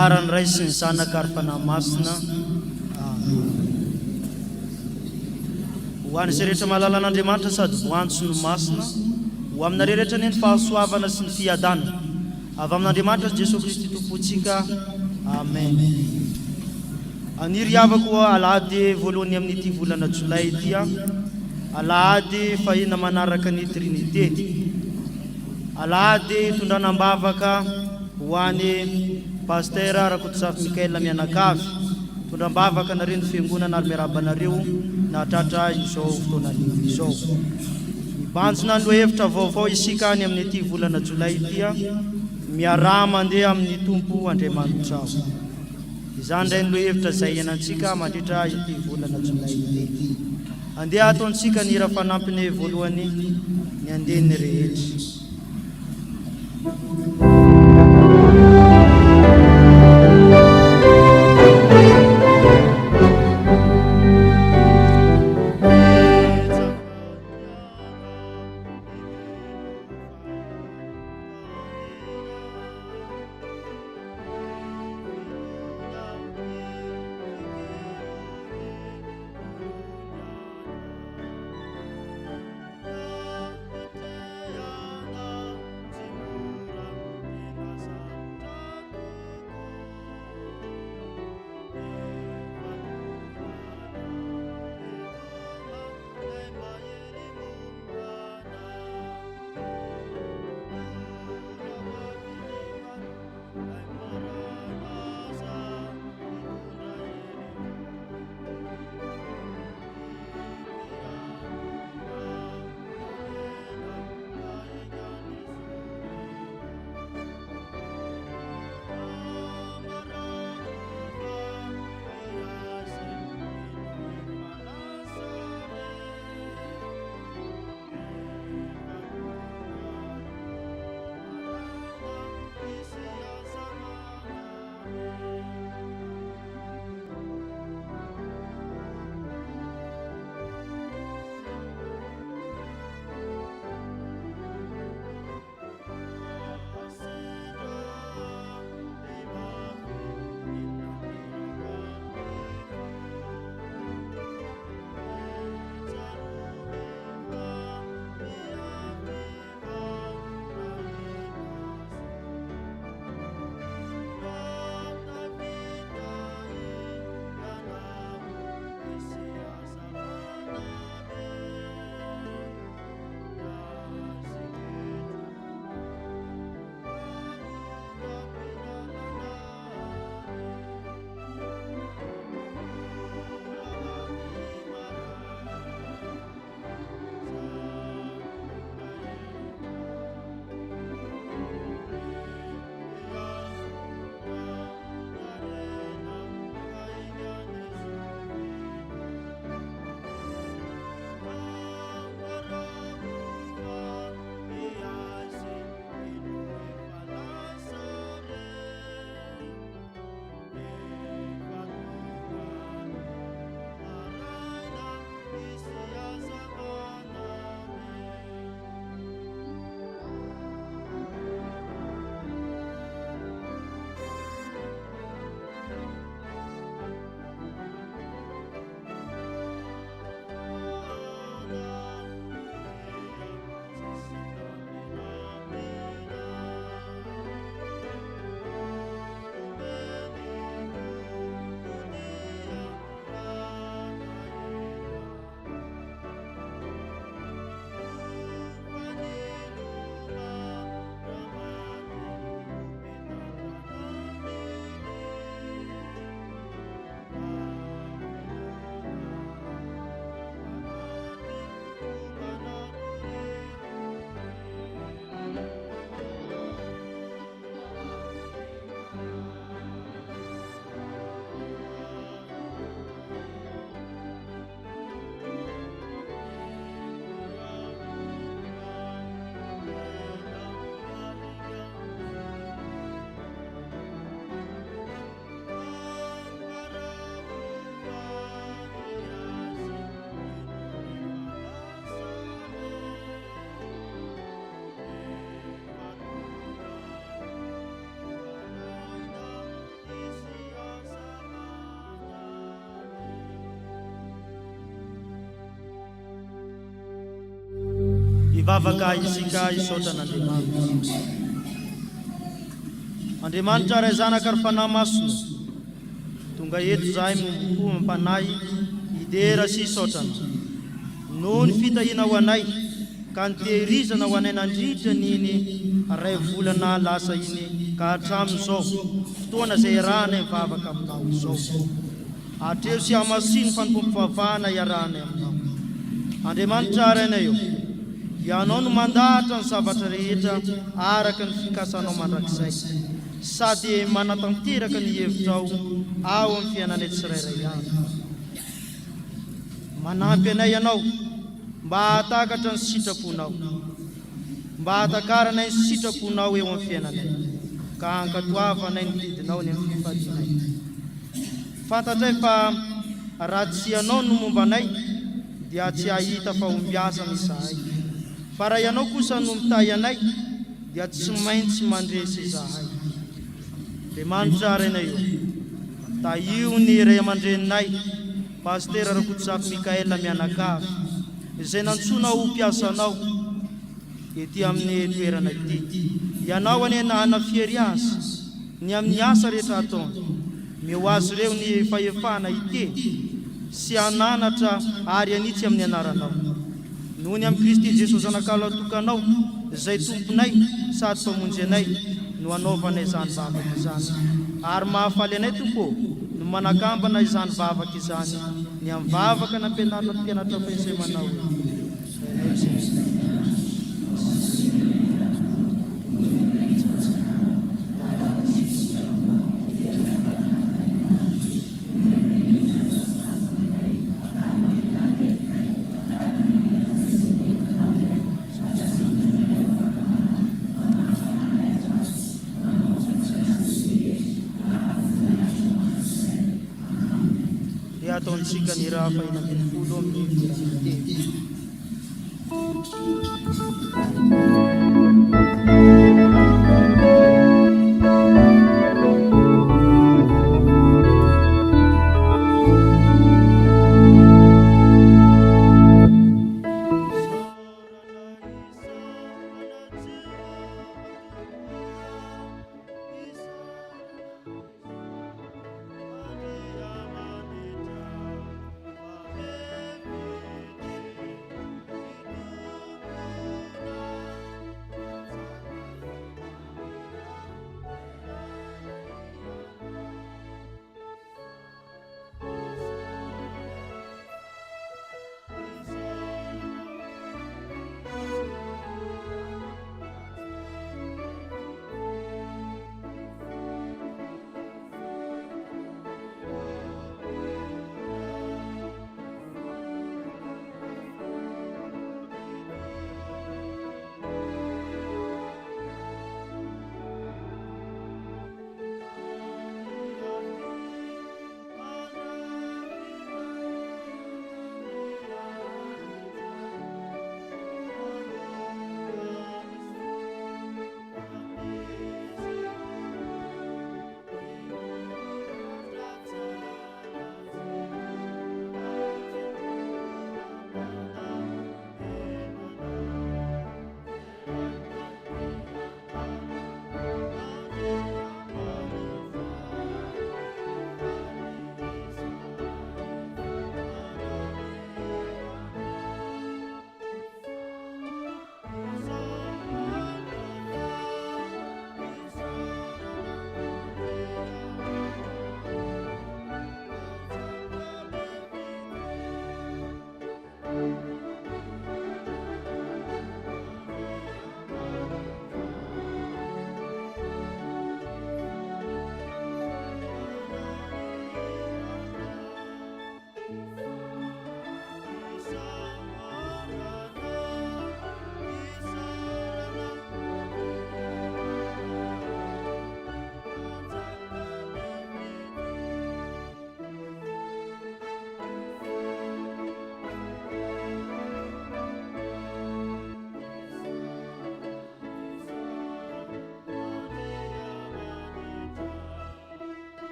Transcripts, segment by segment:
Anaran ray sy ny zanaka ary fanahy masina. Ho an'izay rehetra mahalala an'Andriamanitra sady voantso no masina, ho aminareo rehetra ny fahasoavana sy ny fiadanana avy amin'Andriamanitra Jesosy Kristy Tompontsika. Amen. Aniry havako alahady voalohany amin'ity volana Jolay ity, alahady fahina manaraka ny Trinité, alahady tondranam-bavaka ho an'ny Pasteur Rakotomanga Mikael Mianakavy, tondram-bavaka nareo ny fiangonana ary miarabanareo nahatratra izao fotoanany izao. Mibanjina ny hevitra vaovao isika any amin'ity volana Jolay ity, miarah mandeha amin'ny Tompo Andriamanitra. Izany indray ny hevitra izay ianantsika mandritra ity volana Jolay ity. Andeha ataontsika ny hira fanampiny voalohany ny andeny rehetra. ivavaka isika isotan'Andriamanitra. Andriamanitra ray zanaka ary fanahy masona, tonga eto zahay mombokoa mampanay idera sy isotrana noho ny fitahina ho anay ka nitehirizana ho anay nandritra niny ray volana lasa iny ka hatramin'izao fotoana izay iarahanay mivavaka aminao izao. Hatreo sy hamasiny fanompompivavahana iarahanay aminao. Andriamanitra rainay eo, ianao no mandahatra ny zavatra rehetra araka ny fikasanao mandrakizay, sady manatanteraka ny hevitrao ao amin'ny fiainanay tsirairay avy. Manampy anay ianao mba hahatakatra ny sitraponao, mba hahatakarana ny sitraponao eo amin'ny fiainanay, ka hankatoavanay ny didinao ny amin'ny fifalianay. Fantatray fa raha tsy ianao no mombanay dia tsy hahita fahombiazana izahay, fa raha ianao kosa no mitahy anay dia tsy maintsy mandresy izahay. Andriamanitra rainay eo, taio ny ray aman-dreninay Pasitera Rakotomanga Mikaela Mianakavy izay nantsona ho mpiasanao ety amin'ny toerana ity. Ianao anie hanafiery azy ny amin'ny asa rehetra ataony, meo azy ireo ny fahefana ite sy hananatra ary anitsy amin'ny anaranao. Noho ny amin'ny Kristy Jesosy zanakalo atokanao izay tomponay sady mpamonjy anay no hanaovanay izany vavaka izany, ary mahafaly anay Tompo no manakambana izany vavaka izany ny amin'ny vavaka nampianarana mpianatra fa izay manao ataontsika ny raha fahinambin'ny folo amin'ny firanateny.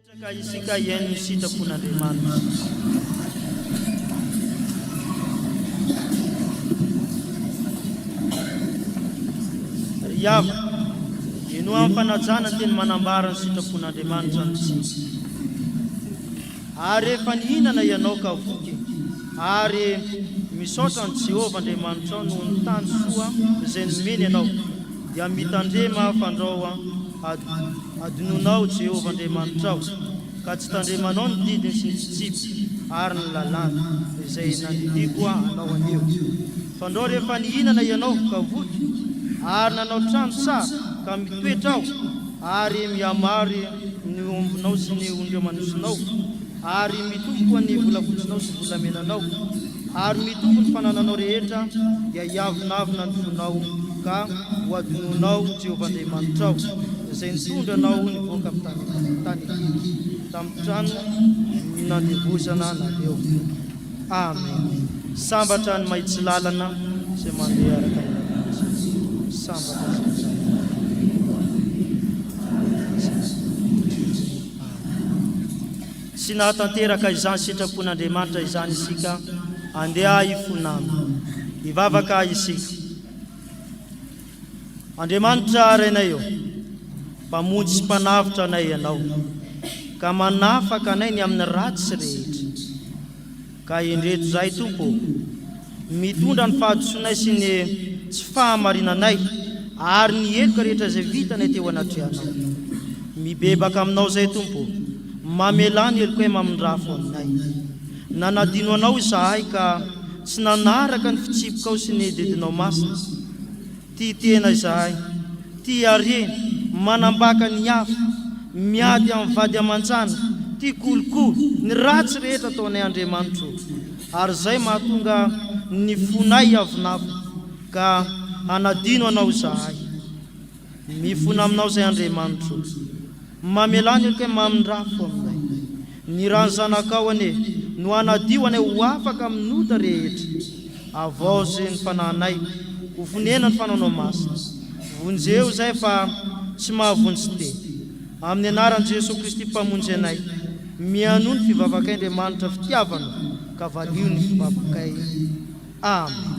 Ka isika iaino ny sitrapon'Andriamanitra. Riava, ino amin'ny fanajana teny manambara ny sitrapon'Andriamanitra amintsika. Ary rehefa nihinana ianao ka voky, ary misaotra ny Jehovah Andriamanitra noho ny tany soa izay nomeny ianao, dia mitandrema fandraoa adinonao Jehovah Andriamanitrao, ka tsy tandremanao ny didiny sy ny fitsipy ary ny lalàna izay nandidiko anao anio. Fandao rehefa nihinana ianao ka voky, ary nanao trano tsara ka mitoetra ao, ary mihamary ny ombonao sy ny ondry amanosinao, ary mitombo ny volafotsynao sy volamenanao, ary mitombo ny fanananao rehetra, dia hiavinavina ny fonao ka ho adinonao Jehovah Andriamanitrao izay nitondra anao nivoaka amin'ny tany Egipto tamin'ny trano nandevosana nareo. Amen. Sambatra ny mahitsy lalana izay mandeha araka ny sambatra sy nahatanteraka izany sitrapon'Andriamanitra izany isika andeha hifonana hivavaka isika. Andriamanitra renay eo, mpamonjy sy mpanavitra anay ianao, ka manafaka anay ny amin'ny ratsy rehetra, ka indreto zay Tompo, mitondra ny fahadisoanay sy ny tsy fahamarinanay, ary ny heloka rehetra izay vitanay teo anatrehanao. Mibebaka aminao zay Tompo, mamelany heloka mamindrafo aminay. Nanadino anao izahay ka tsy nanaraka ny fitsipikao sy ny dedinao masina. Ty tena izahay, ty arena, manambaka ny hafa, miady amin'ny vady aman-jana, ty kolokolo, ny ratsy rehetra ataonay Andriamanitro. Ary zay mahatonga ny fonay avinavo, ka anadino anao izahay. Mifona aminao zay Andriamanitro, mamelany heloka mamindrafo aminay. Ny rano zanakao ane, no anadio anay ho afaka amin'ny nota rehetra. Avao zay ny fananay, ho vonena ny fanaonao masina. Vonjeo zay fa tsy mahavonjy te. Amin'ny anaran'i Jesosy Kristy mpamonjy anay, mianoho ny fivavak'Andriamanitra fitiavana, ka valio ny fivavakay. Amen.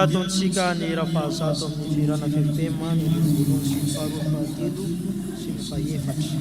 Ataontsika ny raha-pahazato amin'ny firana fefema ny voalohany sy ny faharoa fahatelo sy ny fahaefatra.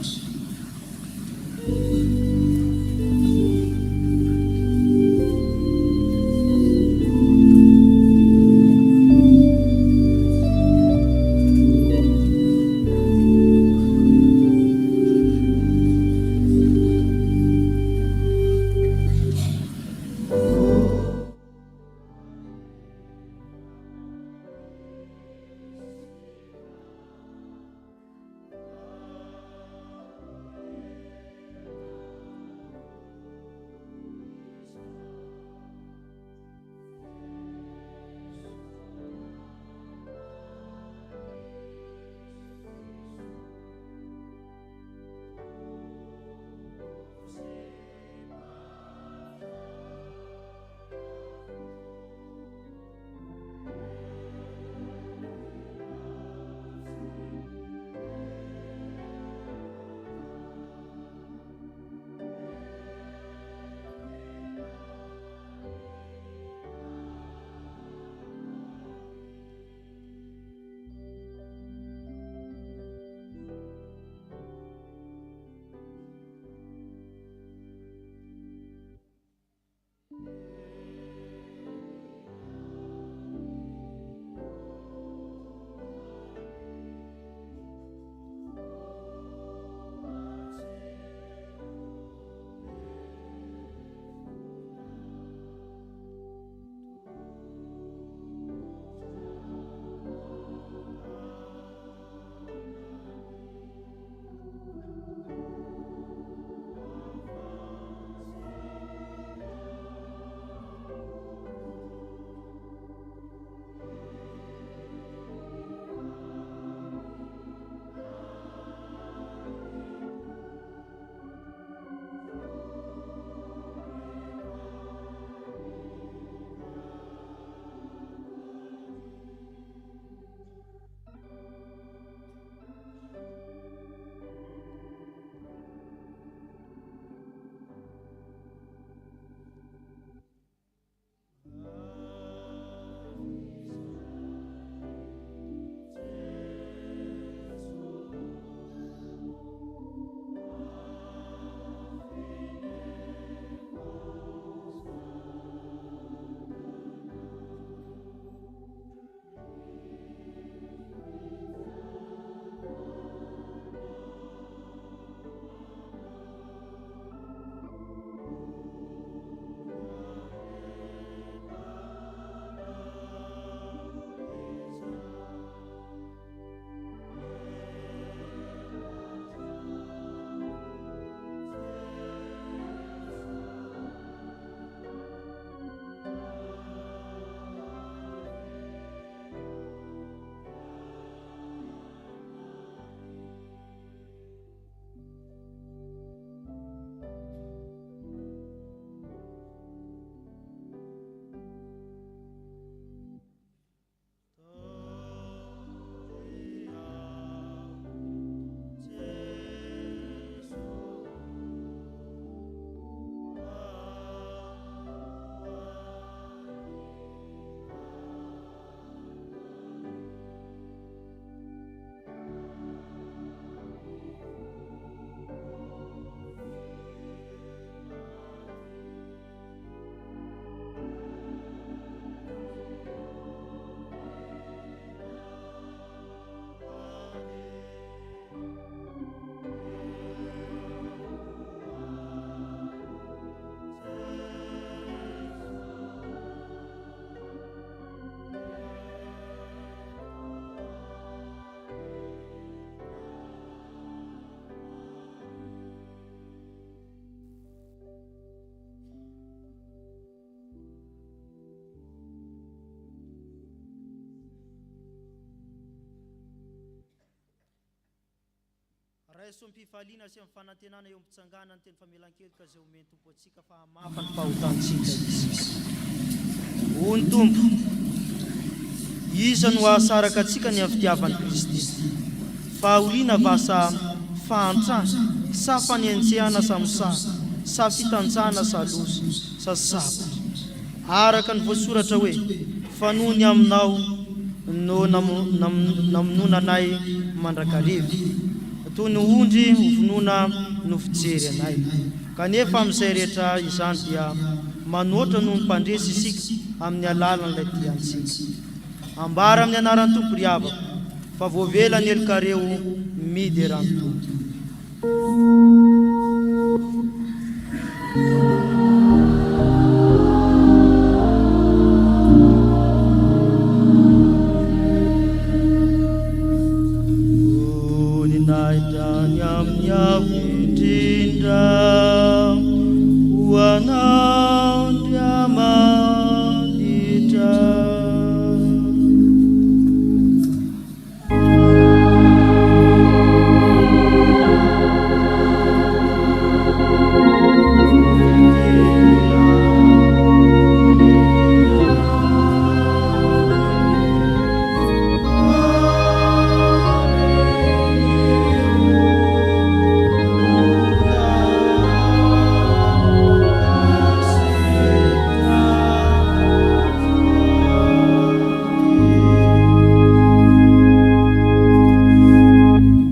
sompifaliana sy am'fanantenana eo ampitsangana ny teny famelan-keloka ka zay omeny tompo atsika fa hamafa ny fahotantsika izy. Hoy ny Tompo, iza no ahasaraka atsika ny amin'ny fitiavan'i Kristy, fahoriana vasa fahantrana, sa fanentsehana sa misara, sa fitanjana sa loza, sa sabatra. Araka ny voasoratra hoe, fanony aminao no namononanay mandrakariva, toy ny ondry ovonona no fijery anay. Kanefa amin'izay rehetra izany dia manoatra no ny mpandresy isika amin'ny alalan'ilay tiantsika. Ambara amin'ny anaran'ny Tompo ry havako, fa voavela ny elokareo midy eran'ny Tompo.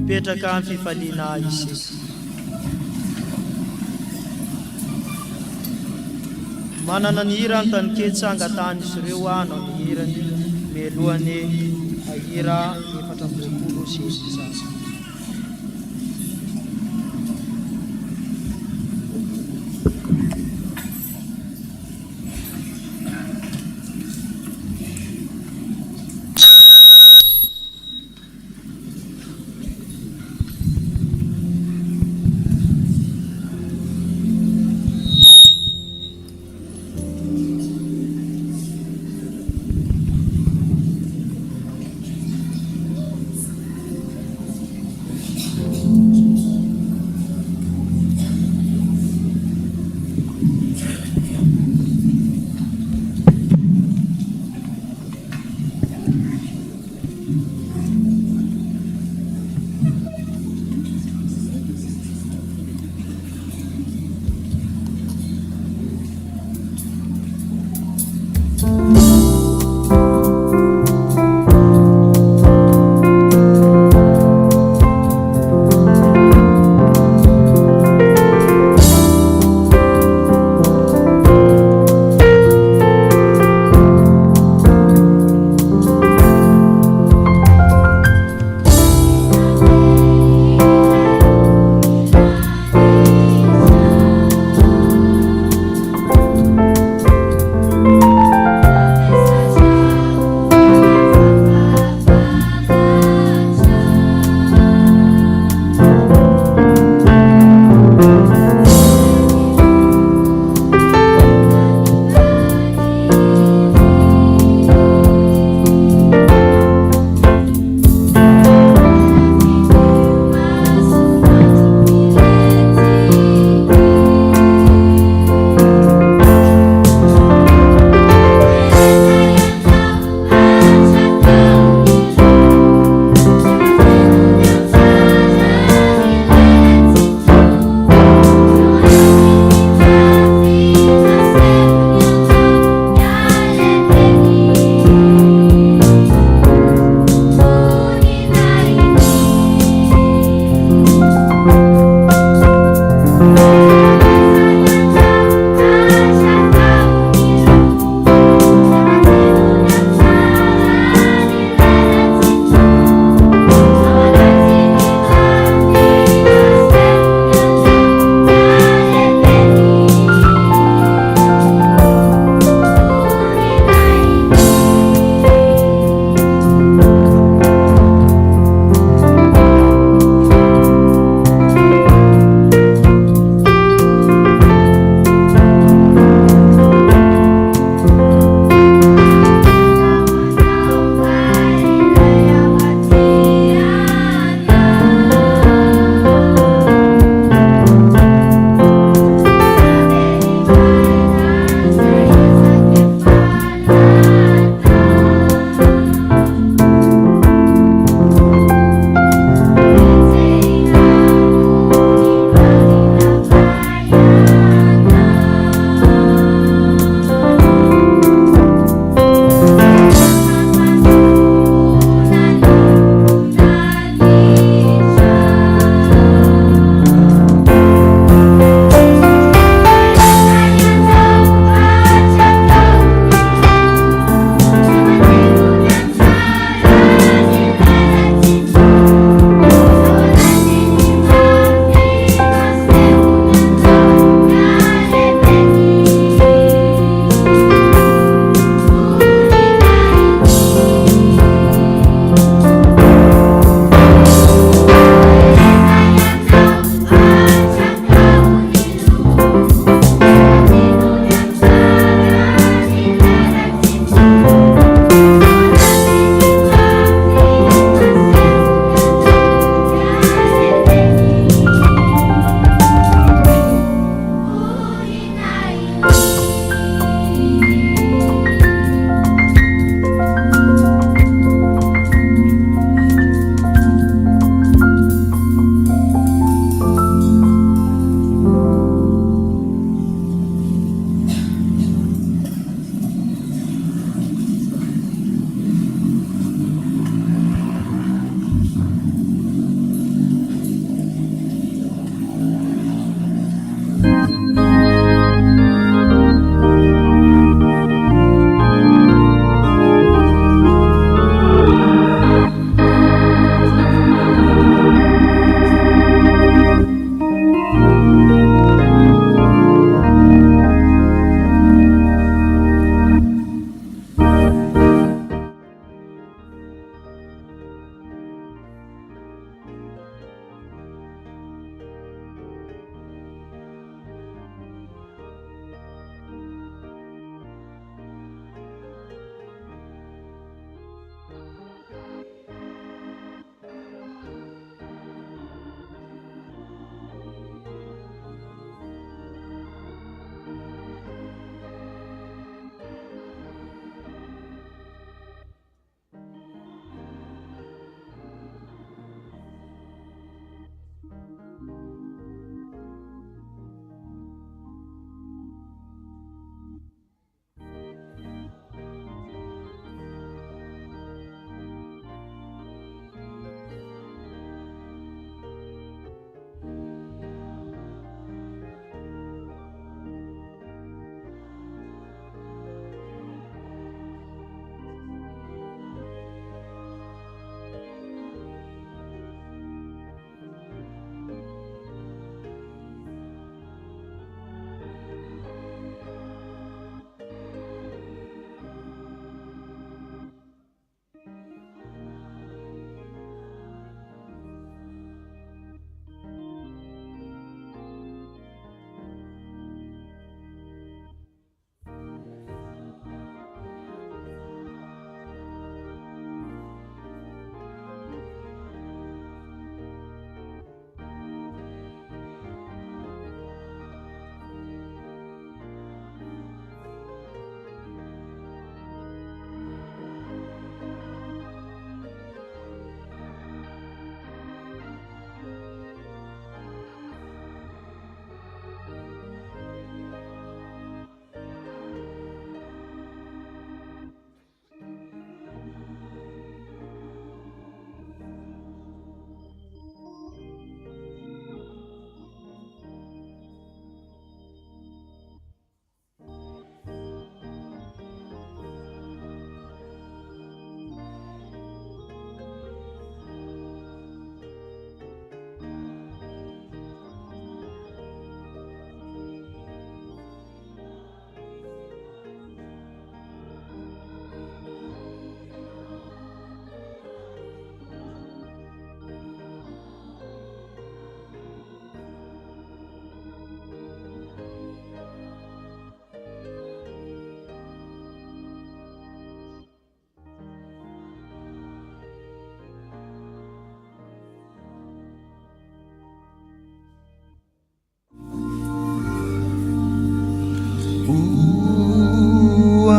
Petraka amin'ny fifaliana isika. Manana ny hira ny taniketsa angatahany izy ireo hanao ny hirany mialohan'ny ahira 420 sy sasa.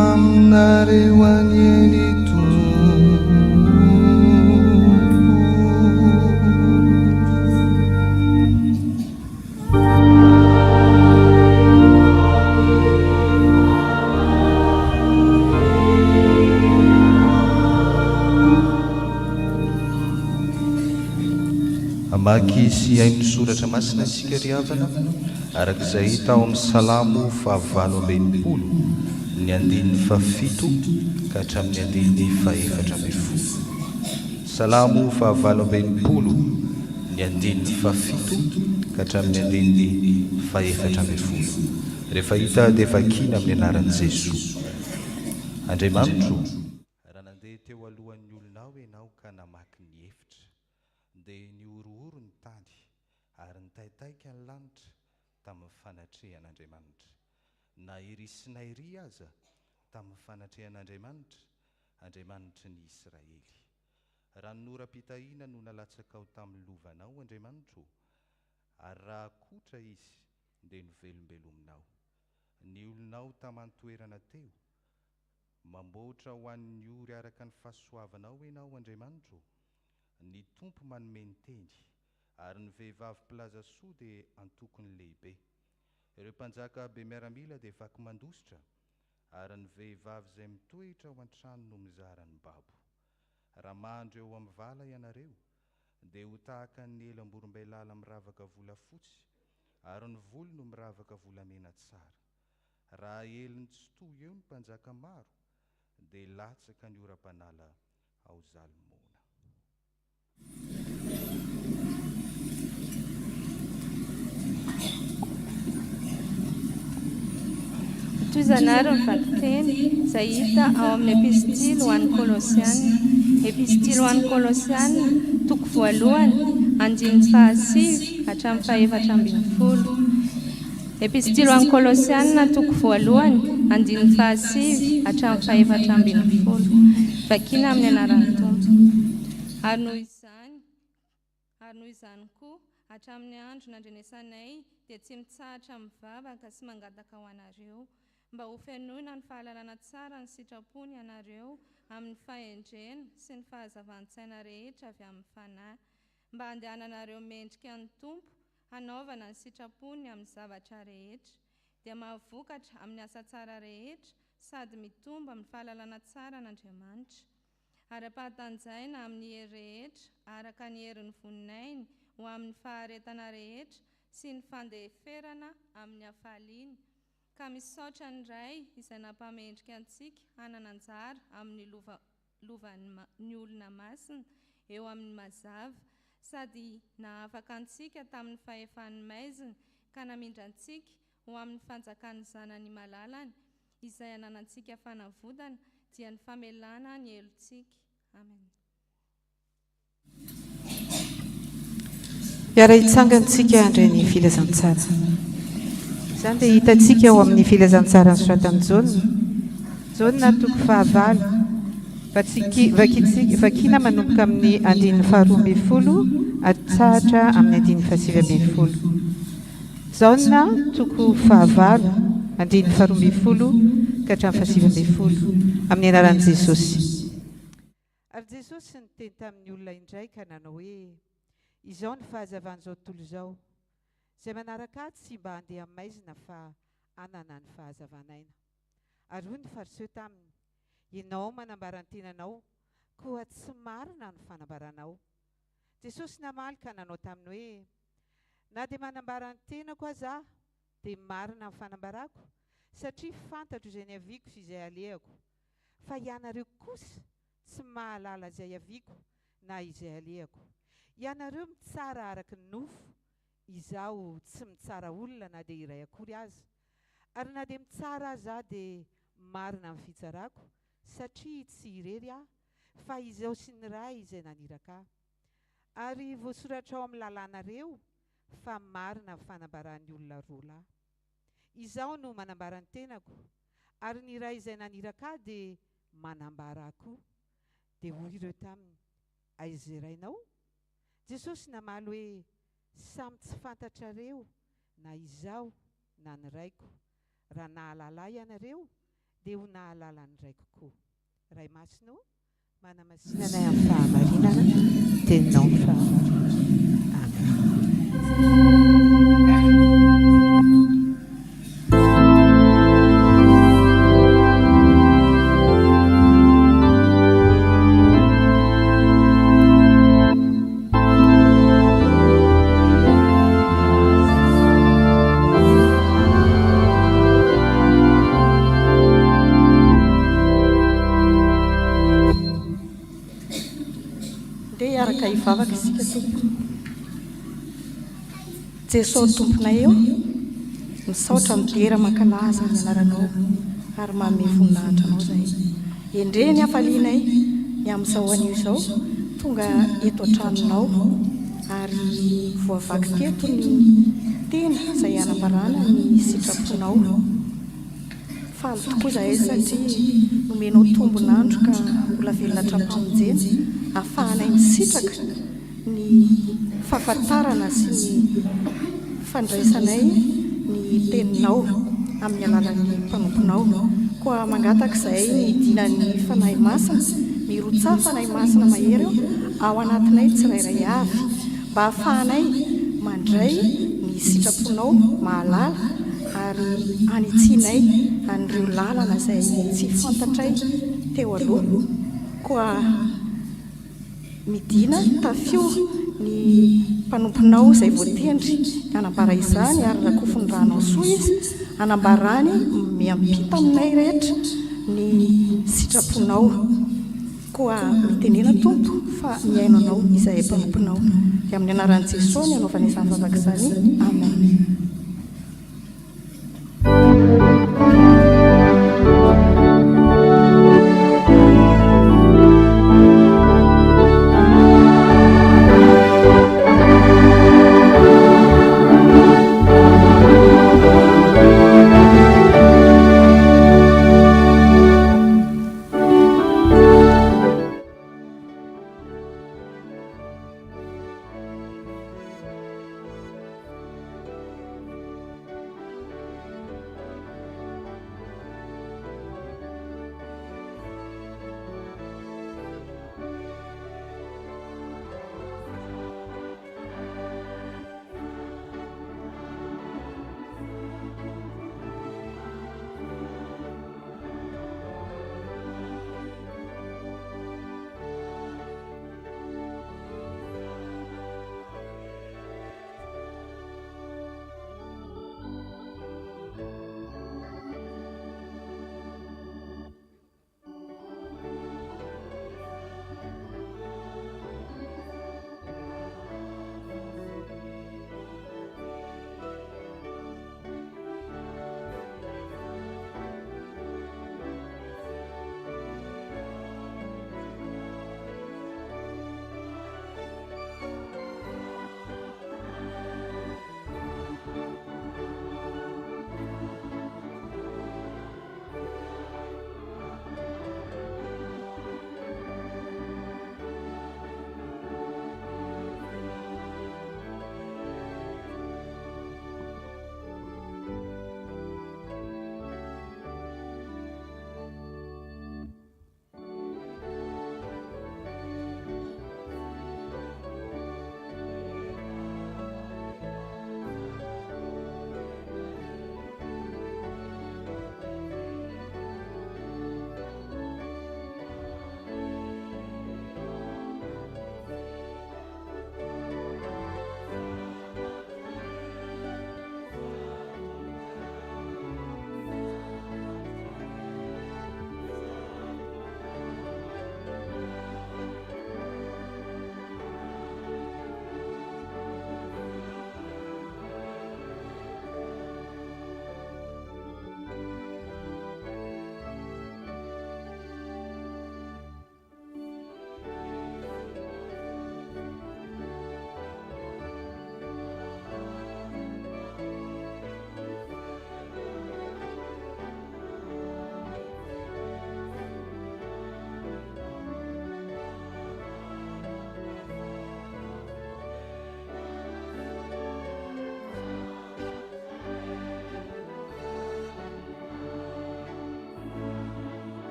aminareo anyeny amaky sy hainy soratra masina isika ry havana arak'izay hita ao amin'ny salamo fahavalo ambinipolo ny andininy fafito ka hatramin'ny andininy faefatra ambin'ny folo. Salamo fahavalo ambinipolo ny andininy fafito ka hatramin'ny andininy faefatra ambin'ny folo. Rehefa hita dia vakina amin'ny anaran'i Jesosy. Andriamanitro, raha nandeha teo alohan'ny olonao ianao ka namaky ny efitra, dia niorooro ny tany ary nitaitaika ny lanitra tamin'ny fanatrehan'Andriamanitra. Na iry sy na iry aza tamin'ny fanatrehan'Andriamanitra, Andriamanitry ny Israely. Raha ny noram-pitahiana no nalatsaka ao tamin'ny lovanao, Andriamanitro, ary raha kotra izy dia novelombelominao. Ny olonao taman-toerana teo, mamboatra ho an'ny ory araka ny fahasoavanao ianao, Andriamanitro. Ny tompo manome ny teny, ary ny vehivavy mpilaza soa dia antokony lehibe. Ireo mpanjaka be miaramila dia vaky mandositra, ary ny vehivavy izay mitoetra ao an-trano no mizara ny babo. Raha mandro eo amin'ny vala ianareo, dia ho tahaka ny elam-borom-bailala miravaka volafotsy, ary ny volo no miravaka volamena tsara. Raha eliny tsy toy eo ny mpanjaka maro, dia latsaka ny oram-panala ao zalimona. Toy zanary mivaky-teny izay hita ao amin'ny epistily ho an'ny Kolosianina. Epistily ho an'ny Kolosianina, toko voalohany, andininy fahasivy hatramin'ny faefatra ambin'ny folo. Epistily ho an'ny Kolosianina, toko voalohany, andininy fahasivy hatramin'ny faefatra ambin'ny folo. Vakina amin'ny anaran'ny Tompo. Ary noho izany koa, hatramin'ny andro nandrenesanay dia tsy mitsahatra mivavaka sy mangataka ho anareo, mba ho fenoina ny fahalalana tsara ny sitrapony ianareo amin'ny fahendrena sy ny fahazavan-tsaina rehetra avy amin'ny fanahy, mba handehananareo mendrika ny Tompo, hanaovana ny sitrapony amin'ny zavatra rehetra, dia mahavokatra amin'ny asa tsara rehetra sady mitomba amin'ny fahalalana tsara n'Andriamanitra. Ara-pahatanjaina amin'ny hery rehetra, araka ny herin'ny voninainy ho amin'ny faharetana rehetra sy ny fandeferana amin'ny hafaliany, ka misaotra ny ray izay nampamendrika antsika hanana anjara amin'ny lovan'ny olona masina eo amin'ny mazava, sady nahafaka antsika tamin'ny fahefan'ny maizina ka namindra antsika ho amin'ny fanjakan'ny zanany malalany izay ananantsika fanavodana dia ny famelana ny helontsika. Amen. Iara hitsangantsika andreny filazantsara. Izany dia hitantsika ao amin'ny filazantsara ny soratan'i Jaona toko fahavalo, vakina manomboka amin'ny andininy faharoa ambin'ny folo hatratra amin'ny andininy fahasivy ambin'ny folo. Jaona toko fahavalo, andininy faharoa ambin'ny folo ka hatramin'ny fahasivy ambin'ny folo, amin'ny anaran'i Jesosy. Ary Jesosy niteny tamin'ny olona indray ka nanao hoe, izao ny fahazavan'izao tontolo izao, izay manaraka ahy tsy mba handeha amin'ny maizina fa hanana ny fahazavanaina. Ary hoy ny fariseo taminy, ianao manambara ny tenanao, koa tsy marina ny fanambaranao. Jesosy namaly ka nanao taminy hoe, na dia manambara ny tenako aza aho, dia marina ny fanambarako, satria fantatro izay ny haviako sy izay alehako. Fa ianareo kosa tsy mahalala izay haviako na izay alehako. Ianareo mitsara araka ny nofo, izaho tsy mitsara olona na dia iray akory aza. Ary na dia mitsara aza dia marina amin'ny fitsarako, satria tsy irery aho, fa izaho sy ny ray izay naniraka ahy. Ary voasoratra ao amin'ny lalànareo fa marina ny fanambaran'ny olona roa lahy. Izaho no manambara ny tenako, ary ny ray izay naniraka ahy dia manambara ahy koa. Dia hoy ireo taminy, aiza irainao? Jesosy namaly hoe, samy tsy fantatrareo na izaho na ny raiko, Raha nahalala ianareo dia ho nahalala ny ray kokoa. Ray Masino, manamasinanay amin'ny fahamarinana, teninao ny fahamarinana. Amen. Araka hivavaka isika tompo. Jesosy tomponay eo, misaotra midera mankalaza ny anaranao ary manome voninahitra anao izay. Endre ny hafalianay ny amin'izao anio izao tonga eto an-tranonao ary voavaky teto ny tena izay hanambarana ny sitraponao. Faly tokoa izahay satria nomenao tombonandro ka mbola velona hatrampamonjena ahafahanay misitraka ny fahafantarana sy ny fandraisanay ny teninao amin'ny alalan'ny mpanomponao. Koa mangataka izay midina ny fanahy masina, mirotsa fanahy masina mahery ao anatinay tsirairay avy mba ahafahanay mandray ny sitraponao mahalala ary anitsinay an'ireo lalana izay tsy fantatray teo aloha. Koa midina tafio ny mpanomponao izay voatendry hanambara izany ary rakofony ranao soa izy hanambarany miampita aminay rehetra ny sitraponao. Koa mitenena tompo fa miaino anao izay mpanomponao. Dia amin'ny anaran'i Jesosy ny anaovana izany vavaka izany. Amen.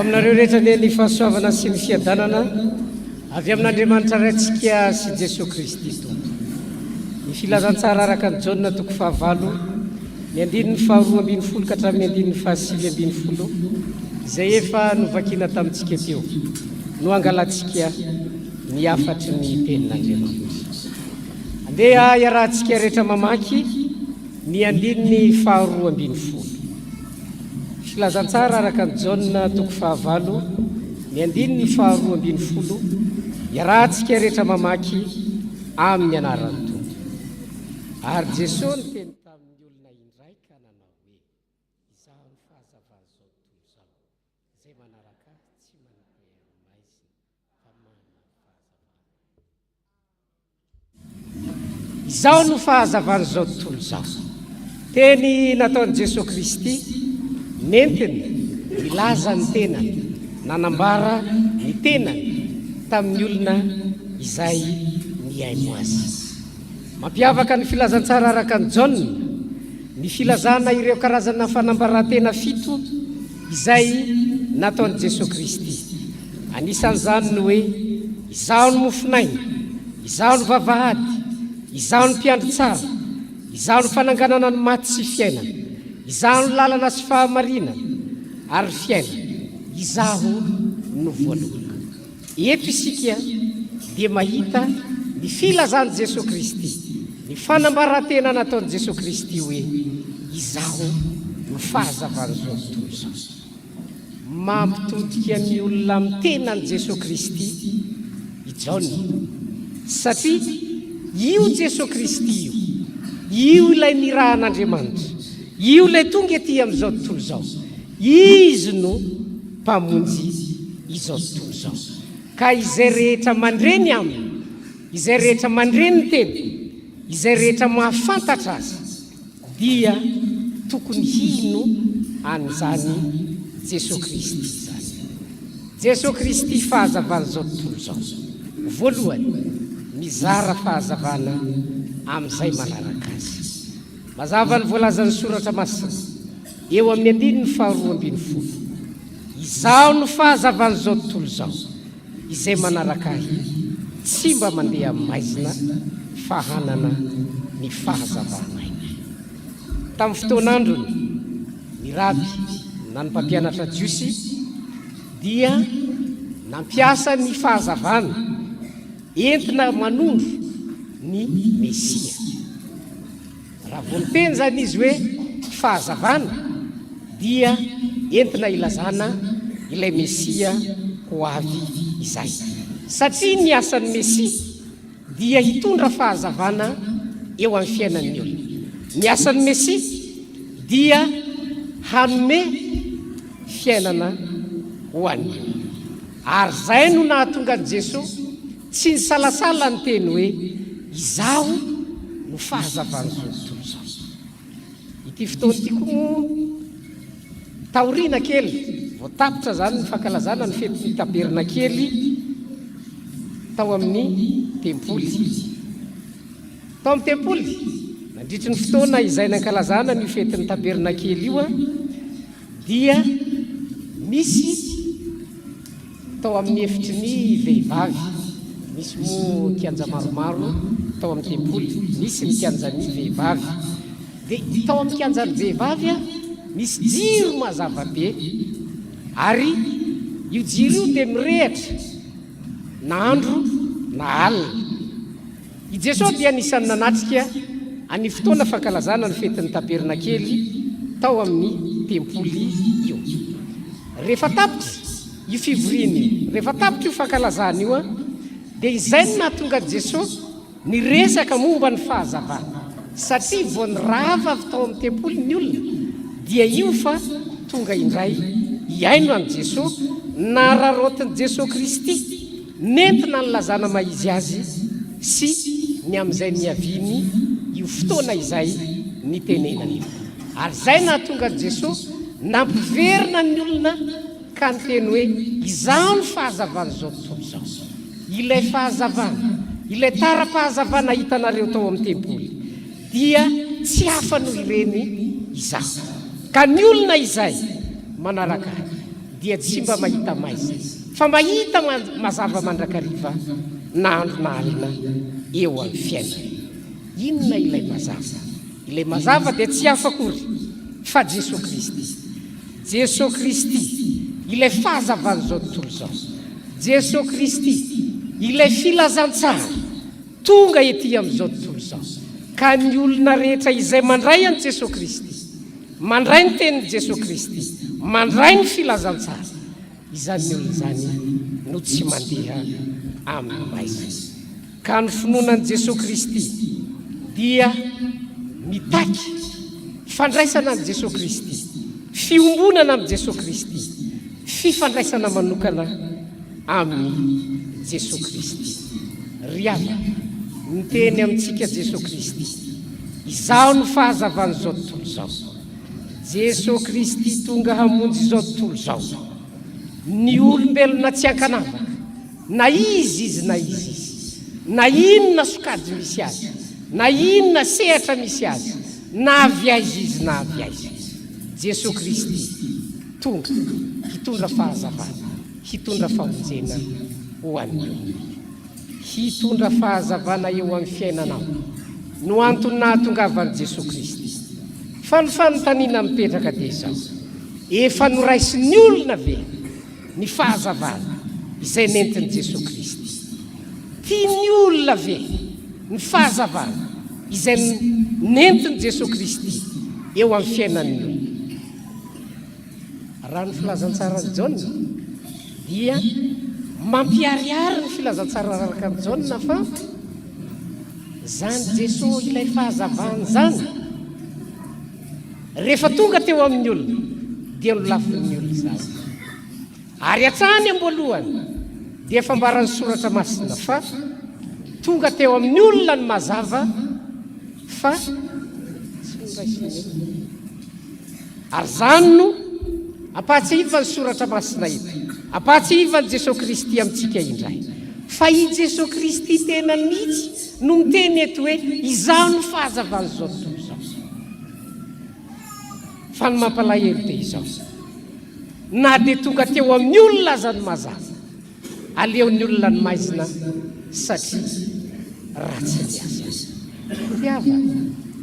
aminareo rehetra ne ny fahasoavana sy ny fiadanana avy amin'Andriamanitra raintsika sy Jesosy Kristy tompo. Ny filazantsara araka ny Jaona toko 9 ny 12 ka hatramin'ny 9 izay efa novakina tamintsika teo no angalantsika ny afatry ny tenin'Andriamanitra. Andeha iarahantsika rehetra mamaky ny 12 filazantsara araka ny Jaona toko 9 ny 12 iarahantsika rehetra mamaky amin'ny anaran'ny Tompo. Ary Jesosy ny teny tamin'ny olona indray ka nanao hoe izaho ny fahazavana zao tontolo izao izay manaraka tsy manapea maizina fa manana fahazavana. Izaho no fahazavana zao tontolo izao. Teny nataon'i Jesosy Kristy nentiny milaza ny tenany, nanambara ny tenany tamin'ny olona izay niaino azy. Mampiavaka ny filazantsara araka ny Jaona ny filazana ireo karazana fanambarantena 7 izay nataon'i Jesosy Kristy. Anisan'izany ny hoe izaho ny mofinaina, izaho ny vavahady, izaho ny mpiandry tsara, izaho ny fananganana ny maty sy fiainana, izaho ny lalana sy fahamarinana ary fiainana, izaho no voalohany. Eto isika dia mahita ny filazan'i Jesosy Kristy, ny fanambarantena nataon'i Jesosy Kristy hoe izaho no fahazavana zao tontolo izao. Mampitodika ny olona amin'ny tenan'i Jesosy Kristy i Jaona, satria io Jesosy Kristy io ilay nirahan'Andriamanitra, io ilay tonga ety amin'izao tontolo izao. Izy no mpamonjy izao tontolo izao. Ka izay rehetra mandreny aminy, izay rehetra mandreny ny teny, izay rehetra mahafantatra azy dia tokony hino an'izany Jesosy Kristy zany. Jesosy Kristy fahazavana zao tontolo izao. Voalohany mizara fahazavana amin'izay manaraka azy. Mazava ny voalazan'ny soratra masina eo amin'ny 12 izaho no fahazavana zao tontolo izao izay manaraka ahy tsy mba mandeha maizina fa hanana ny fahazavana ainy. Tamin'ny fotoan'androny ny raby na ny mpampianatra jiosy dia nampiasa ny fahazavana entina manondro ny Mesia. Raha voateny zany izy hoe fahazavana dia entina ilazana ilay Mesia ho avy izay. Satria ny asan'ny Mesia dia hitondra fahazavana eo amin'ny fiainan'ny olona. Ny asan'ny Mesia dia hanome fiainana ho an'ny olona. Ary zay no nahatonga Jesosy tsy nisalasala ny teny hoe izaho no fahazavana zao tontolo izao. Ity fotoana ity koa taoriana kely voatapitra zany ny fankalazana ny fetin'ny tabernakely tao amin'ny tempoly. Tao amin'ny tempoly nandritry ny fotoana izay nankalazana ny fetin'ny tabernakely io dia misy tao amin'ny efitry ny vehivavy, misy mo kianja maromaro tao amin'ny tempoly, misy ny kianjan'ny vehivavy. Dia tao amin'ny kianjan'ny vehivavy misy jiro mazava be, ary io jiro io dia mirehatra na andro na alina. I Jesosy dia anisan'ny nanatrika any fotoana fankalazana ny fetin'ny tabernakely tao amin'ny tempoly io. Rehefa tapitra io fivoriana io, rehefa tapitra io fankalazana io dia izay no nahatonga Jesosy ny resaka momba ny fahazavana. Satria vao nirava avy tao amin'ny tempoly ny olona dia io fa tonga indray iaino an' Jesosy, nararotin'i Jesosy Kristy nentina nylazana maizy azy sy ny amin'izay niaviny io fotoana izay nitenenany. Ary zay nahatonga Jesosy nampiverina ny olona ka nyteny hoe izaho ny fahazavana zao tontolo izao. Ilay fahazavana, ilay tara-pahazavana hitanareo tao amin'ny tempoly dia tsy hafa noho ireny izaho. Ka ny olona izay manaraka dia tsy mba mahita maizy fa mahita mazava mandrakariva naandro na alina eo amin'ny fiainana. Inona ilay mazava? Ilay mazava dia tsy hafa-kory fa Jesosy Kristy. Jesosy Kristy ilay fahazavan'izao tontolo izao. Jesosy Kristy ilay filazantsara tonga ety amin'izao tontolo izao. Ka ny olona rehetra izay mandray an'i Jesosy Kristy, mandray ny tenin'i Jesosy Kristy, mandray ny filazantsara, izany olona izany no tsy mandeha amin'ny maizy. Ka ny finoanan'i Jesosy Kristy dia mitaky fandraisana amin'ny Jesosy Kristy, fiombonana amin'ny Jesosy Kristy, fifandraisana manokana amin'ny Jesosy Kristy. Ry avana, miteny amintsika Jesosy Kristy, izao no fahazavan'izao tontolo izao. Jesosy Kristy tonga hamonjy izao tontolo izao. Ny olombelona tsy ankanavaka, na izy na izy, na inona sokajy misy azy, na inona sehatra misy azy, na avy aiza izy na avy aiza. Jesosy Kristy tonga hitondra fahazavana, hitondra famonjena ho an'ny olona, hitondra fahazavana eo amin'ny fiainanao. No antony nahatongavan'i Jesosy Kristy. Fa ny fanontaniana mipetraka dia izao: efa noraisin'ny olona ve ny fahazavana izay nentin'i Jesosy Kristy? Tiany olona ve ny fahazavana izay nentin'i Jesosy Kristy eo amin'ny fiainan'ny olona? Raha ny filazantsara ny Jaona dia mampiariary ny filazantsara araka ny Jaona fa zany Jesosy ilay fahazavana zany rehefa tonga teo amin'ny olona dia nolafin'ny olona zany. Ary hatrany am-boalohany dia efa mbarany soratra masina fa tonga teo amin'ny olona ny mazava fa tsy noraisin'ny olona. Ary zany no ampatsivan'ny soratra masina ito, ampatsivan'i Jesosy Kristy amintsika indray. Fa i Jesosy Kristy tena mihitsy no miteny eto hoe izao no fahazavan'izao tontolo izao. Fa ny mampalahelo dia izao: na dia tonga teo amin'ny olona aza ny mazava, aleon'ny olona ny maizina satria ratsy ny asa. Fiava,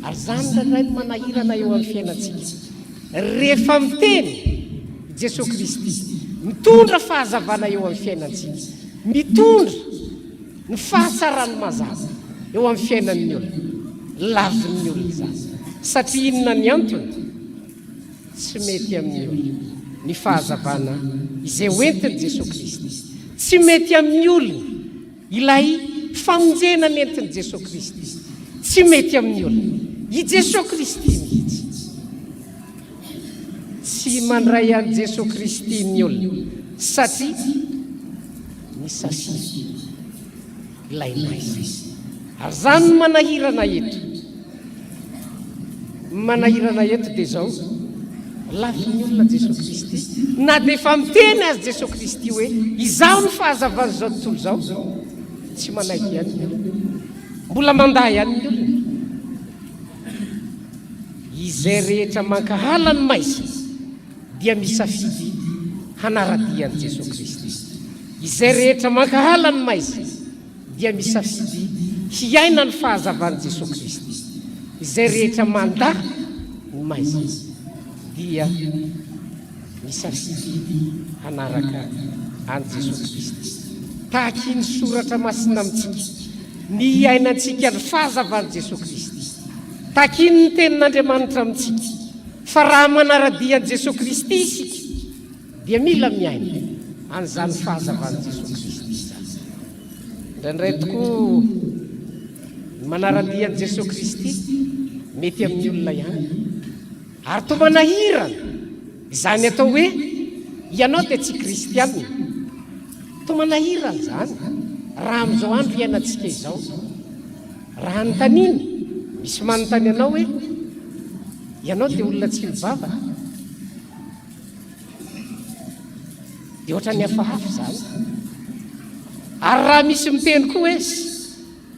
ary zany ndray no manahirana eo amin'ny fiainantsika. Rehefa miteny Jesosy Kristy, mitondra fahazavana eo amin'ny fiainantsika, mitondra ny fahatsarany mazava eo amin'ny fiainan'ny olona, lavin'ny olona zany. Satria inona ny antony? Tsy mety amin'ny olona ny fahazavana izay hoentin'i Jesosy Kristy. Tsy mety amin'ny olona ilay famonjena nentin'i Jesosy Kristy. Tsy mety amin'ny olona i Jesosy Kristy mihitsy. Tsy mandray an'i Jesosy Kristy ny olona satria misasy ilay maizy. Ary zany no manahirana eto. Manahirana eto dia izao: lafin'ny olona Jesosy Kristy, na dia efa miteny azy Jesosy Kristy hoe izao no fahazavan'izao tontolo izao, tsy manaiky ihany ny olona, mbola mandahy ihany ny olona. Izay rehetra mankahala ny maizina dia misafidy hanaradian'i Jesosy Kristy. Izay rehetra mankahala ny maizina dia misafidy hiaina ny fahazavan'i Jesosy Kristy. Izay rehetra mandahy ny maizina dia misafidy hanaraka an'i Jesosy Kristy. Tahaky ny soratra masina amintsika, ny iainantsika ny fahazavan'i Jesosy Kristy. Tahaky ny tenin'Andriamanitra amintsika, fa raha manaradian'i Jesosy Kristy isika dia mila miaina an'izany fahazavan'i Jesosy Kristy zany. Indraindray tokoa manaradian'i Jesosy Kristy mety amin'ny olona ihany, ary toa manahirana izany atao hoe ianao dia tsy kristianina. Toa manahirana zany raha amin'izao andro iainantsika izao. Raha anontaniana, misy manontany anao hoe ianao dia olona tsy mivavaka, dia ohatran'ny hafahafa zany. Ary raha misy miteny koa hoe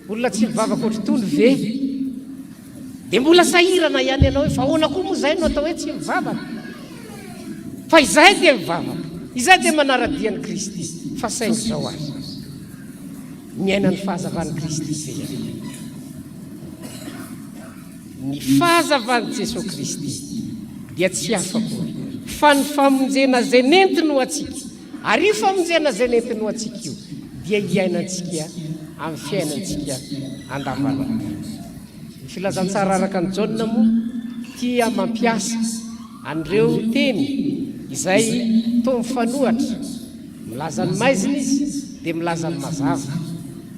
olona tsy mivavaka ohatr'itony ve, dia mbola sahirana ihany ianao hoe fa ahoana koa moa izay no atao hoe tsy mivavaka? Fa izahay dia mivavaka. izay dia manaradian'i Kristy fa saingy zao azy miaina ny fahazavan'i Kristy zay ny fahazavan'i Jesosy Kristy dia tsy afa-kory fa ny famonjena zay nentiny ho atsika ary io famonjena zay nentiny ho atsika io dia iainantsika amin'ny fiainantsika andavanandro. Ny filazantsara araka ny Jaona moa tia mampiasa an'ireo teny izay toa mifanohatra, milaza ny maizina izy dia milaza ny mazava,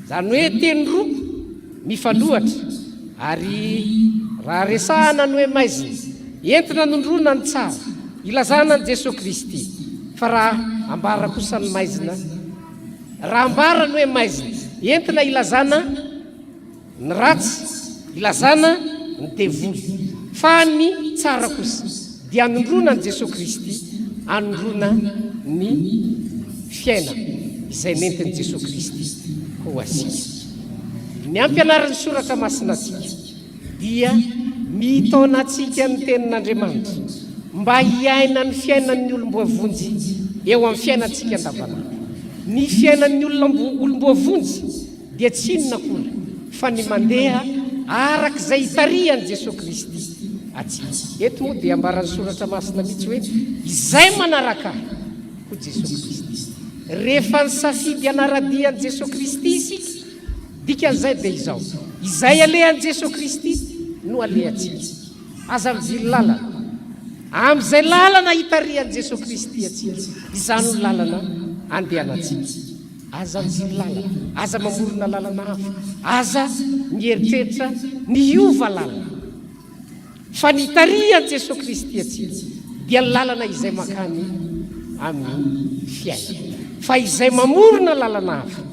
zany hoe teny roa mifanohatra ary raha resahana ny hoe maizina entina nondrona ny tsara ilazana ny Jesosy Kristy, fa raha ambara kosa ny maizina, raha ambara ny hoe maizina entina ilazana ny ratsy, ilazana ny devoly, fa ny tsara kosa dia anondrona ny Jesosy Kristy, anondrona ny fiainana izay nentin'i Jesosy Kristy ho asika. Ny ampianaran'ny soratra masina atsika dia mitona atsika ny tenin'Andriamanitra mba hiaina ny fiainan'ny olom-boavonjy eo amin'ny fiainantsika andavanandro. Ny fiainan'ny olom-boavonjy dia tsy inona koa fa ny mandeha arak'izay hitarian'i Jesosy Kristy atsika. Eto moa dia ambaran'ny soratra masina mihitsy hoe izay manaraka ho Jesosy Kristy. Rehefa ny safidy anaradian'i Jesosy Kristy isika, dikan'izay dia izao, izay alehan'i Jesosy Kristy no alehantsika. Aza mivily lalana amin'izay lalana hitarian'i Jesosy Kristy atsika, izany no lalana andehanantsika. Aza mivily lalana, aza mamorona lalana hafa, aza mieritreritra miova lalana, fa ny hitarian'i Jesosy Kristy atsika dia lalana izay makany amin'ny fiainana, fa izay mamorona lalana hafa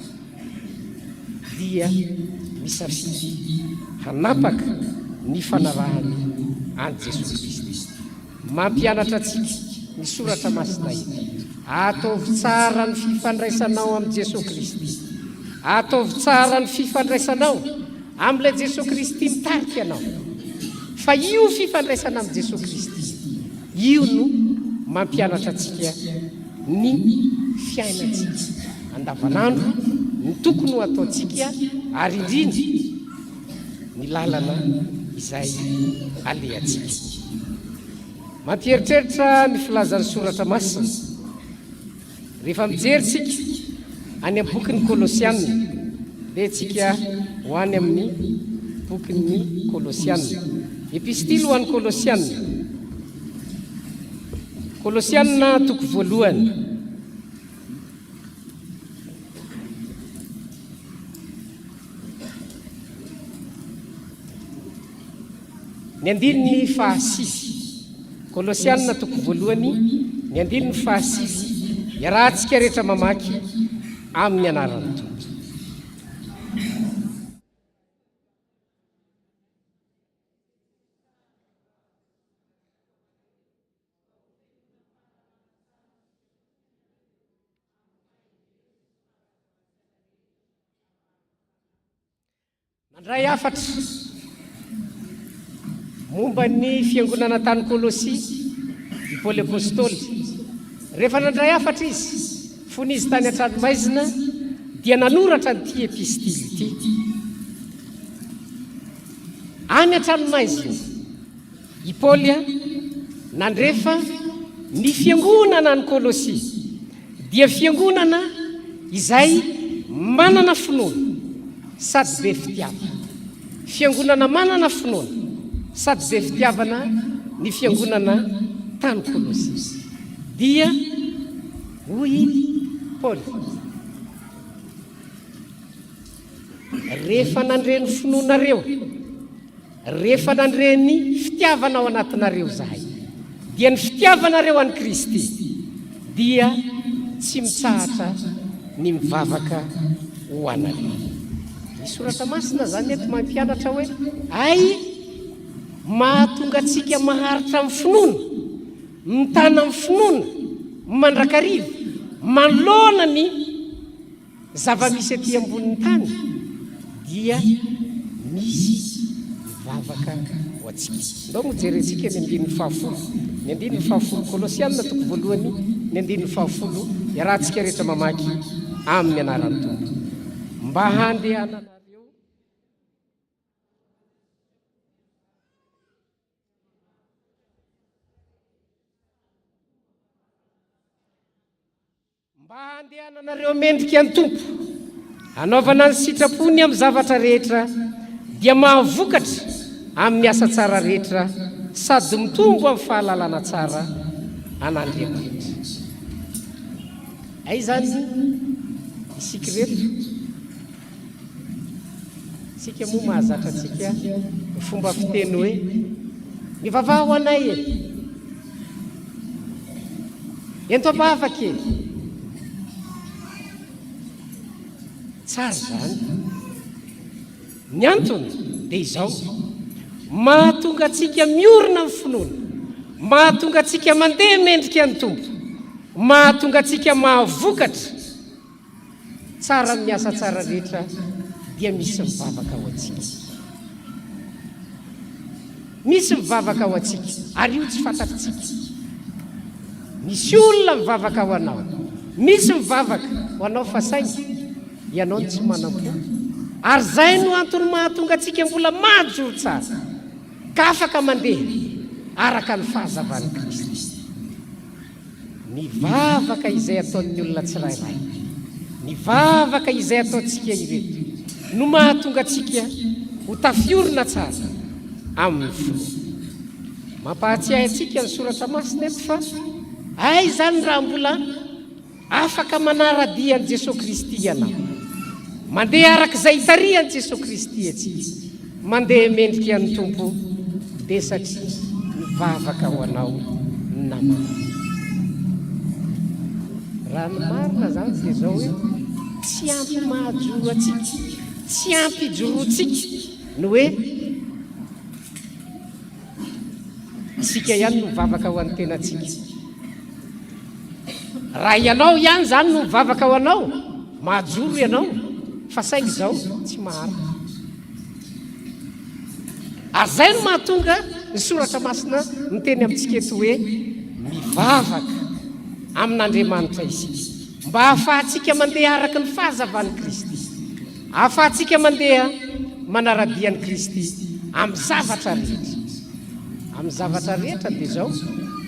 dia misafidy hanapaka ny fanarahany an Jesosy Kristy. Mampianatra atsika ny soratra masina ity, ataovy tsara ny fifandraisanao amin'ny Jesosy Kristy, ataovy tsara ny fifandraisanao amin'ilay Jesosy Kristy mitarika anao, fa io fifandraisana amin'ny Jesosy Kristy io no mampianatra atsika ny fiainantsika andavanandro, ny tokony ho ataontsika ary indrindra ny lalana izay alehantsika. Mampieritreritra ny filazan'ny soratra masina rehefa mijeritsika any amin'ny bokin'ny Kolosianina, dia tsika ho any amin'ny bokin'ny Kolosianina, epistily ho an'ny Kolosianina, Kolosianina toko voalohany. Ny andininy fahasivy, Kolosianina toko voalohany, ny andininy fahasivy, iarahantsika rehetra mamaky amin'ny anaran'ny Tompo. Nandray afatra momba ny fiangonana tany Kolosi i Paoly Apôstôly. Rehefa nandray afatra izy fony izy tany an-tranomaizina dia nanoratra nyity epistily ity. Any an-tranomaizina i Paoly nandrefa ny fiangonana ny Kolosi dia fiangonana izay manana finoana sady be fitiavana. Fiangonana manana finoana sady be fitiavana ny fiangonana tany Kolosi dia hoy Paoly, rehefa nandreny finoanareo, rehefa nandreny fitiavana ao anatinareo zahay, dia ny fitiavanareo an'i Kristy dia tsy mitsahatra ny mivavaka ho anareo. Ny soratra masina zany eto mampianatra hoe ay mahatonga atsika maharitra amin'ny finoana, mitana amin'ny finoana, mandrakariva, manoloana ny zava-misy aty ambonin'ny tany dia misy mivavaka ho atsika. Ndao mojerentsika ny andininy fahafolo, ny andininy fahafolo Kolosianina toko voalohany ny 10 iarahantsika rehetra mamaky amin'ny anaran'ny tompo mba handehananareo mendrika ny tompo anaovana ny sitrapony amin'ny zavatra rehetra dia mahavokatra amin'ny asa tsara rehetra sady mitombo amin'ny fahalalana tsara an'Andriamanitra. Ay zany isika reto sika moa mahazatra antsika ny fomba fiteny hoe mivavaha ho anay ento ambavaka tsara zany ny antony dia izao mahatonga atsika miorina amin'ny finoana, mahatonga atsika mandeha mendrika ny tompo, mahatonga atsika mahavokatra tsara miasa tsara rehetra dia misy mivavaka ao atsika, misy mivavaka ao atsika ary io tsy fantatritsika. Misy olona mivavaka ho anao, misy mivavaka ho anao fa saingy ianao tsy manam-po, ary zay no antony mahatonga atsika mbola mahajoro tsara ka afaka mandeha araka ny fahazavan'i Kristy. Mivavaka izay ataon'ny olona tsirairay, mivavaka izay ataontsika ireto no mahatonga atsika ho tafiorina tsara amin'ny fo. Mampahatsiahy atsika ny soratra masina eto fa ay zany raha mbola afaka manaradian'i Jesosy Kristy ianao, mandeha arak'izay itarian'i Jesosy Kristy atsika, mandeha mendrika ny tompo dia satria mivavaka ho anao namana. Raha ny marina zany dia zao hoe tsy ampy mahajoro atsika, tsy ampy joroantsika no hoe isika ihany no mivavaka ho an'ny tenantsika. Raha ianao ihany zany no mivavaka ho anao, mahajoro ianao, fa saingy zao tsy maharitra. Ary zay no mahatonga ny soratra masina miteny amintsika eto hoe mivavaka amin'Andriamanitra isika, mba ahafahantsika mandeha araka ny fahazavan'i Kristy, ahafahantsika mandeha manaradian'i Kristy amin'ny zavatra rehetra. Amin'ny zavatra rehetra dia zao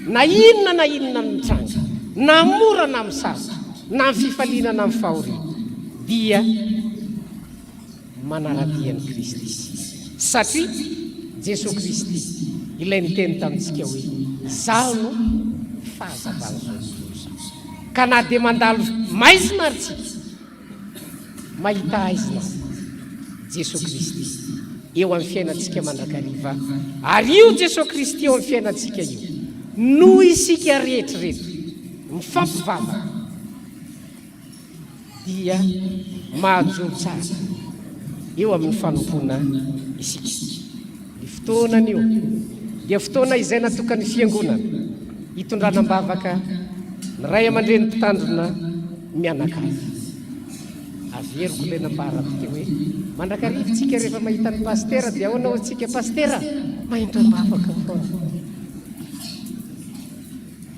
na inona ny mitranga, na mora na misasa, na ny fifaliana na ny fahoriana dia manaradian'i Kristy satria Jesosy Kristy ilay niteny tamintsika hoe izaho no fahazavan'ny ka na dia mandalo maizina ary tsika mahita aizina Jesosy Kristy eo amin'ny fiainantsika mandrakariva, ary io Jesosy Kristy eo amin'ny fiainantsika io no isika rehetrarehetra mifampivavaka dia mahajoro tsara eo amin'ny fanompona isika. Ny fotoanan'io dia fotoana izay natokany fiangonana hitondranam-bavaka ny ray aman-dreny mpitandrina mianakavy. Averiko ilay nambarako teo hoe mandrakarivintsika rehefa mahita ny pastera dia ahoana antsika pastera mahindram-bavaka foana,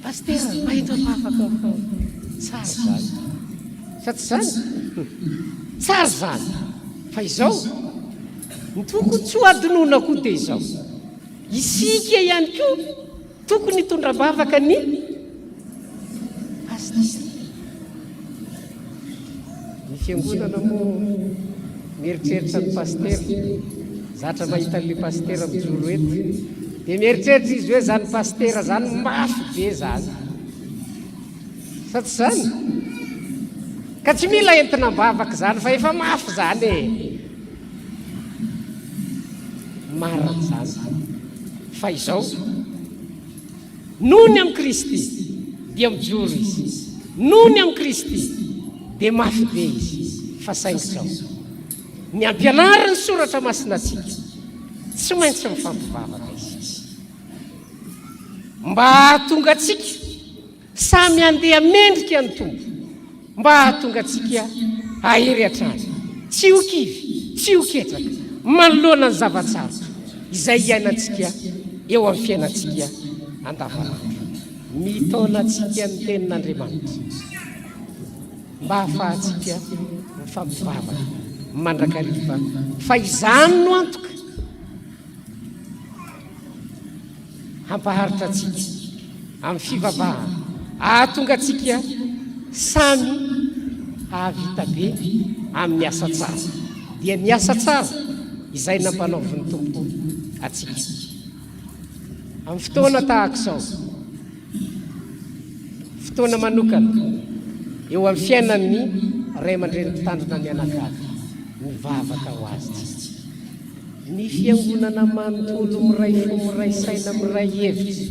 pastera mahindram-bavaka foana. Tsara zany, fa tsy zany tsara zany, fa izao ny tokony tsy ho adinoina koa dia izao isika ihany koa tokony hitondram-bavaka ny pastera. Ny fiangonana moa mieritreritra ny pastera, zatra mahita an'ilay pastera mijoro eto dia mieritreritra izy hoe zany pastera zany mafy be zany, fa tsy zany ka tsy mila entina-bavaka zany fa efa mafy zany marina zany. Fa izao noho ny amin'ny Kristy dia mijoro izy, noho ny amin'ny Kristy dia mafy be izy. Fa saingy zao ny ampianarany soratra masina atsika tsy maintsy mifampivavaka izy mba hahatonga atsika samy andeha mendrika ny tompo, mba hahatonga atsika ahery hatrany, tsy ho kivy, tsy ho ketraka, manoloana ny zava-tsara izay iainantsika eo amin'ny fiainantsika andavanandro. mitona atsika ny tenin'Andriamanitra mba hahafahantsika mifampivavaka mandrakariva fa izany no antoka hampaharitra atsika amin'ny fivavahana ahatonga atsika samy hahavita be amin'ny asa tsara dia ny asa tsara izay nampanaovy ny tompo atsika amin'ny fotoana tahaka izao fotoana manokana eo amin'ny fiainan'ny ray aman-dreny mpitandrina ny anakavy mivavaka ho azy ny fiangonana manontolo miray fo miray saina miray hevitra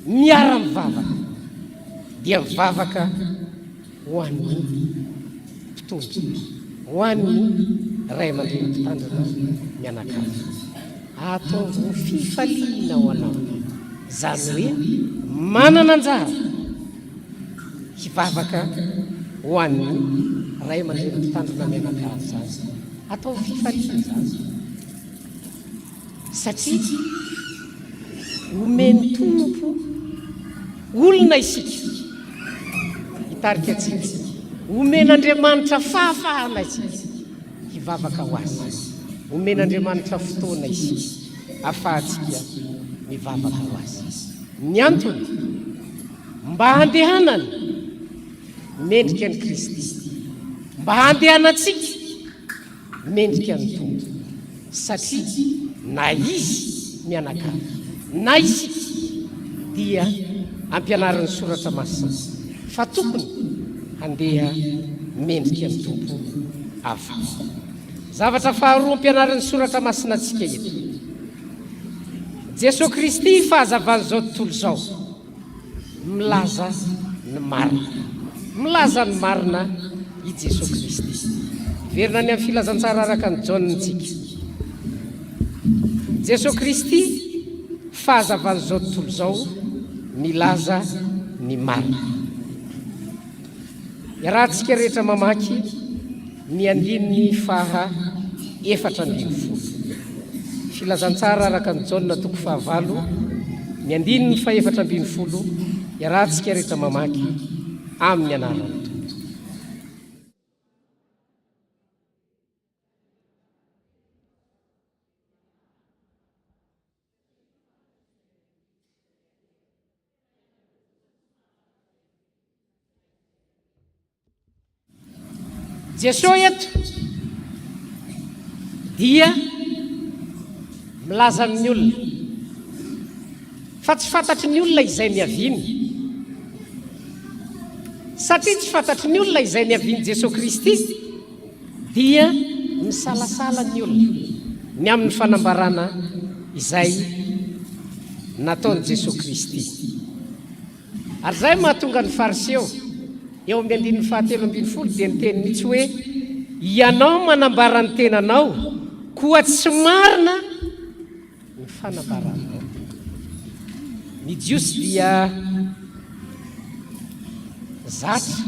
miara mivavaka dia mivavaka ho an'ny mpitondra ho an'ny ray aman-dreny mpitandrina ny anakavy ataovy fifaliana ho anao zany hoe manana anjara hivavaka ho an'ny ray aman-dreny mpitandrina ny anakavy zany atao fifaliana zany satria omeny tompo olona isika hitarika atsika omen'Andriamanitra fahafahana isika hivavaka ho azy omen'Andriamanitra fotoana isika ahafahantsika mivavaka ho azy ny antony mba handehanany mendrika ny Kristy mba handehanantsika mendrika ny tompo satria na izy mianakavy na isika dia ampianaran'ny soratra masina fa tokony handeha mendrika ny tompo avokoa zavatra faharoa ampianaran'ny soratra masina antsika eto Jesosy Kristy fahazavan'izao tontolo izao milaza ny marina milaza ny marina i Jesosy Kristy verina ny amin'ny filazantsara araka ny Jaonitsika Jesosy Kristy fahazavan'izao tontolo izao milaza ny marina iarahantsika rehetra mamaky ny andininy faha 7 filazantsara araka ny Jaona toko fahavalo ny andininy faha 7 iarahantsika rehetra mamaky amin'ny anarany Jesosy eto dia milaza amin'ny olona fa tsy fantatry ny olona izay niaviny satria tsy fantatry ny olona izay niaviny Jesosy Kristy dia misalasala ny olona ny amin'ny fanambarana izay nataon'i Jesosy Kristy ary zay mahatonga ny fariseo eo amin'ny andininy faha 13 dia niteny mihitsy hoe ianao manambara ny tenanao koa tsy marina ny fanambaranao ny Jiosy dia zatra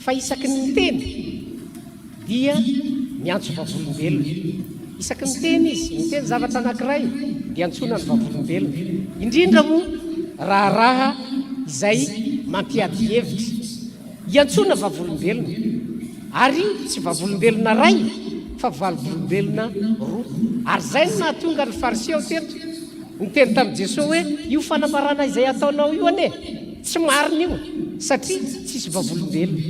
fa isaky ny miteny dia miantso vavolombelona isaky ny teny izy miteny zavatra anankiray dia antsona ny vavolombelona indrindra moa raharaha izay mampiady hevitra iantsona vavolombelona ary tsy vavolombelona ray fa vavolombelona roa ary zay no nahatonga ny fariseo teto niteny tamin'i Jesosy hoe io fanambarana izay ataonao io ane tsy marina io satria tsisy vavolombelona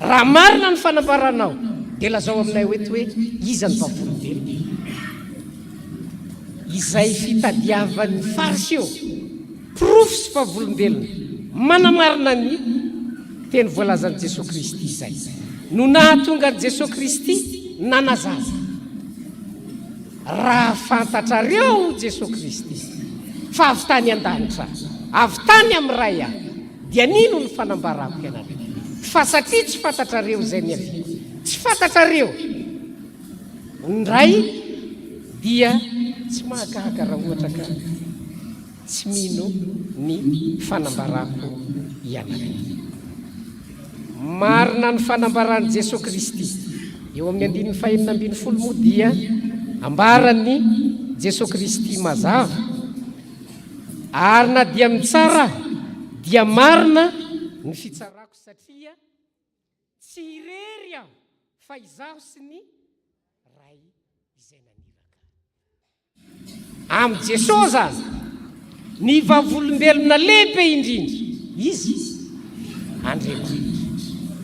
raha marina ny fanambaranao dia lazao aminay oeto hoe iza ny vavolombelona izay fitadiavan'ny fariseo profo sy vavolombelona manamarina ny teny voalazan'i Jesosy Kristy izay no nahatonga ny Jesosy Kristy nanazaza raha fantatrareo Jesosy Kristy fa avy tany an-danitra avy tany amin'ny ray aho dia nino ny fanambarako ianareo fa satria tsy fantatrareo izay niaviko tsy fantatrareo ny ray dia tsy mahagaga raha ohatra ka tsy mino ny fanambarako ianareo marina ny fanambaran'i Jesosy Kristy eo amin'ny andininy faha 7 moa dia ambarany Jesosy Kristy mazava ary na dia mitsara dia marina ny fitsarako satria tsy irery aho fa izaho sy ny ray izay naniraka amin'ny Jesosy zany ny vavolombelona lehibe indrindra izy Andriamanitra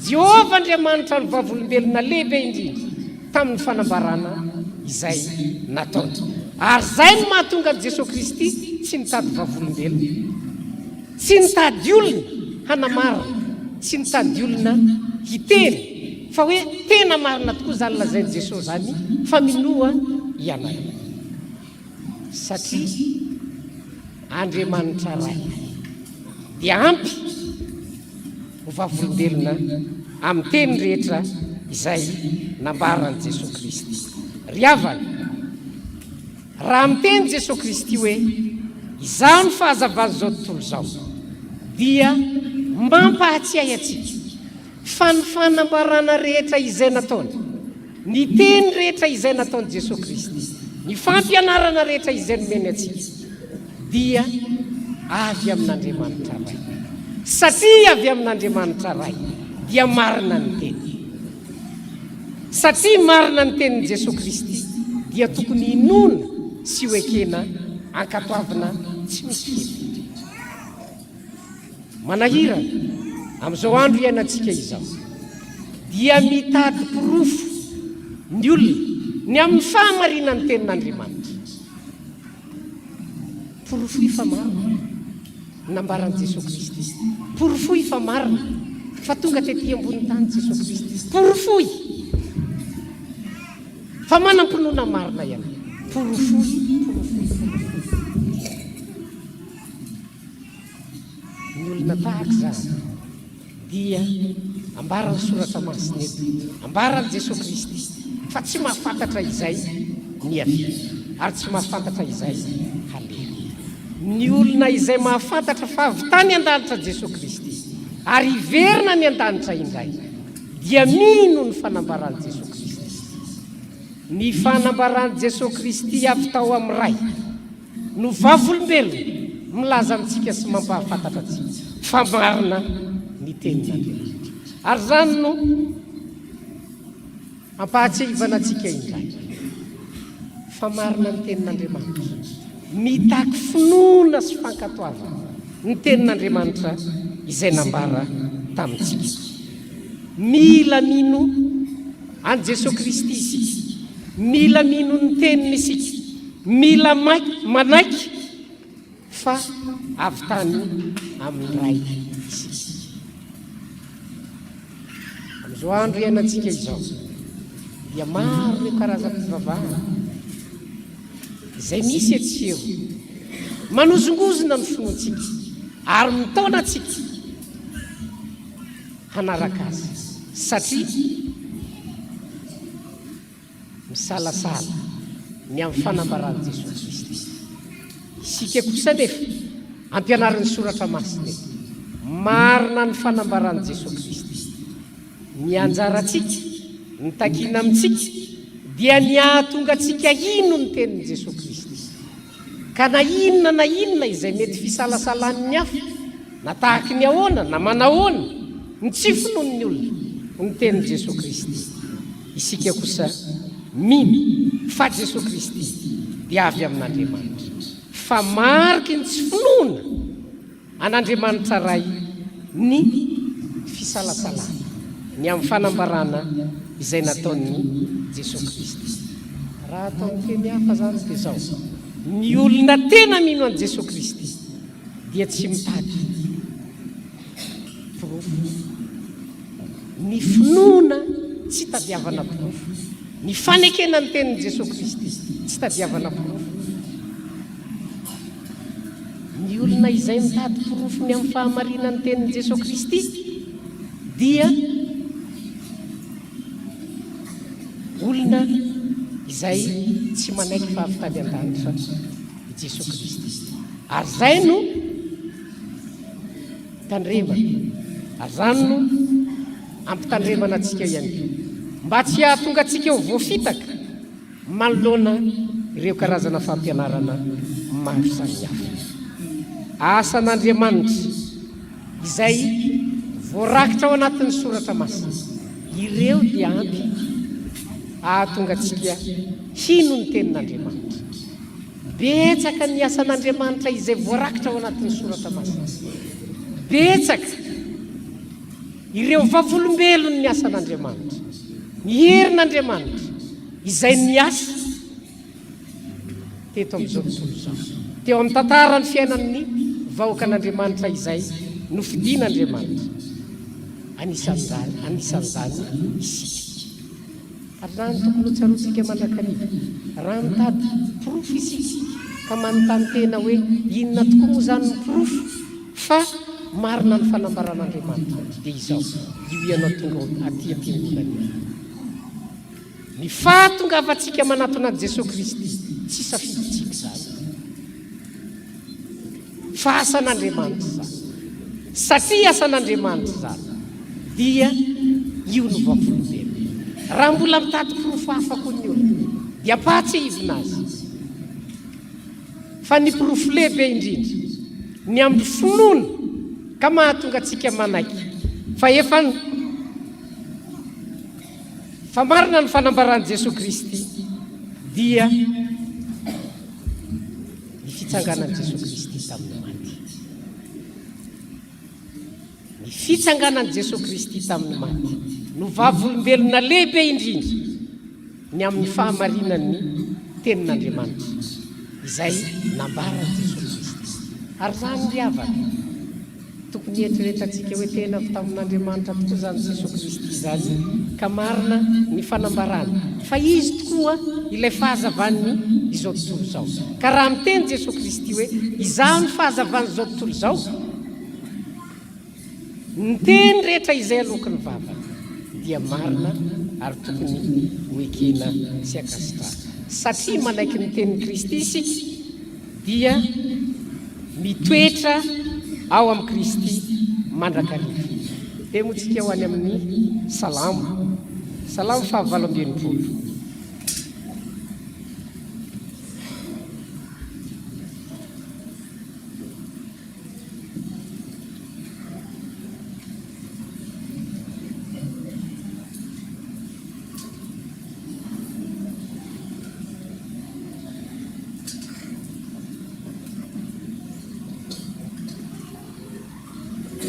Jehovah Andriamanitra ny vavolombelona lehibe indrindra tamin'ny fanambarana izay nataony ary zay no mahatonga Jesosy Kristy tsy nitady vavolombelona tsy nitady olona hanamarina tsy nitady olona hiteny fa hoe tena marina tokoa zany lazainy Jesosy zany fa minoa ianareo satria Andriamanitra ray dia ampy ho vavolombelona amin'ny teny rehetra izay nambarany Jesosy Kristy ry havana raha amin'ny teny Jesosy Kristy hoe izaho ny fahazavana zao tontolo zao dia mampahatsiahy atsika fa ny fanambarana rehetra izay nataony ny teny rehetra izay nataony Jesosy Kristy ny fampianarana rehetra izay nomeny atsika dia avy amin'Andriamanitra ray satria avy amin'Andriamanitra ray dia marina ny teny satria marina ny tenin'i Jesosy Kristy dia tokony inona sy hoekena ankatoavana tsy misy kely manahira amin'izao andro iainantsika izao dia mitady porofo ny olona ny amin'ny fahamarinany tenin'Andriamanitra porofo ifa marina nambarany Jesosy Kristy porofoy fa marina fa tonga tetỳ ambony tany Jesosy Kristy porofoy fa manam-pinoana marina ihany porofoy ny olona tahaka zany dia ambarany soratra masina eto ambarany Jesosy Kristy fa tsy mahafantatra izay ny avy ary tsy mahafantatra izay halery ny olona izay mahafantatra fa avy tany an-danitra Jesosy Kristy ary iverina ny an-danitra indray dia mino ny fanambarany Jesosy Kristy ny fanambarany Jesosy Kristy avy tao amin'ny ray no vavolombelona milaza amintsika sy mampahafantatra atsika fa marina ny tenin'Andriamanitra ary zany no ampahatsiahivana atsika indray fa marina ny tenin'Andriamanitra mitaky finoana sy fankatoavana ny tenin'Andriamanitra izay nambara tamintsika mila mino an Jesosy Kristy isika mila mino ny teniny isika mila manaiky fa avy tany amin'ny ray isika amin'izao andro iainantsika izao dia maro ireo karazam-pivavahana izay misy etseo manozongozona ny finoantsika ary mitaona atsika hanaraka azy satria misalasala ny amin'ny fanambarany Jesosy Kristy isika kosa nefa ampianaran'ny soratra masina marina ny fanambarany Jesosy Kristy ny anjaratsika ny takina amintsika dia ny ahatonga atsika ino ny tenin'i Jesosy Kristy ka na inona izay mety fisalasalan'ny hafa na tahaky ny ahoana na manahoana ny tsy finoan'ny olona ny tenin'i Jesosy Kristy isika kosa mino fa Jesosy Kristy dia avy amin'Andriamanitra fa mariky ny tsy finoana an'Andriamanitra ray ny fisalasalana ny amin'ny fanambarana izay nataon'ny Jesosy Kristy raha ataon'ny teny hafa zany dia zao ny olona tena mino an Jesosy Kristy dia tsy mitady porofo ny finoana tsy tadiavana porofo ny fanekena ny tenin'i Jesosy Kristy tsy tadiavana porofo ny olona izay mitady porofo ny amin'ny fahamarina ny tenin'i Jesosy Kristy dia olona izay tsy manaiky fa avy tany an-danitra i Jesosy Kristy ary zay no tandremana ary zany no ampitandremana atsika ihany koa mba tsy hahatonga atsika ho voafitaka manoloana ireo karazana fampianarana maro samihafa asan'Andriamanitra izay voarakitra ao anatin'ny soratra masina. Ireo dia ampy ahatonga antsika hino ny tenin'Andriamanitra. Betsaka ny asan'Andriamanitra izay voarakitra ao anatin'ny soratra masina. Betsaka ireo vavolombelony ny asan'Andriamanitra, ny herin'Andriamanitra izay niasa teto amin'izao tontolo izao, teo amin'ny tantaran'ny fiainan'ny vahoakan'Andriamanitra izay nofidian'Andriamanitra. Anisan'izany isika. Ary raha ny tokony ho tsaroantsika mandrakariva, raha mitady porofo isika ka manontany tena hoe inona tokoa moa zany ny porofo fa marina ny fanambaran'Andriamanitra, dia izao io ianao tonga aty am-piangonana. Ny fahatongavantsika manatona an'i Jesosy Kristy tsy safiditsika zany, fa asan'Andriamanitra zany. Satria asan'Andriamanitra zany dia io no vavolombelona. Raha mbola mitady porofo hafa koa ny olona dia patsy hivina azy, fa ny porofo lehibe indrindra ny amin'ny finoana ka mahatonga antsika manaiky fa marina ny fanambaran'i Jesosy Kristy dia ny fitsanganan'i Jesosy Kristy tamin'ny maty. Ny fitsanganan'i Jesosy Kristy tamin'ny maty no vavolombelona lehibe indrindra ny amin'ny fahamarinan'ny tenin'Andriamanitra izay nambaran'i Jesosy Kristy. Ary zany ny havana tokony eritreretantsika hoe tena avy tamin'Andriamanitra tokoa zany Jesosy Kristy zany, ka marina ny fanambarana fa izy tokoa ilay fahazavany izao tontolo izao. Ka raha miteny Jesosy Kristy hoe izaho ny fahazavany izao tontolo izao, ny teny rehetra izay alokin'ny vavany dia marina ary tokony hoekena sy akasitrahana. Satria manaiky ny tenin'i Kristy isika dia mitoetra ao amin'ny Kristy mandrakariva. Dia motsika ho any amin'ny Salamo 8:20.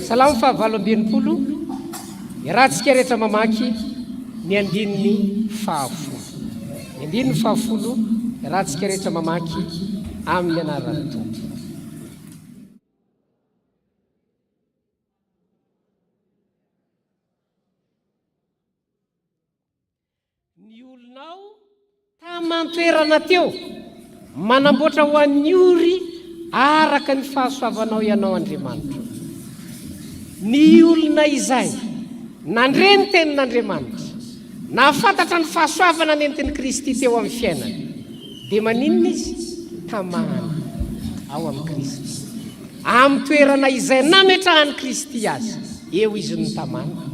Salamo 8:20. Irahantsika rehetra mamaky ny andininy 10. Ny andininy 10 irahantsika rehetra mamaky amin'ny anaran'ny Tompo. Ny olonao tamantoerana teo manamboatra ho an'ny ory araka ny fahasoavanao ianao Andriamanitra. Ny olona izay nandre ny tenin'Andriamanitra, nahafantatra ny fahasoavana nentin'i Kristy teo amin'ny fiainany, dia maninona izy? Tamana ao amin'ny Kristy. Amin'ny toerana izay nametrahan'i Kristy azy, eo izy ny tamana.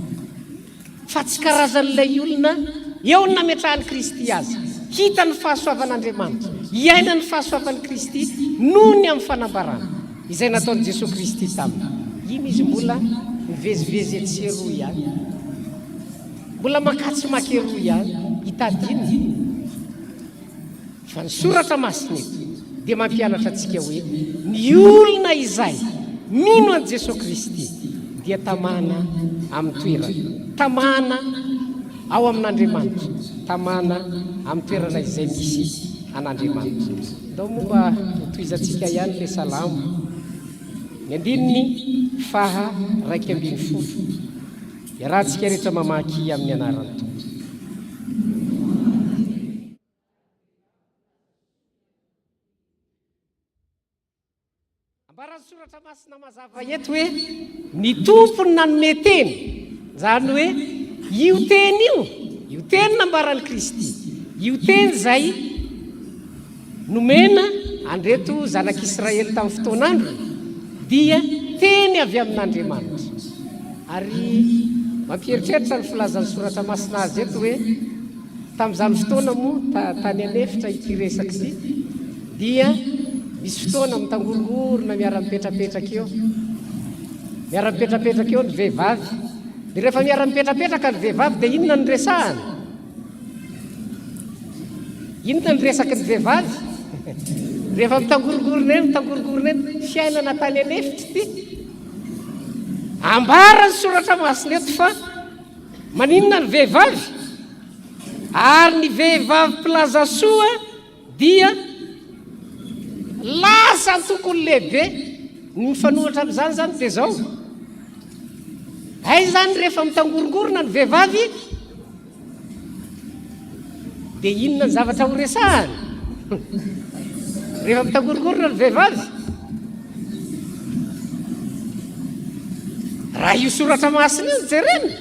Fa tsy karazan'ilay olona eo ny nametrahan'i Kristy azy, hita ny fahasoavan'Andriamanitra, iaina ny fahasoavan'i Kristy noho ny amin'ny fanambarana izay nataon'i Jesosy Kristy taminy. Iny izy mbola mivezivezy etseroa ihany, mbola makatsy makeroa ihany hitadiny. Fa ny soratra masina eto dia mampianatra antsika hoe ny olona izay mino an'i Jesosy Kristy dia tamana amin'ny toerana, tamana ao amin'Andriamanitra, tamana amin'ny toerana izay misy an'Andriamanitra. Dao moa mba hotoizantsika ihany le Salamo ny andininy 1:20. Irahantsika rehetra mamaky amin'ny anaran'ny Tompo. Ambaran'ny soratra masina mazava eto hoe ny Tompony nanome teny, zany hoe io teny nambaran'i Kristy, io teny zay nomena andreto zanak'Israely tamin'ny fotoan'andro dia teny avy amin'Andriamanitra. Ary mampieritreritra ny filazan'ny soratra masina azy eto hoe tamin'izany fotoana moa tany anefitra ity resaka ity dia misy fotoana mitangorongorona miara-mipetrapetraka eo miara-mipetrapetraka eo ny vehivavy dia rehefa miara-mipetrapetraka ny vehivavy dia inona ny resahany inona ny resaky ny vehivavy rehefa mitangorongorona eny fiainana tany anefitra ty ambara ny soratra masina eto fa maninona ny vehivavy ary ny vehivavy mpilaza soa dia lasa tokony lehibe ny mifanohatra amin'izany zany dia zao ay zany rehefa mitangorongorona ny vehivavy dia inona ny zavatra ho resahany rehefa mitangorongorona ny vehivavy raha io soratra masina io jerena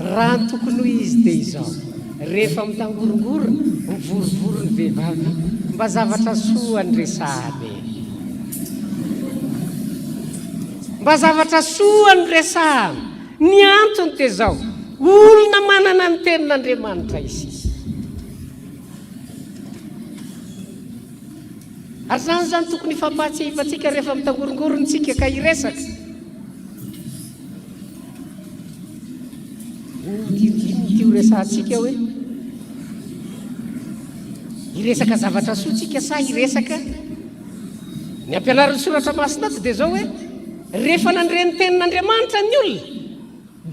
raha ny tokony ho izy dia izao rehefa mitangorongorona mivorivory ny vehivavy mba zavatra soa ny resahany mba zavatra soa ny resahany ny antony dia zao olona manana ny tenin'Andriamanitra izy ary zany tokony fampatsiahivatsika rehefa mitangorongoronytsika ka hiresaka ty ho resahantsika hoe hiresaka zavatra soatsika sa hiresaka ny ampianarin'ny soratra masina ato dia zao hoe rehefa nandreny tenin'Andriamanitra ny olona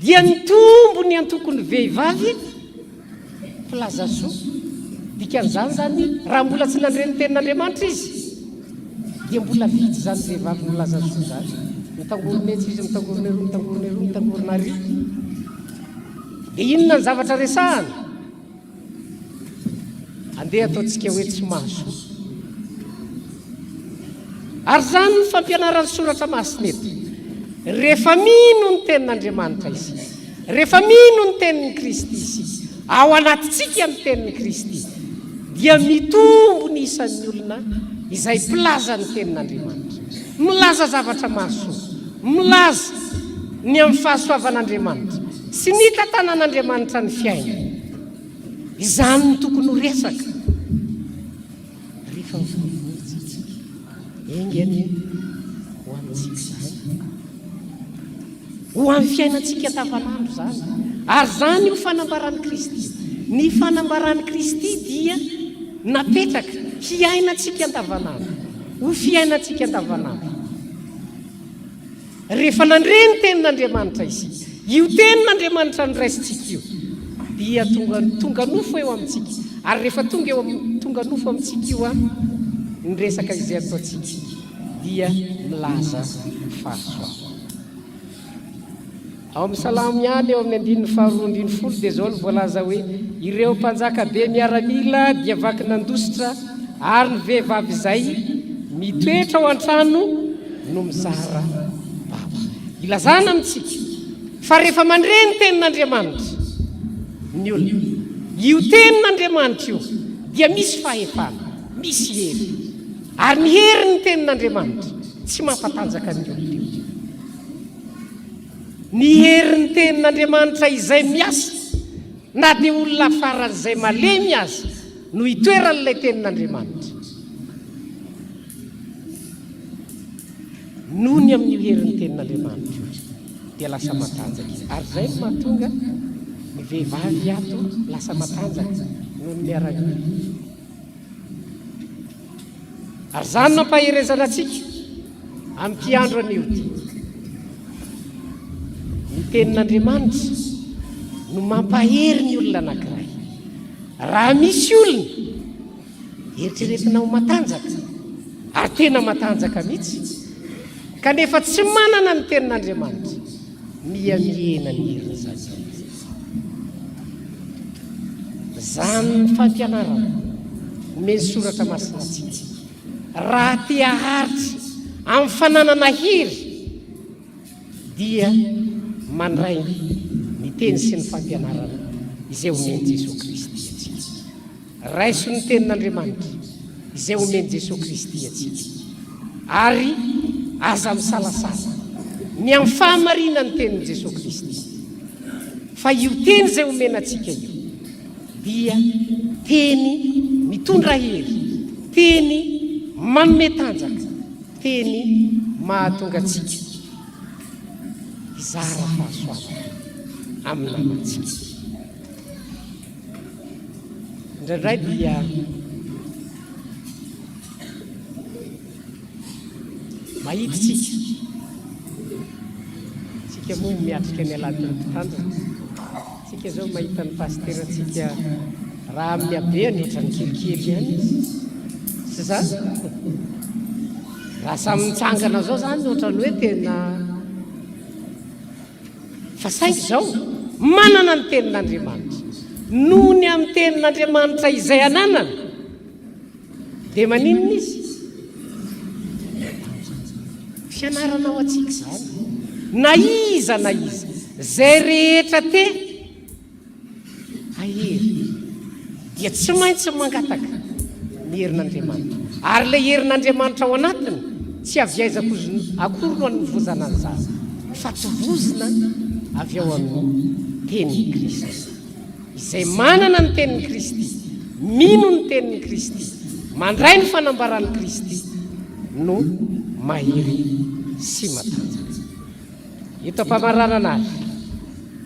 dia mitombo ny antokony vehivavy mpilaza soa dikan'izany zany raha mbola tsy nandreny tenin'Andriamanitra izy dia mbola vitsy zany vehivavy milaza soa zany mitangorona etsy izy mitangorona ary dia inona ny zavatra resahany andeha ataontsika hoe tsy mahasoa ary zany ny fampianaran'ny soratra masina eto rehefa mino ny tenin'Andriamanitra izy rehefa mino ny tenin'ny Kristy izy ao anatintsika ny tenin'ny Kristy dia mitombo ny isan'ny olona izay mpilaza ny tenin'Andriamanitra milaza zavatra mahasoa milaza ny amin'ny fahasoavan'Andriamanitra sy ny tantanan'Andriamanitra ny fiaina izany ny tokony ho resaka rehefa mivorivory engany ho amintsika zany ho amin'ny fiainantsika andavanandro zany ary zany ho fanambaran'i Kristy ny fanambaran'i Kristy dia napetraka hiainantsika andavanandro ho fiainantsika andavanandro rehefa nandreny tenin'Andriamanitra izy io tenin'Andriamanitra ny raisintsika io dia tonga nofo eo amintsika ary rehefa tonga nofo amintsika io ny resaka izay ataontsika dia milaza fahasoava ao amin'ny salamo ihany eo amin'ny 1:20 dia zao ny voalaza hoe ireo mpanjaka be miaramila dia vaky nandositra ary ny vehivavy izay mitoetra ao an-trano no mizara baba ilazana amintsika fa rehefa mandreny tenin'Andriamanitra ny olona io tenin'Andriamanitra io dia misy fahefana misy hery ary ny hery ny tenin'Andriamanitra tsy mampatanjaka ny olona io ny hery ny tenin'Andriamanitra izay miasa na dia olona faran'izay malemy azy no hitoeran'ilay tenin'Andriamanitra noho ny amin'ny hery ny tenin'Andriamanitra dia lasa matanjaka izy ary zay no mahatonga ny vehivavy ato lasa matanjaka noho ny miaramila ary zany nampaherezana antsika amin'ity andro anio ty ny tenin'Andriamanitra no mampahery ny olona anankiray raha misy olona eritreretina ho matanjaka ary tena matanjaka mihitsy kanefa tsy manana ny tenin'Andriamanitra miamiena ny heriny zany zany ny fampianarana omeny soratra masina antsika raha tia haritra amin'ny fananana hery dia mandray ny teny sy ny fampianarana izay omeny Jesosy Kristy atsika raiso ny tenin'Andriamanitra izay omeny Jesosy Kristy atsika ary aza misalasala ny amin'ny fahamarina ny tenin'i Jesosy Kristy fa io teny izay omena atsika io dia teny mitondra hery teny manome tanjaka, teny mahatonga atsika izara fahasoavana amin'ny namantsika. Indraindray dia mahititsika tsika moa miatrika ny alatin'ny mpitandrina, tsika zao mahita ny pastera tsika raha amin'ny abeany ohatrany kelikely ihany izy sy zany raha samy mitsangana zao zany ohatrany hoe tena fa saingy zao manana ny tenin'Andriamanitra, noho ny amin'ny tenin'Andriamanitra izay ananana dia maninona izy? Fianarana ao atsika zany, na iza zay rehetra te ahery dia tsy maintsy mangataka ny herin'Andriamanitra, ary ilay herin'Andriamanitra ao anatiny tsy aviaizako akory no an'nyvozana an'izany fa tovozina avy ao amin'ny tenin'ny Kristy, izay manana ny tenin'ny Kristy, mino ny tenin'ny Kristy, mandray ny fanambaran'ny Kristy no mahery sy matanjaka. Eto ampamaranana azy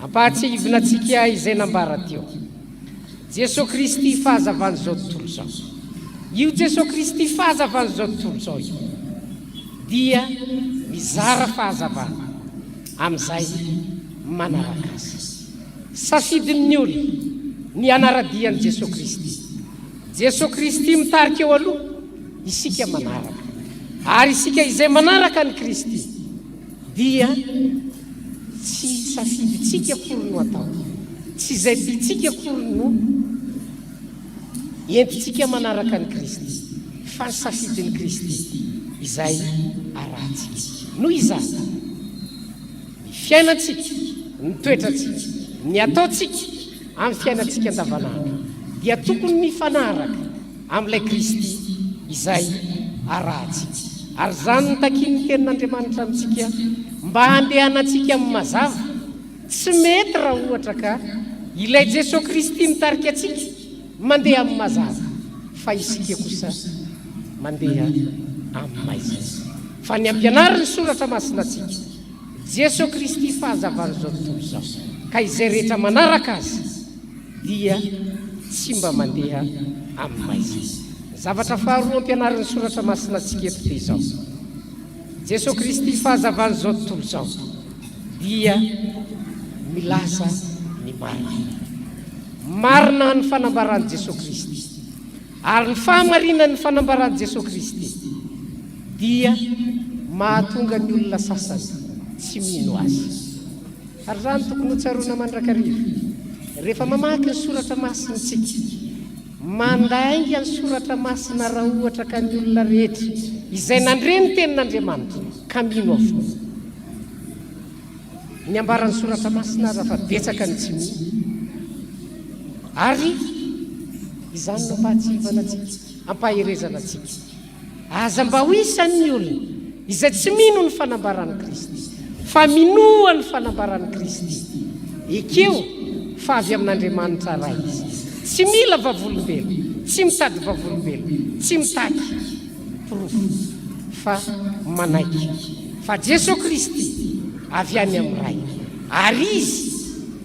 ampahatsihivina antsika izay nambara teo, Jesosy Kristy fahazavany zao tontolo zao. Io Jesosy Kristy fahazavany zao tontolo zao io dia mizara fahazavana amin'izay manaraka azy. Safidin'ny olona ny anaradian'i Jesosy Kristy. Jesosy Kristy mitarika eo aloha, isika manaraka. Ary isika izay manaraka ny Kristy dia tsy safiditsika akory no atao, tsy izay tiantsika akory no entitsika manaraka ny Kristy, fa ny safidin'ny Kristy izay arahantsika. Noho izany ny fiainantsika, ny toetratsika, ny ataontsika amin'ny fiainantsika andavanandro dia tokony mifanaraka amin'ilay Kristy izay arahantsika. Ary zany ny takin'ny tenin'Andriamanitra amintsika mba handehanantsika amin'ny mazava, tsy mety raha ohatra ka ilay Jesosy Kristy mitarika atsika mandeha amin'ny mazava fa isika kosa mandeha amin'ny maizana. Fa ny ampianariny soratra masina atsika Jesosy Kristy fahazavany zao tontolo zao, ka izay rehetra manaraka azy dia tsy mba mandeha amin'ny maizana. Zavatra faharoa ampianariny soratra masina atsika eto dia izao, Jesosy Kristy fahazavany zao tontolo zao dia milaza ny marina ny fanambaran'i Jesosy Kristy, ary ny fahamarinan'ny fanambaran'i Jesosy Kristy dia mahatonga ny olona sasany tsy mino azy. Ary zany tokony ho tsaroana mandrakariva rehefa mamaky ny soratra masina tsika, mandainga ny soratra masina raha ohatra ka ny olona rehetra izay nandre ny tenin'Andriamanitra ka mino avokoa. Ny ambaran'ny soratra masina aza fa betsaka ny tsy mino, ary izany no mpahatsivana atsika, ampaherezana atsika aza mba ho isan'ny olona izay tsy mino ny fanambaran'ny Kristy fa minoa ny fanambaran'ny Kristy. Ekeo fa avy amin'Andriamanitra ray izy, tsy mila vavolombelo, tsy mitady vavolombelo, tsy mitaky profo fa manaiky fa Jesosy Kristy avy any amin'ny ray, ary izy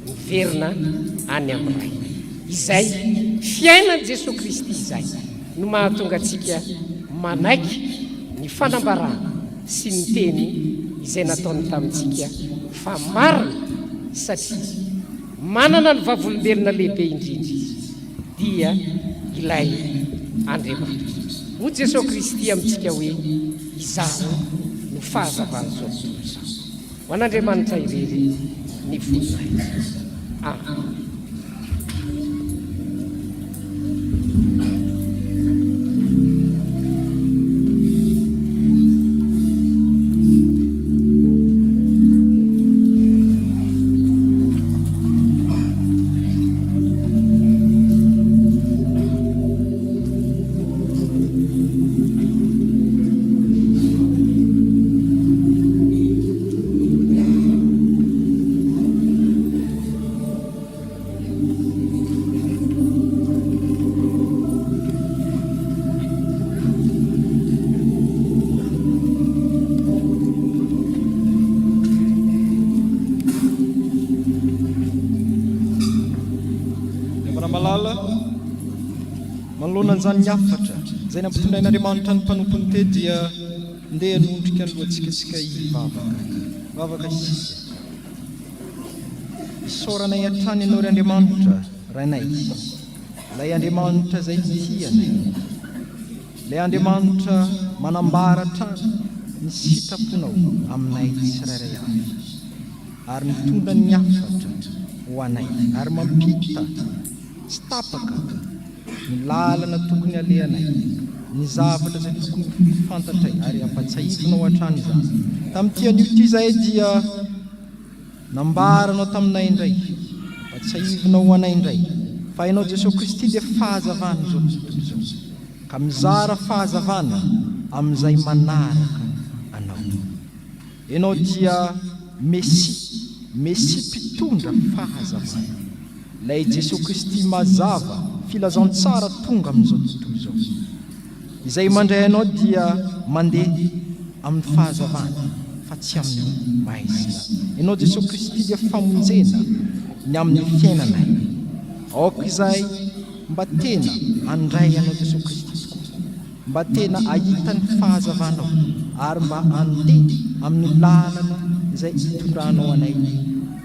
miverina any amin'ny ray. Izay fiainan'i Jesosy Kristy izay no mahatonga atsika manaiky ny fanambarana sy ny teny izay nataony tamintsika fa marina, satria manana ny vavolombelona lehibe indrindra dia ilay Andriamanitra. Ho Jesosy Kristy amintsika hoe izao no fahazavany zao tontolo zao. Ho an'Andriamanitra irery ny vonina. Amen. antonan'izany ny afatra izay nampitondrain'andriamanitra ny mpanompony te dia ndeha hanondrika ny lohatsikasika vavaka isika isaoranay hatrany ianao ry Andriamanitra rainay, ilay Andriamanitra izay tianay, ilay Andriamanitra manambara hatrany ny sitraponao aminay tsirairay avy, ary mitondra ny afatra ho anay, ary mampita tsy tapaka ny lalana tokony alehanay, ny zavatra izay tokony fantatray, ary ampatsahivinao hatrany izany. Tamin'ity anio ity izay dia nambaranao taminay indray, ampatsahivinao ho anay indray, fa ianao Jesosy Kristy dia fahazavana izao tontolo izao, ka mizara fahazavana amin'izay manaraka anao. Ianao dia Mesi mpitondra fahazavana, ilay Jesosy Kristy mazava filazantsara tonga amin'izao tontolo izao, izay mandray anao dia mandeha amin'ny fahazavana fa tsy amin'ny maizina. Ianao Jesosy Kristy dia famonjena ny amin'ny fiainanay, aoka izay mba tena andray anao Jesosy Kristy tokoa, mba tena ahita ny fahazavanao, ary mba andeha amin'ny lalana izay hitondranao anay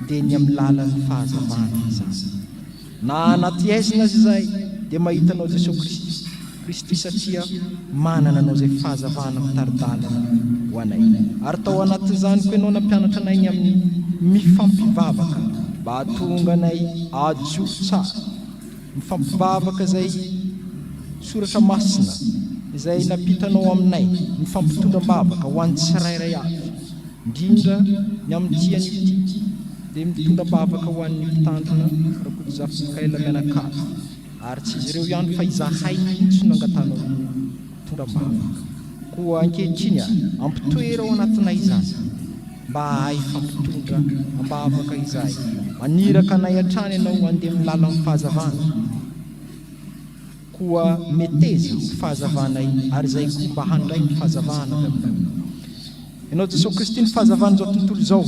dia ny amin'ny lalan'ny fahazavana izany. Na anaty aizina azy izay dia mahitanao Jesosy Kristy satria manana anao izay fahazavana mitaridalana ho anay. Ary tao anatin'izany koa ianao nampianatra anay ny amin'ny mifampivavaka mba hahatonga anay ajo tsara, mifampivavaka izay soratra masina izay napitanao aminay, mifampitondram-bavaka ho an'ny tsirairay avy, indrindra ny amin'ity anio ity dia mitondram-bavaka ho an'ny mpitandrina Rakotozafa Mikaela Mianakavy, ary tsy izy ireo ihany fa izahay mihitsy no angatanao mitondram-bavaka. Koa ankehitriny ampitoera ao anatinay izany mba ahay fampitondra am-bavaka izahay, maniraka anay hatrany ianao andeha milala amin'ny fahazavana, koa meteza ny fahazavanay, ary izay koa mba handray ny fahazavana avy aminao. Ianao Jesosy Kristy ny fahazavana izao tontolo izao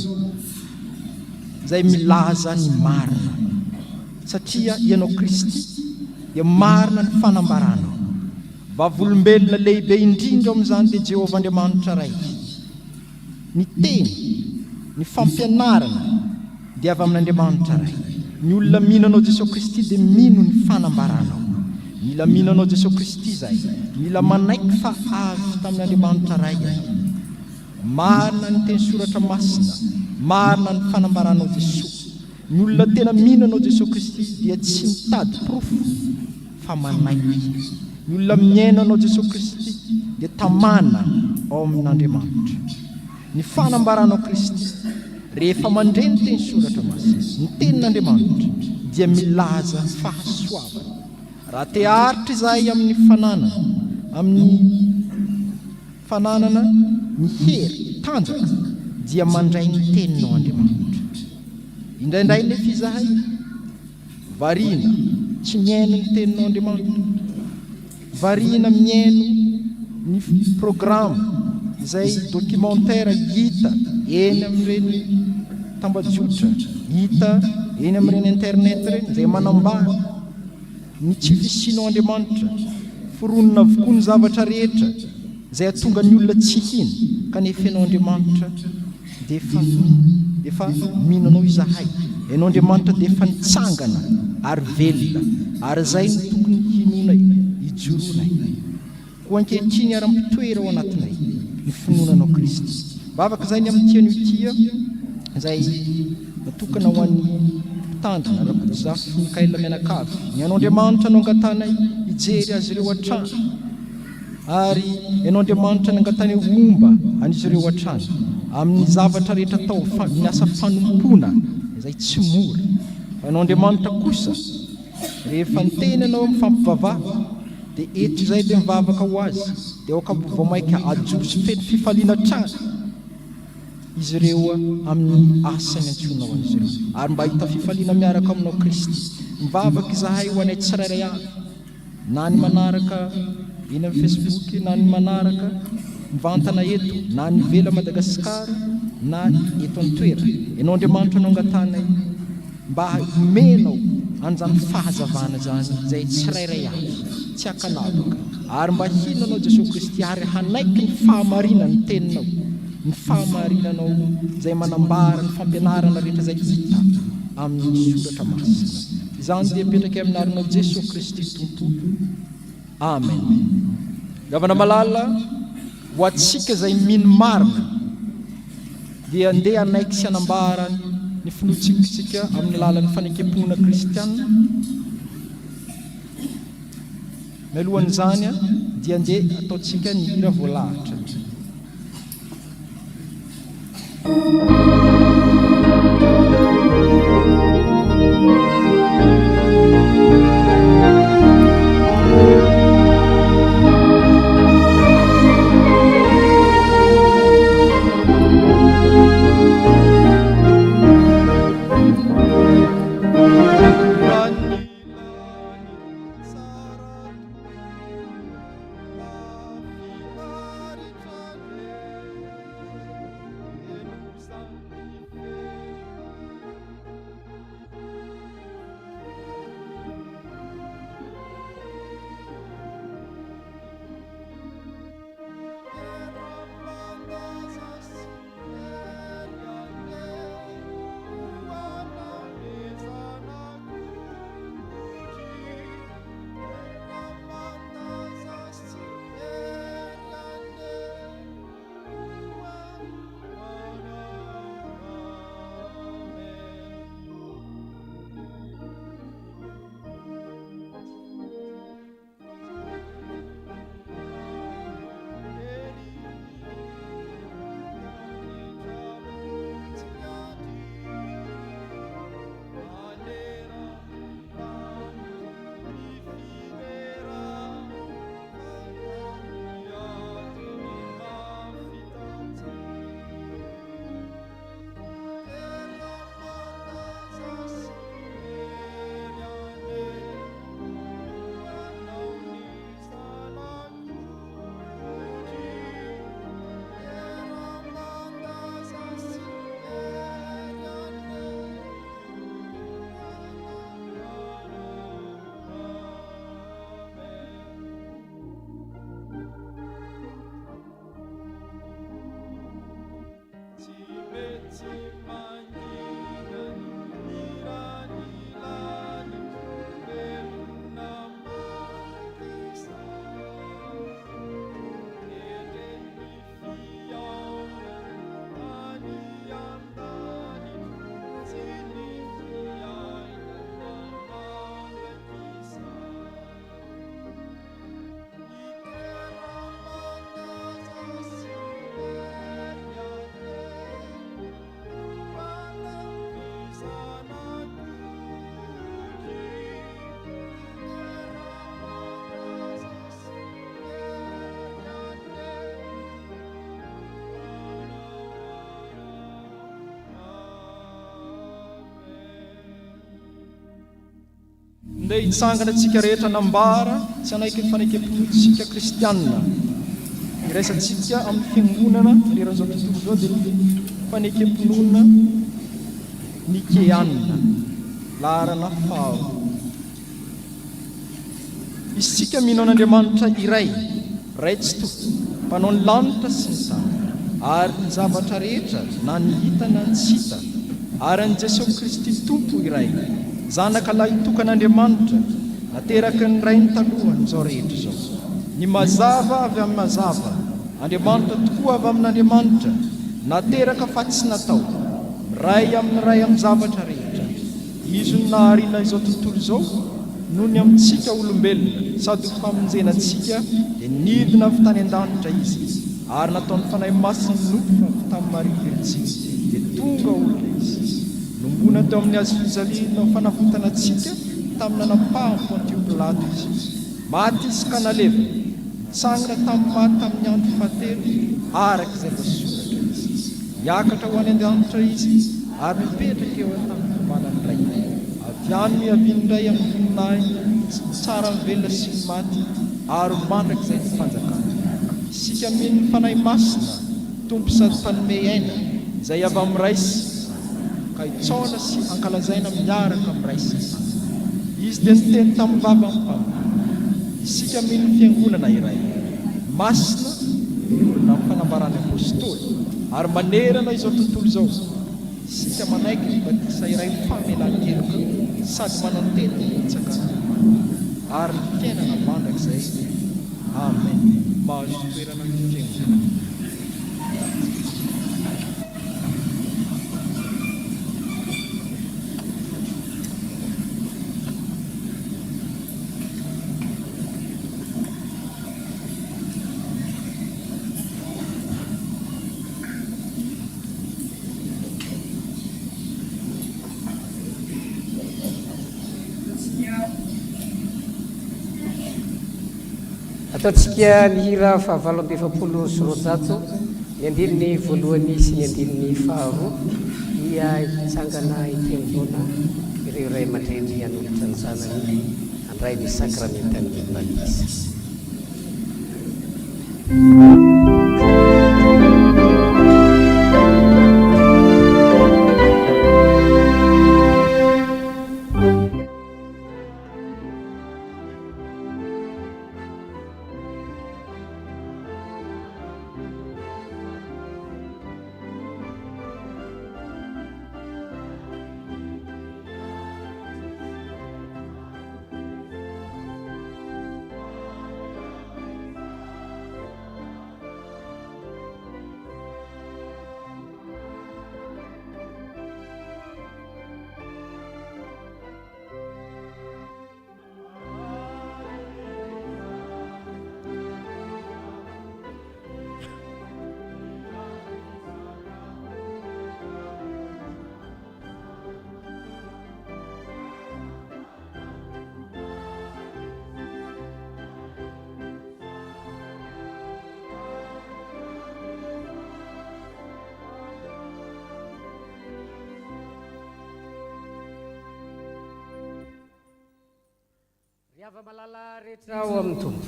izay milaza ny marina, satria ianao Kristy dia marina ny fanambaranao. Vavolombelona lehibe indrindra amin'izany dia Jehovah Andriamanitra raiky. Ny teny, ny fampianarana dia avy amin'Andriamanitra raiky. Ny olona minanao Jesosy Kristy dia mino ny fanambaranao. Mila minanao Jesosy Kristy izay, mila manaiky fa avy tamin'Andriamanitra ray. Marina ny teny soratra masina, marina ny fanambaranao Jesosy. Ny olona tena minanao Jesosy Kristy dia tsy mitady profo fa manaiky. Ny olona miainanao Jesosy Kristy dia tamana ao amin'Andriamanitra. Ny fanambaranao Kristy rehefa mandre ny teny soratra masina, ny tenin'Andriamanitra dia milaza fahasoavana. Raha te haritra izahay amin'ny fananana ny hery tanjaka dia mandray ny teninao Andriamanitra. Indraindray nefa izahay variana tsy miaino ny teninao Andriamanitra, variana miaino ny programme izay documentaire hita eny amin'ireny tambajotra, hita eny amin'ireny internet ireny izay manambara ny tsy fisianao Andriamanitra, foronona avokoa ny zavatra rehetra izay atonga ny olona tsy hina, kanefa ianao Andriamanitra dia efa minanao izahay. Ianao Andriamanitra dia efa nitsangana ary velona, ary izay no tokony hinonay, hijoronay. Koa ankehitriny ary ampitoera ao anatinay ny finoananao Kristy. Vavaka izay ny amin'ity anio tia izay natokana ho an'ny mpitandrina Rakotozafa Mikaela Mianakavy. Ny ianao Andriamanitra no angatanay hijery azy ireo hatrany, ary ianao Andriamanitra no angatany omba an'izy ireo hatrany amin'ny zavatra rehetra tao miasa fanompona izay tsy mora. Fa ianao Andriamanitra kosa rehefa ny tenanao mifampivavaha dia eto izay dia mivavaka ho azy, dia aoka vao maika ajory sy feno fifaliana trany izy ireo amin'ny asany antsoinao an'izy ireo, ary mba hita fifaliana miaraka aminao Kristy. Mivavaka izahay ho anay tsirairay avy, na ny manaraka eny amin'ny Facebook, na ny manaraka mivantana eto, na ny vela Madagasikara, na eto an-toerana. Ianao Andriamanitra no angatanay mba omenao an'izany fahazavana izany izay tsirairay avy. tsy hakanavaka ary mba hinanao Jesosy Kristy ary hanaiky ny fahamarinana ny teninao, ny fahamarinanao izay manambara ny fampianarana rehetra izay hita amin'ny soratra masina. Izany dia petraka aminarinao Jesosy Kristy Tompo. Amen. Gavana malala ho antsika izay mino marina dia andeha hanaiky sy hanambara ny finoantsika amin'ny alalan'ny fanekemponana kristianina. Mialohan'izany dia andeha ataontsika ny hira voalahatra. Ndeha hitsangana antsika rehetra nambara tsy hanaiky ny fanekempontsika kristianina. Iraisantsika amin'ny fiangonana leran'izao tontolo izao dia fanekemponona nikeanina laharana faharo. Isika mino an'Andriamanitra iray, ray tsy toko, mpanao ny lanitra sy ny tany, ary ny zavatra rehetra na ny hita na ny tsy hita, ary ny Jesosy Kristy Tompo iray, zanaka lahy tokan'Andriamanitra, nateraky ny ray ny talohany izao rehetra izao. Ny mazava avy amin'ny mazava, Andriamanitra tokoa avy amin'Andriamanitra, nateraka fa tsy natao, miray amin'ny ray amin'ny zavatra rehetra. Izy no nahariana izao tontolo izao noho ny amintsika olombelona, sady ho famonjenantsika dia nidina avy tany an-danitra izy, ary nataony fanahy masina ny nofo avy tamin'ny Maria Virjiny, dia tonga olona izy. Nombona teo amin'ny azo fijaliana ho fanavotana antsika tamin'ny nanapahany Pontio Pilato izy. Maty izy ka nalevina, nitsangana tamin'ny maty tamin'ny andro fahatelo araka izay voasoratra izy. Niakatra ho any an-danitra izy ary mipetraka eo tamin'ny fimanany ray. Avy any miaviany amin'ny voninahiny tsara velona sy ny maty ary mandraka izay ny fanjakana. Isika mino ny fanahy masina, tompo sady mpanome aina, izay avy amin'ny raisy ka hitsaona sy ankalazaina miaraka amin'ny raisy. Izy dia niteny tamin'ny vava amin'ny mpamony, isika mily fiangonana iray masina olona fanambarany apôstôly ary manerana izao tontolo izao isika manaiky ny batisa iray famelan-keloka sady manantena itsaka ary ny fiainana mandrakizay amen. Mahazo toerana ny fiangonana. Ataontsika ny hira fahavalo amby efapolo sy roanjato ny andininy voalohany sy ny andininy faharoa dia hitsangana itengoana ireo ray aman-dreny hanolotra ny zanany handray ny sakramentany batisa. Riava malala rehetra ao amin'ny tompo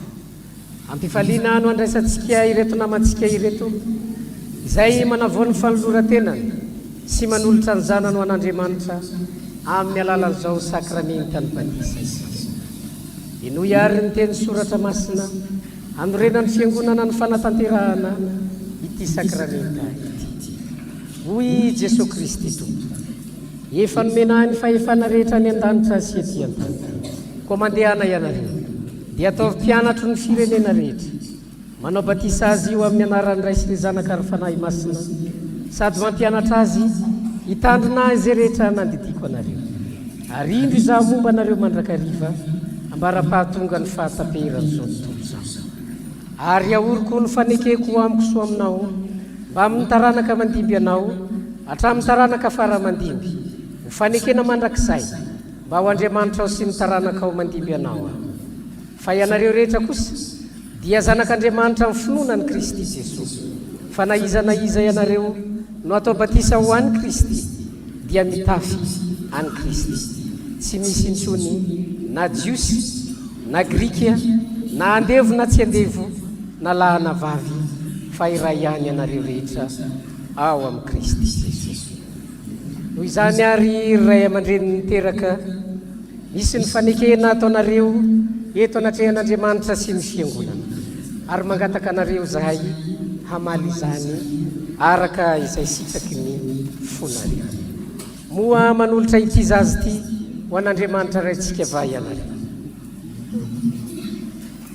ampifaliana no andraisantsika ireto namantsika ireto izay manavoa ny fanoloran-tenany sy manolotra ny zanany ho an'Andriamanitra amin'ny alalan'izao sakramentany batisa. Inoy ary ny teny soratra masina anorenany fiangonana ny fanatanterahana ity sakramenta ity. Hoy Jesosy Kristy tompo efa nomena ny fahefana rehetra ny an-danitra sy ety an-tany koa mandehana ianareo dia ataovy mpianatro ny firenena rehetra manao batisa azy io amin'ny anaran'ny Ray sy ny Zanaka ary Fanahy Masina sady mampianatra azy hitandrina izay rehetra nandidiko anareo ary indro izaho momba anareo mandrakariva ambara-pahatonga ny fahataperan'izao tontolo izao ary ahoriko ny fanekeko amiko soa aminao mba amin'ny taranaka mandimby anao hatramin'ny taranaka fara mandimby ho fanekena mandrakizay mba ho Andriamanitra ao sy ny taranaka ao mandimby anao fa ianareo rehetra kosa dia zanak'Andriamanitra amin'ny finoana ny Kristy Jesosy fa na iza ianareo no atao batisa ho an'i Kristy dia mitafy an'i Kristy tsy misy intsony na jiosy na grika na andevo na tsy andevo na lahy na vavy fa iray ihany ianareo rehetra ao amin'ny Kristy Jesosy. Noho izany ary ray aman-dreny niteraka misy ny fanekena ataonareo eto anatrehan'Andriamanitra sy ny fiangonana ary mangataka anareo zahay hamaly izany araka izay sitraky ny fonareo. Moa manolotra ity zazy ity ho an'Andriamanitra raintsika va ianareo.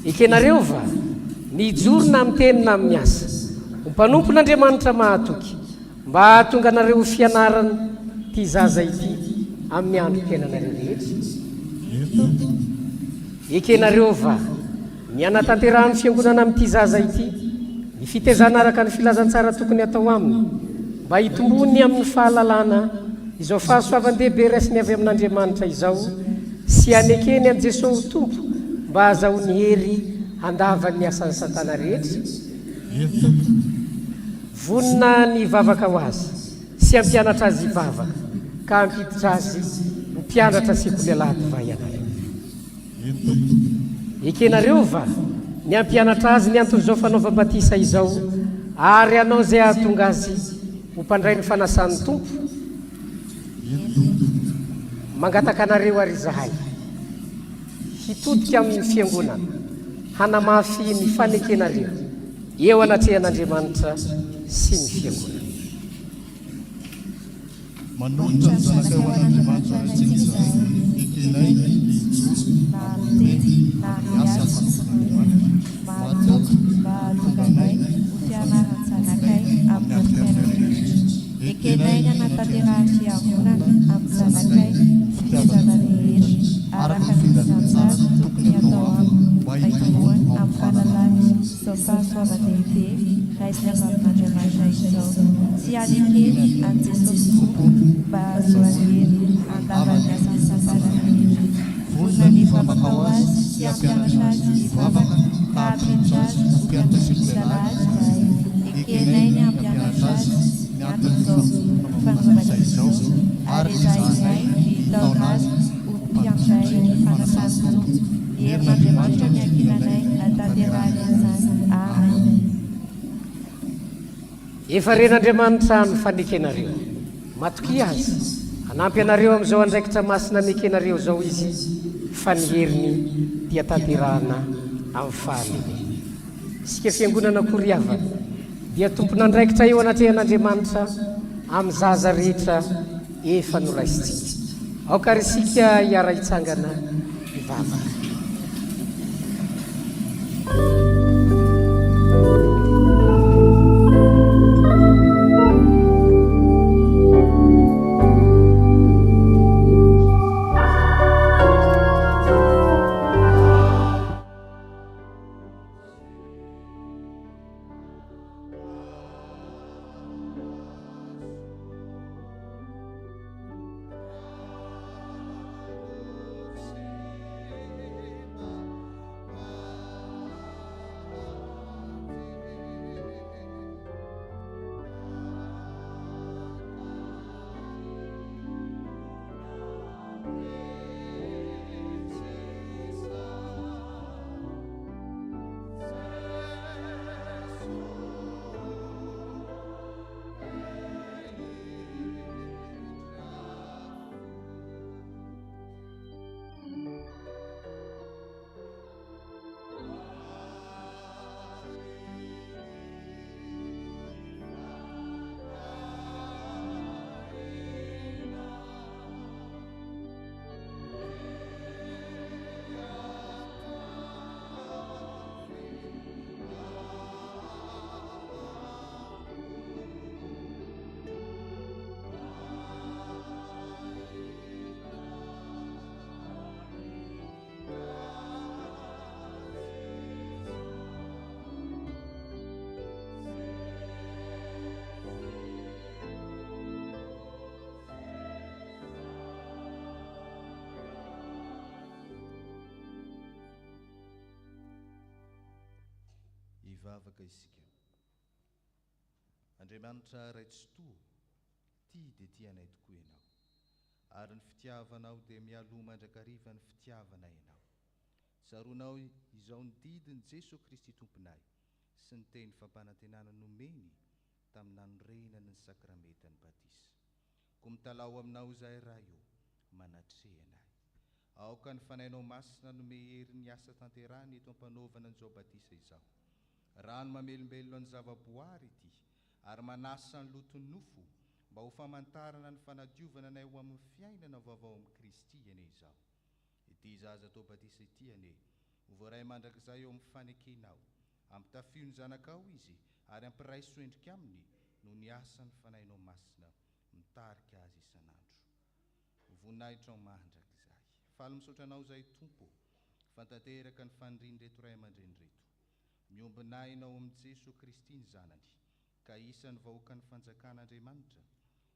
Ekenareo va mijoro na amin'ny teny na amin'ny asa ho mpanompon'Andriamanitra mahatoky mba hahatonga anareo fianarana ty zaza ity amin'ny andro tenanareo rehetra. Ekenareo va mianatanterahany fiangonana amin'ity zaza ity ny fitezana araka ny filazantsara tokony atao aminy mba hitombony amin'ny fahalalana izao fahasoavan-dehibe raisiny avy amin'Andriamanitra izao sy anekeny amin'i Jesosy tompo mba ahazahoany hery handavan'ny asan'ny satana rehetra. Vonina ny vavaka ho azy sy ampianatra azy vavaka ka ampiditra azy ho mpianatra sekoly-laty va ianareo. Ekenareo va ny ampianatra azy ny antony izao fanaova-batisa izao ary anao izay ahatonga azy ho mpandray ny fanasan'ny tompo. Mangataka anareo ary zahay hitodika amin'ny fiangonana hanamafy ny fanekenareo eo anatrehan'Andriamanitra sy ny fiangonana. Manolotra ny zanaka ho an'Andriamanitra raitsika izay ekenay na miteny na miasa fanan'Andriamanitra matoky mba hahatonganay ho fianarany zanakay amin'ny atifianan-drindritra. Ekenay ny hanatanterahany fiangonana amin'ny zanakay fitiavana rehetra araka ny filantsary tokony atao mba hitomboany amin'ny fahalalany izao fahasoava-dehibe raisiny avy amin'Andriamanitra izao. Tsy any akely any Jesosy tompony mba ahazoany hery andavany asany sasana rehetra. Vonona ny vavaka ho azy sy hampianatra azy ny vavaka ka hampiditra azy ho mpianatra isalazy izahay. Ekenay ny hampianatra azy ny anton'izao fanaovana izao ary ezahinay hitaona azy ho mpiandray ny fanasany tompo. Herin'Andriamanitra ny ankinanay hatanterahany an'izany. Amen. Efa ren'Andriamanitra ny fanekenareo, matoky azy hanampy anareo amin'izao andraikitra masina mekenareo zao izy, fa ny heriny dia tanterahana amin'ny fahalehibe. Isika fiangonana Koriavana dia tompon'andraikitra eo anatrehan'Andriamanitra amin'ny zaza rehetra efa noraisitsika. Aoka ary isika hiara hitsangana hivavaka. Hivavaka isika. Andriamanitra raitsotoa, tia dia tianay tokoa ianao, ary ny fitiavanao dia mialoha mandrakariva ny fitiavana ianao. Tsaroanao izao ny didiny Jesosy Kristy tomponay sy ny teny fampanantenana nomeny tamin'ny nanorenany ny sakramentany batisa. Koa mitalao aminao izahay raha io, manatrehanay. Aoka ny fanainao masina nome hery ny asa tanterahany eto ampanaovana an'izao batisa izao. Rano mamelombelona ny zavaboary ity, ary manasa ny loton'ny nofo mba ho famantarana ny fanadiovana anay ho amin'ny fiainana vaovao amin'ny Kristy ane izao. Ity zaza tao batisa ity ane, ho voaray mandrakizay eo amin'ny fanekenao, ampitafio ny zanakao izy, ary ampiraiso endrika aminy no ny asany fanainao masina mitarika azy isan'andro. Voninahitra ao mandrakizay, faly misaotra anao izay tompo, fantanteraka ny faniriany reto ray aman-dreny reto. Miombinainao amin'ny Jesosy Kristy ny zanany, ka isan'ny vahoaka ny fanjakan'Andriamanitra.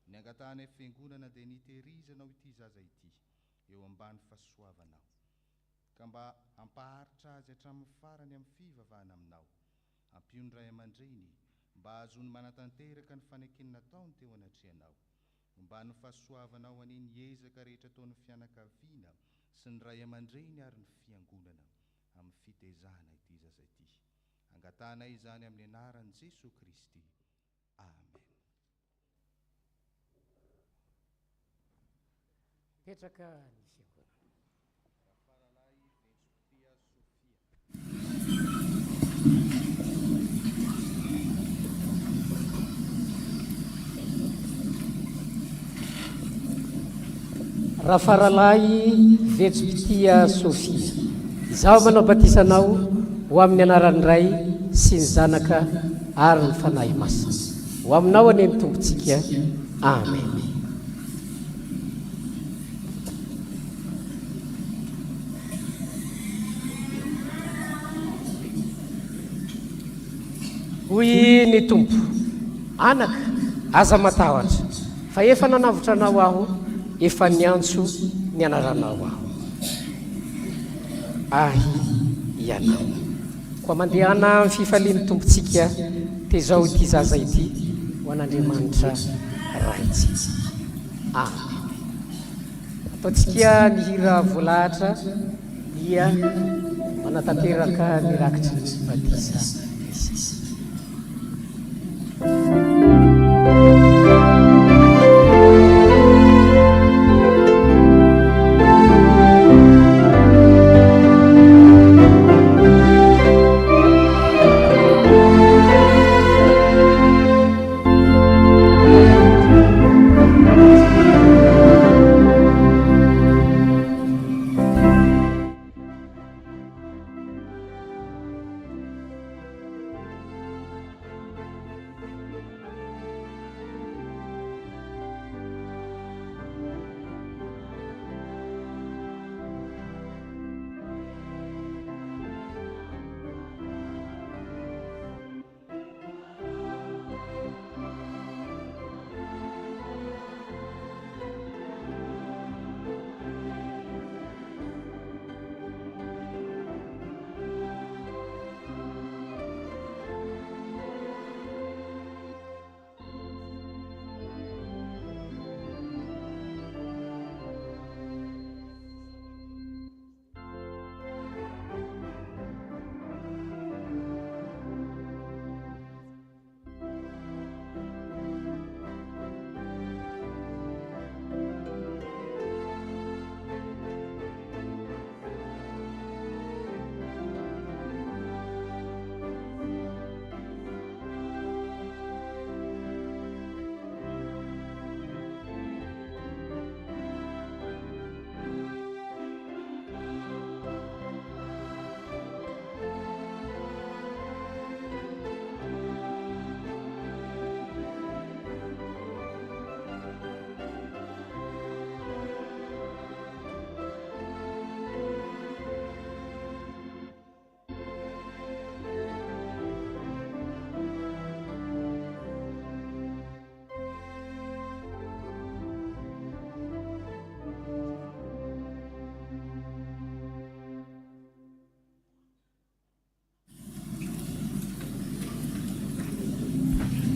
Ny angatahany fiangonana dia nitehirizanao ity zaza ity eo ambany fahasoavanao, ka mba ampaharitra azy hatramin'ny farany amin'ny fivavahana aminao. Ampio ny ray aman-dreny mba azony manatanteraka ny fanekenana taony teo anatrehanao, mba ny fahasoavanao aniny ezaka rehetra ataon'ny fianakaviana sy ny ray aman-dreny ary ny fiangonana amin'ny fitezana ity zaza ity. Angatanay izany amin'ny anaran'i Jesosy Kristy. Amen. Petraka ny fiangonana. raha faralahy vetsipitia Sofia. Izaho manao batisanao ho amin'ny anaran'ny Ray sy ny Zanaka ary ny fanahy masina. Ho aminao ane ny tompontsika. Amen. Hoy ny tompo: anaka, aza matahotra, fa efa nanavotra anao aho, efa niantso ny anaranao aho. Ahy ianao. Koa mandehana amin'ny fifalian'ny tompontsika tezao ity zaza ity ho an'Andriamanitra raitsika. Amen. Ataontsika ny hira voalahatra dia manatanteraka mirakitry ny batisa.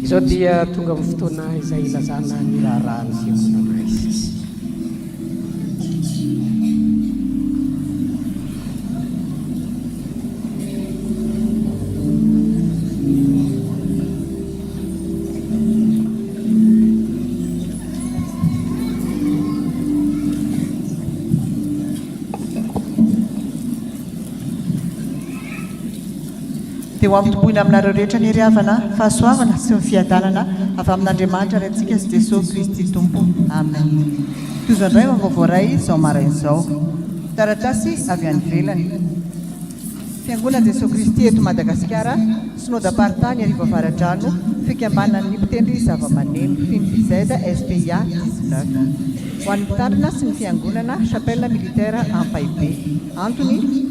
Izao dia tonga amin'ny fotoana izay ilazana ny raharahany fiangonana izy. Dia ho amin'ny tomboina aminareo rehetra ny riavana, fahasoavana sy ny fiadanana avy amin'Andriamanitra ray antsika sy Jesosy Kristy tompo. Amen. Tozandray vaovao ray izao marain'izao. Taratasy avy any ivelany. Fiangonana Jesosy Kristy eto Madagasikara, synodam-paritany arivo avaradrano, fikambanan'ny mpitendry zava-maneno FIMPZ SPA 19. Ho an'ny mpitandrina sy ny fiangonana chapelle militaire Ampaibe. Antony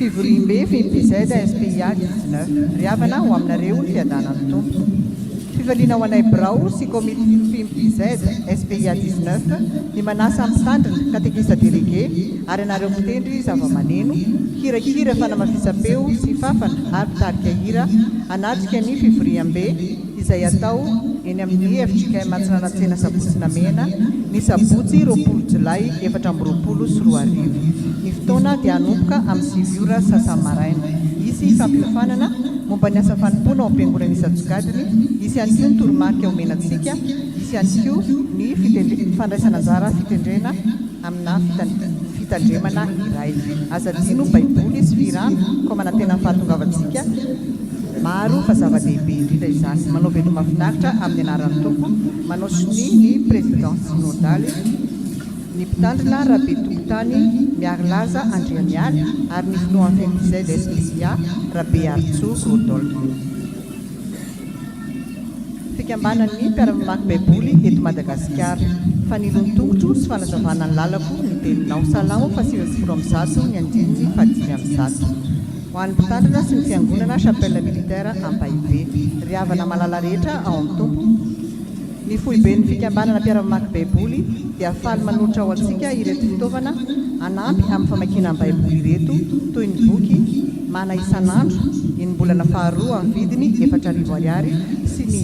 Fivorimbe FIMPZ SPA 19. Riavana ho aminareo ny fiadanan'ny tompo. Fivaliana ho anay Brao sy komity FIMPZ SPA 19 ny manasa mpitandrina katekista délégué ary anareo mpitendry zava-maneno hirakira fanamafisam-peo sy fafana ary mpitarika hira anatrika ny fivoriam-be izay atao eny amin'ny efitra matsinanatsena Sabosina Mena ny Sabotsy 20 Jolay 2024. Ny fotoana dia hanomboka amin'ny 7 ora sasa-maraina. Isy fampiofanana momba ny asa fanompoana ao am-piangonana Isan-Tsokajiny, isy ihany koa ny toromarika omenantsika, isy ihany koa ny fandraisana anjara fitendrena amina fitandremana iray. Aza dino baiboly sy firana koa manantena ny fahatongavantsika maro fa zava-dehibe indrindra izany. Manao veloma mahafinaritra amin'ny anaran'ny tompo, manao soni ny présidence synodaly ny mpitandrina rabe tokotany miarlaza andriamialy ary ny filohan'ny fenizay d'Espisia rabe Artso Grodol. Fikambanan'ny mpiara-mamaky baiboly eto Madagasikara fa nilony tongotro sy fanazavana ny lalako ny teninao Salamo 8:1 ny andininy 5:7. Ho an'ny mpitandrina sy ny fiangonana chapelle militaire Ampaibe ry havana malala rehetra ao amin'ny tompo. Ny foibe ny fikambanana mpiara-mamaky baiboly dia faly manolotra ao antsika ireto fitaovana anampy amin'ny famakiana ny baiboly ireto toy ny boky mana isan'andro iny bolana faharoa amin'ny vidiny 4,000 ariary sy ny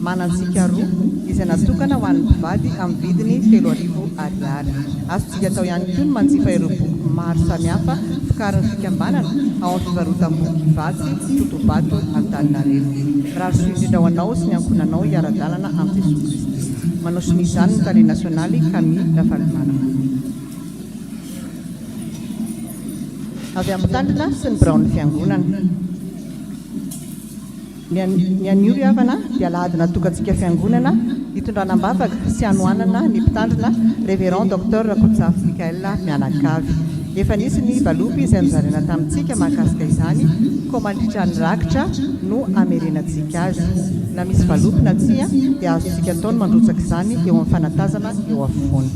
manantsika roa izay natokana ho an'ny mpivady amin'ny vidiny 3,000 ariary. Azontsika atao ihany koa ny manjifa ireo boky maro samihafa fikarin'ny fikambanana ao amin'ny fivarotam-boky vatsy Totobato Antananarivo. Raha soa indrindra ho anao sy ny ankonanao hiara-dalana amin'ny Jesosy Kristy. Manao soa izany ny tale nasionaly Camille Lafalimana. Avy amin'ny mpitandrina sy ny biraon'ny fiangonana. Ny anio ry havana dia alahady natokantsika fiangonana hitondranam-bavaka sy hanoanana ny mpitandrina Révérend Dr Rakotsafy Mikael Mianakavy. Efa nisy ny valopy izay nozaraina tamintsika mahakasika izany koa mandritra ny rakitra no amerenantsika azy. Na misy valopy na tsia dia azontsika ataony mandrotsaka izany eo amin'ny fanatazana eo afovoany.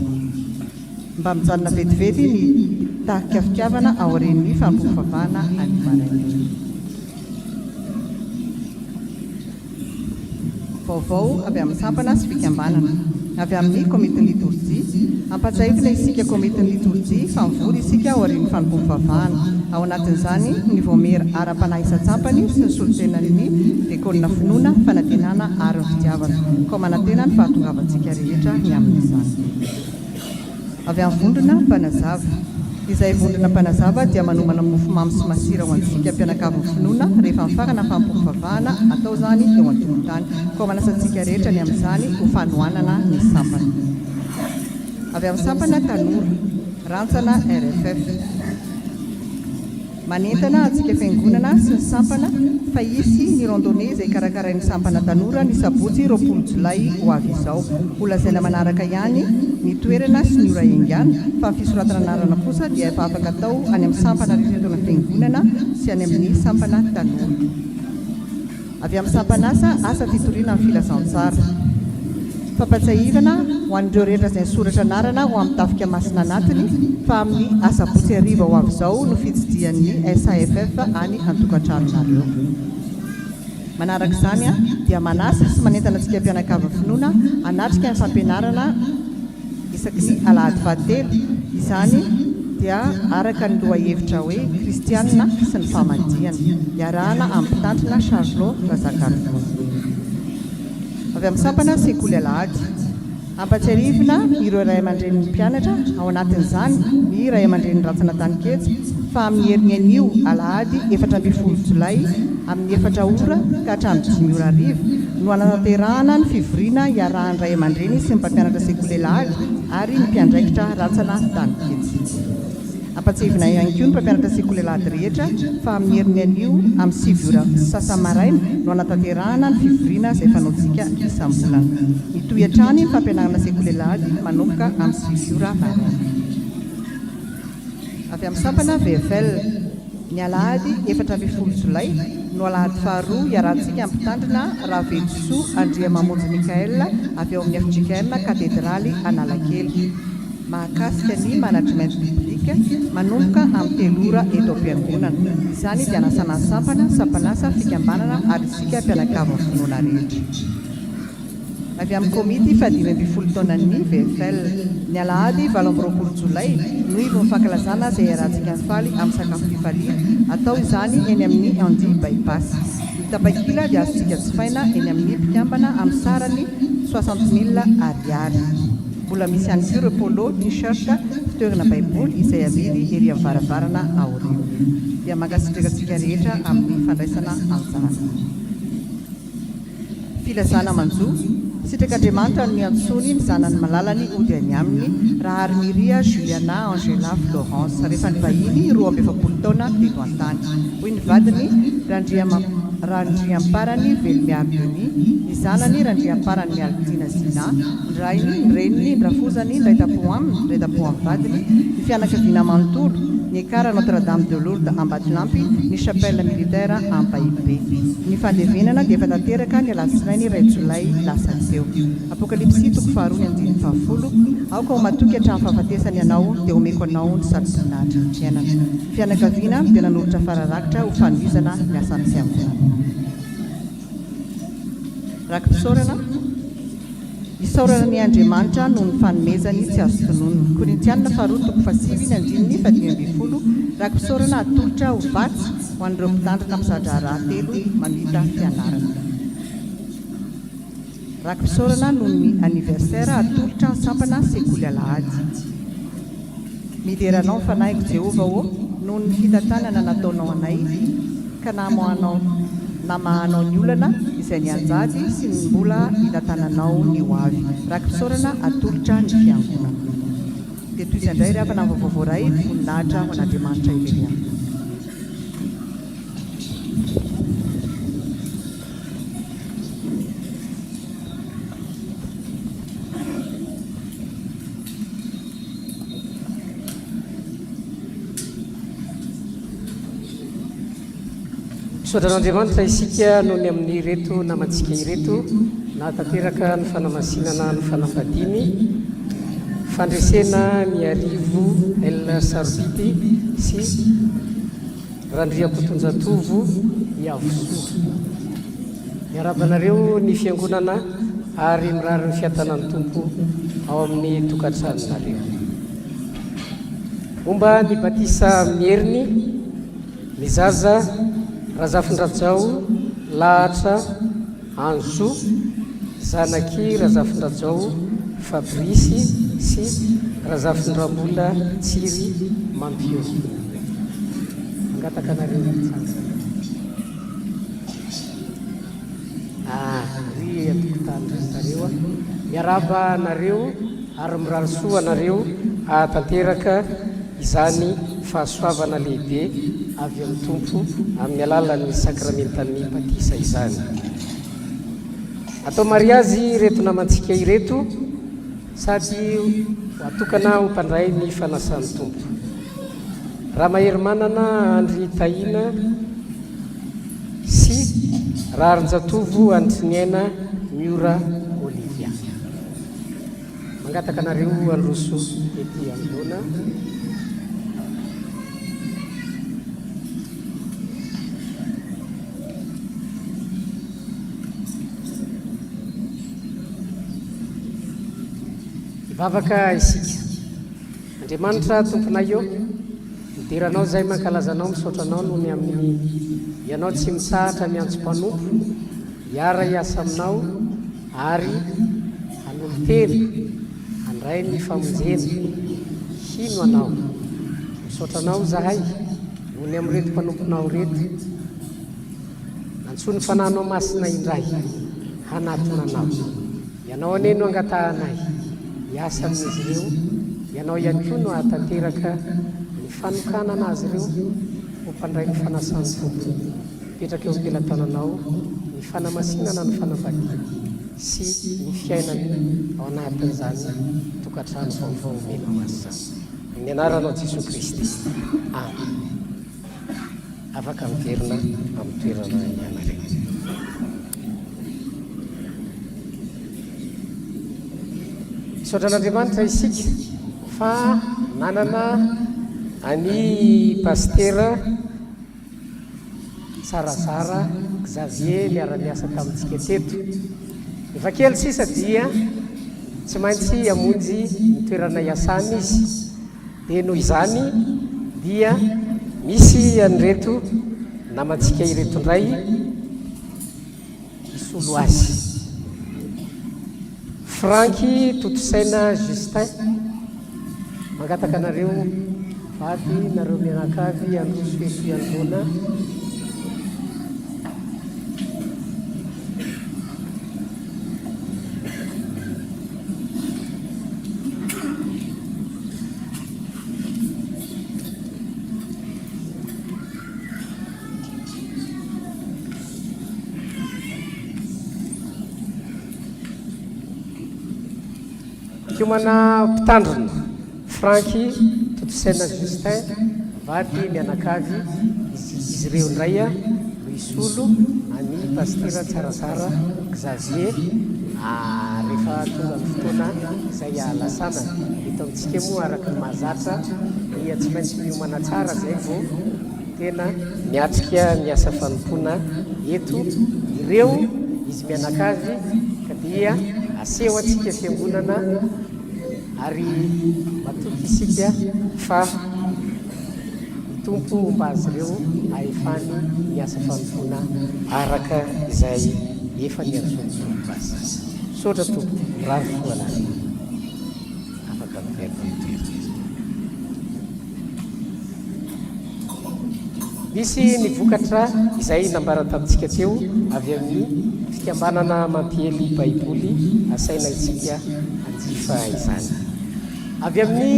Mba mijanona vetivety ny tahaka fitiavana ao aorian'ny fampofavahana any maraina. Vaovao avy amin'ny sampana sy fikambanana. Avy amin'ny komite liturgie ampatsahivina isika komite liturgie fa mivory isika ao aorian'ny fampofavahana. Ao anatin'izany ny voamera ara-panahy isa-tsampany sy ny solotenan'ny ekolina finoana fanantenana ary ny fitiavana koa manantena ny fahatongavantsika rehetra ny amin'izany. Avy amin'ny vondrona mpanazava. Izay vondrona mpanazava dia manomana mofo mamy sy masira ho antsika mpianakavin'ny finoana rehefa mifarana fampofavahana atao zany eo an-tokotany koa manasantsika rehetra ny amin'izany ho fanohanana ny sampana. Avy amin'ny sampana tanora rantsana RFF manentana antsika fiangonana sy ny sampana fa isy ny randonnée izay karakarain'ny sampana tanora ny sabotsy 20 Jolay ho avy izao. Ho lazaina manaraka ihany ny toerana sy ny ora haingana fa ny fisoratana anarana kosa dia efa afaka atao any amin'ny sampana rehetra ny fiangonana sy any amin'ny sampana tanora. Avy amin'ny sampana asa fitoriana amin'ny filazantsara. Fampatsahivana ho an'ireo rehetra izay soratra anarana ho amin'ny tafika masina anatiny fa amin'ny asabotsy hariva ho avy izao no fitsidian'ny SAFF any an-tokantranonareo. Manaraka izany dia manasa sy manentana antsika mpianakavin'ny finoana hanatrika ny fampianarana isaky ny alahady fahatelo. Izany dia araka ny lohahevitra hoe kristianina sy ny famadihana iarahana amin'ny mpitandrina Charlot Razakarivo. Avy amin'ny sampana sekoly alahady ampatsiarivina ireo ray aman-drenin'ny mpianatra ao anatin'izany ny ray aman-drenin'ny Ratsana Taniketso fa amin'ny herin'ny anio alahady 14 Jolay amin'ny 4 ora ka hatramin'ny 5 ora arivo no anatanterahana ny fivoriana iarahan'ny ray aman-dreny sy ny mpampianatra sekoly alahady ary ny mpiandraikitra Ratsana Taniketso. Ampatsahivina ihany koa ny mpampianatra sekoly alahady rehetra fa amin'ny herin'ny anio amin'ny 7 ora sasa-maraina no anatanterahana ny fivoriana izay fanaontsika isam-bolana. Mitohy hatrany ny fampianarana sekoly alahady manomboka amin'ny 7 ora maraina. Avy amin'ny sampana VFL ny alahady 14 Jolay no alahady faharoa iarahantsika amin'ny mpitandrina Ravetsoa Andriamamonjy Mikael avy ao amin'ny FJKM katedraly Analakely mahakasika ny management public manomboka amin'ny 3 ora eto am-piangonana. Izany dia anasana ny sampanasa fikambanana ary isika mpianakavin'ny finoana rehetra. Avy amin'ny komity fahadimy 12 taonan'ny VFL ny alahady 20 Jolay no ivo ny fankalazana izay iarahantsika ny faly amin'ny sakafo fifaliana atao izany eny amin'ny Andi bypass. Ny tapakila dia azontsika jifaina eny amin'ny mpikambana amin'ny sarany 60,000 ariary. Mbola misy ihany koa ireo polo, t-shirt, fitoerana baiboly izay amidy ery amin'ny varavarana aoriana. Dia mankasitraka antsika rehetra amin'ny fandraisana anjara. Filazana manjo sitrik'Andriamanitra ny antsony ny zanany malalany ody any aminy raha Armiria Juliana Angela Florence rehefa ny vahiny 12 taona teto an-tany. Hoy ny vadiny Randriamparany Velmiabini, ny zanany Randriamparany Mialtina Zina, ny rainy, ny reniny, ny rafozany, ny raitapo aminy, ny raitapo amin'ny vadiny, ny fianakaviana manontolo, ny ekara Notre-Dame de Lourdes Ambatolampy, ny chapelle militaire Ampahibe. Ny fandevenana dia efa tanteraka ny alatsinainy 2 Jolay lasa teo. Apokalipsy 2:20. Aoka ho matoky hatramin'ny fahafatesany ianao dia omeko anao ny sarotinahitra ny fiainana. Ny fianakaviana dia nanolotra fararakitra ho fanovizana ny asan'ny fiangonana. Rakim-pisaorana isaorana ny Andriamanitra noho ny fanomezany tsy azo tononona. Korintianina 2:7-20. Rakim-pisaorana atolotra ho vatsy ho an'ireo mpitandrina misadra rahatelo mamita fianarana. Rakim-pisaorana noho ny anniversaire atolotra ny sampana sekoly alahady. Mideranao ny fanahiko Jehova noho ny fitantanana nataonao anay ka namahanao ny olana izay nianjady sy ny mbola hitantananao ny ho avy. Rakim-pisaorana atolotra ny fiangonana. Dia toy izay indray ry havana vaovao ray voninahitra ho an'Andriamanitra ileriana. Sodran'Andriamanitra isika noho ny amin'ny reto namantsika ireto na tanteraka ny fanamasinana ny fanambadiny fandresena ny arivo El Sarbity sy Randriampotonjatovo Iavosoa. Miarabanareo ny fiangonana ary mirary ny fiatanan'ny tompo ao amin'ny tokantranonareo. Momba ny batisa amin'ny heriny ny zaza Razafindrajao Lahatra Anjo, zanaky Razafindrajao Fabrice sy Razafindramola Tsiry Mampio. Angataka nareo ry atokotany zareo miaraba nareo ary mirary soa nareo tanteraka izany fahasoavana lehibe avy amin'ny tompo amin'ny alalan'ny sakramentan'ny batisa izany. Atao mariazy reto namantsika ireto sady atokana ho mpandray ny fanasan'ny tompo. Raha mahery manana Andry Tahina sy Raharinjatovo Andriniaina Miora Olivia. Mangataka nareo androso ety anoloana. Vavaka isika Andriamanitra tomponay eo midiranao zay mankalazanao misaotranao noho ny amin'ny ianao tsy mitsahatra miantso mpanompo hiara hiasa aminao ary hanoloteny handray ny famonjena hino anao misaotranao zahay noho ny amin'ny reto mpanomponao reto nantsoa ny fanahinao masina indray hanatonanao ianao aneno angatahanay hiasa amin'izy ireo ianao ihany koa no hatanteraka ny fanokanana azy ireo ho mpandray ny fanasan'ny tompo petraka eo ampelantananao ny fanamasinana ny fanambadiana sy ny fiainany ao anatin'izany tokantrano vaovao mena ho azy zany amin'ny anaranao Jesosy Kristy amen. Afaka miverina amin'ny toerana ianareo. Sodran'Andriamanitra isika fa nanana any pastera Sarazara Xavier miara-miasa tamintsika teto. Efa kely sisa dia tsy maintsy hamonjy ny toerana iasany izy. Dia noho izany dia misy an'ireto namantsika ireto indray isolo azy. Franky Totosaina Justin mangataka nareo vady nareo mianakavy androso eto ianoana. tiomana mpitandrina Franky Totosaina Justin vady mianakavy izy ireo ndraya Loisolo any pastira tsaratsara Xavier rehefa tonga ny fotoana izay alasana eto amintsika moa araka ny mahazatra ia tsy maintsy miomana tsara zay vao tena miatrika miasa fanompoana eto ireo izy mianakavy ka dia aseho atsika fiangonana ary matoky isika fa tompo mba azy ireo ahefany miasa fanompoana araka izay efa niazontompo azy sotra tompo ravo foana afaka miverina misy ny vokatra izay nambara tamintsika teo avy amin'ny fikambanana mampiely baiboly asaina itsika anjifa izany avy amin'ny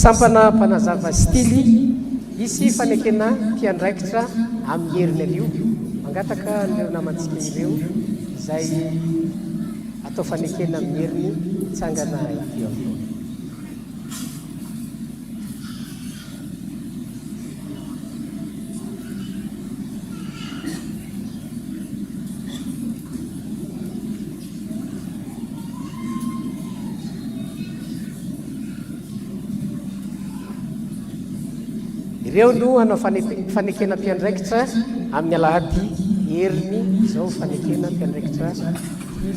sampana mpanazava stily isy fanekena mpiandraikitra amin'ny heriny alio mangataka nireo namantsika ireo izay atao fanekena amin'ny heriny tsangana io ireo no hanao fanekena mpiandraikitra amin'ny alahady heriny zao fanekena mpiandraikitra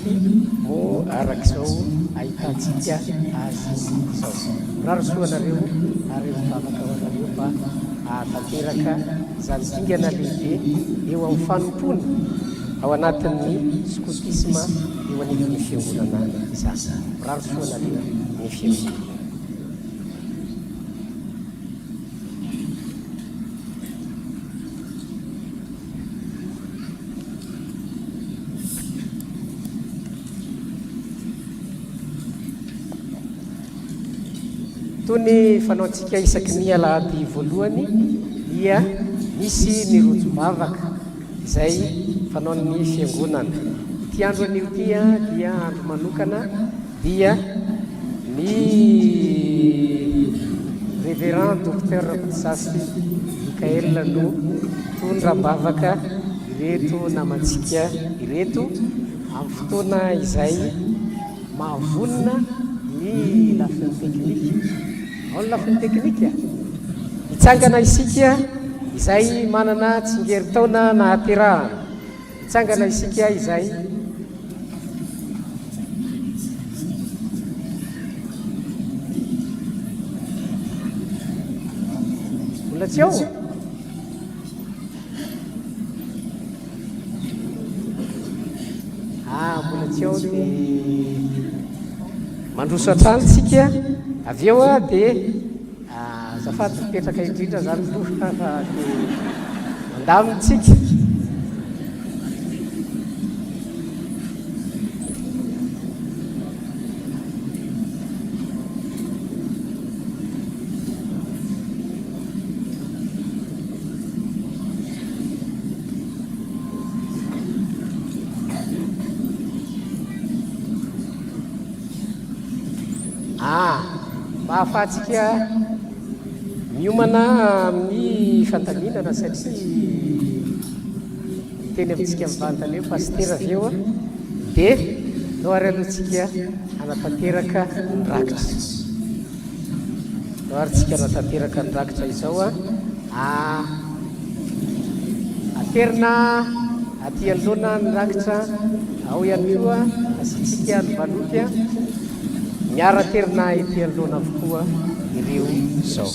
tily mo arak'izao ahitantsika azy zao rarosoanareo ary mivavaka hoanareo mba atanteraka zany dingana lehibe eo amin'ny fanompona ao anatin'ny skotisma eo anivon'ny fiangonana izany rarosoanareo ny fiangonana tony fanaontsika isaky ny alahady voalohany dia misy ny rojo-bavaka izay fanaon'ny fiangonana ty andro anio tia dia andro manokana dia ny révérend docteur Rakotsasy Mikael no tondram-bavaka ireto namantsika ireto amin'ny fotoana izay mahavonina ny lafiny teknika ao ny lafiny teknika hitsangana isika izay manana tsingery taona nahaterahana hitsangana isika izay mbola tsy ao mbola tsy ao ny mandroso atrano tsika avy eo dia zafady mipetraka indrindra zany loha mandamitsika mba ahafahantsika miomana amin'ny fandaminana satria teny amintsika mivantana eo pastera avy eo dia loary alohantsika anatanteraka ny rakitra loarytsika anatanteraka ny rakitra izao aterina aty anoloana ny rakitra ao ihany koa asitsika ny valopy miara-terina ety anoloana avokoa ireo zao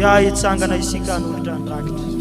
dia hitsangana isika hanolotra ny rakitra.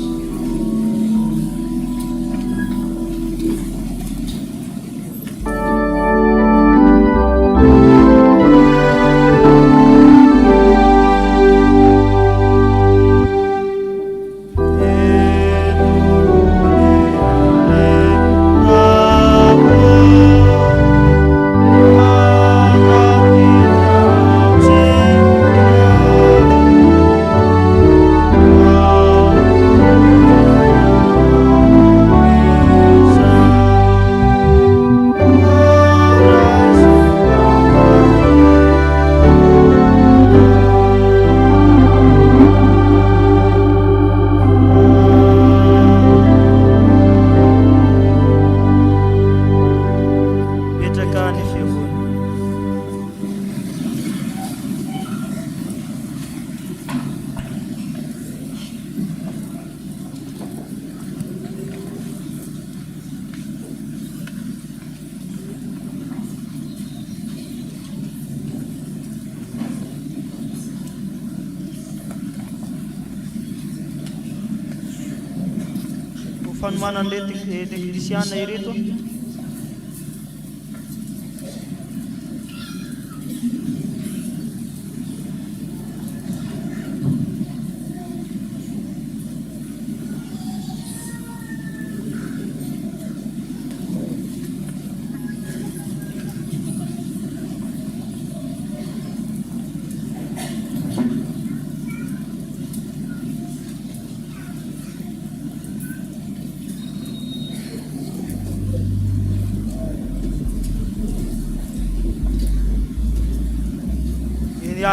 Fanomanan'ilay tekrisiana ireto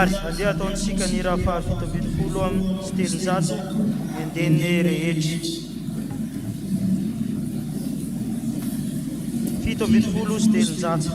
ary andeha ataontsika ny raha fahafito ambin'ny folo amin'ny sy telonjato endeny rehetra. Fito ambin'ny folo sy telonjato.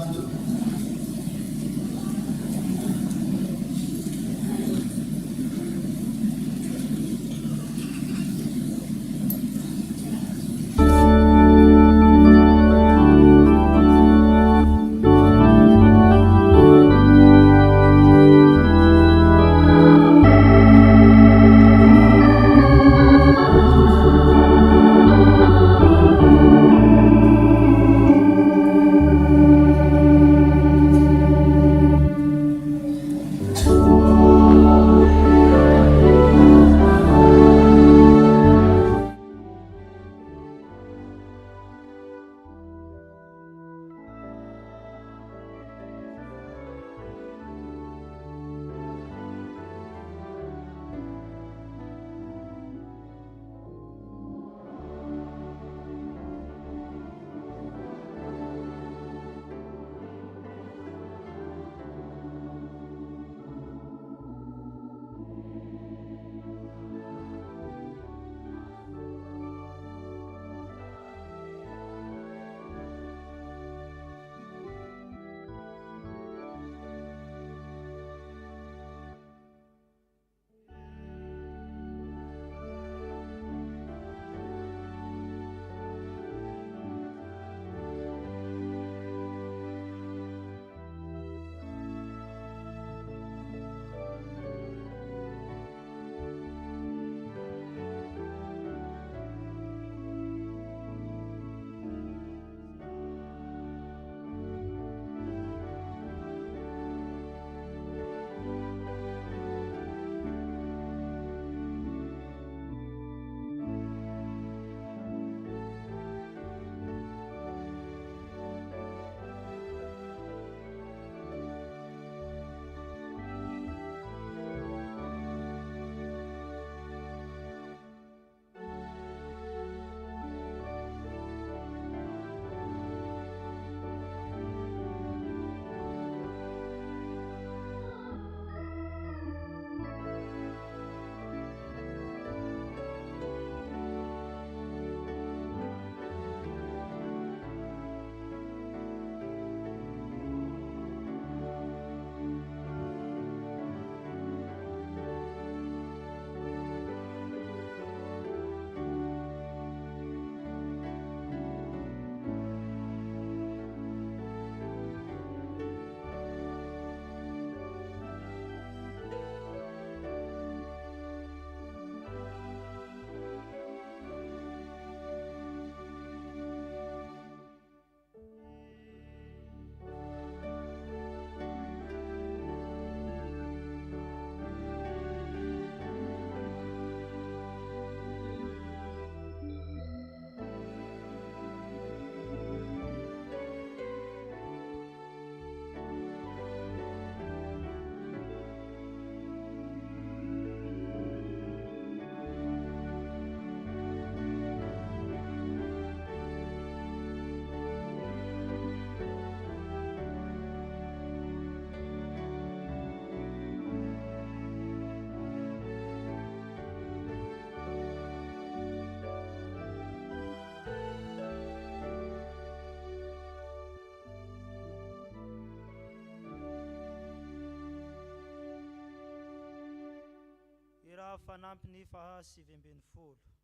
fanampy ny faha 70.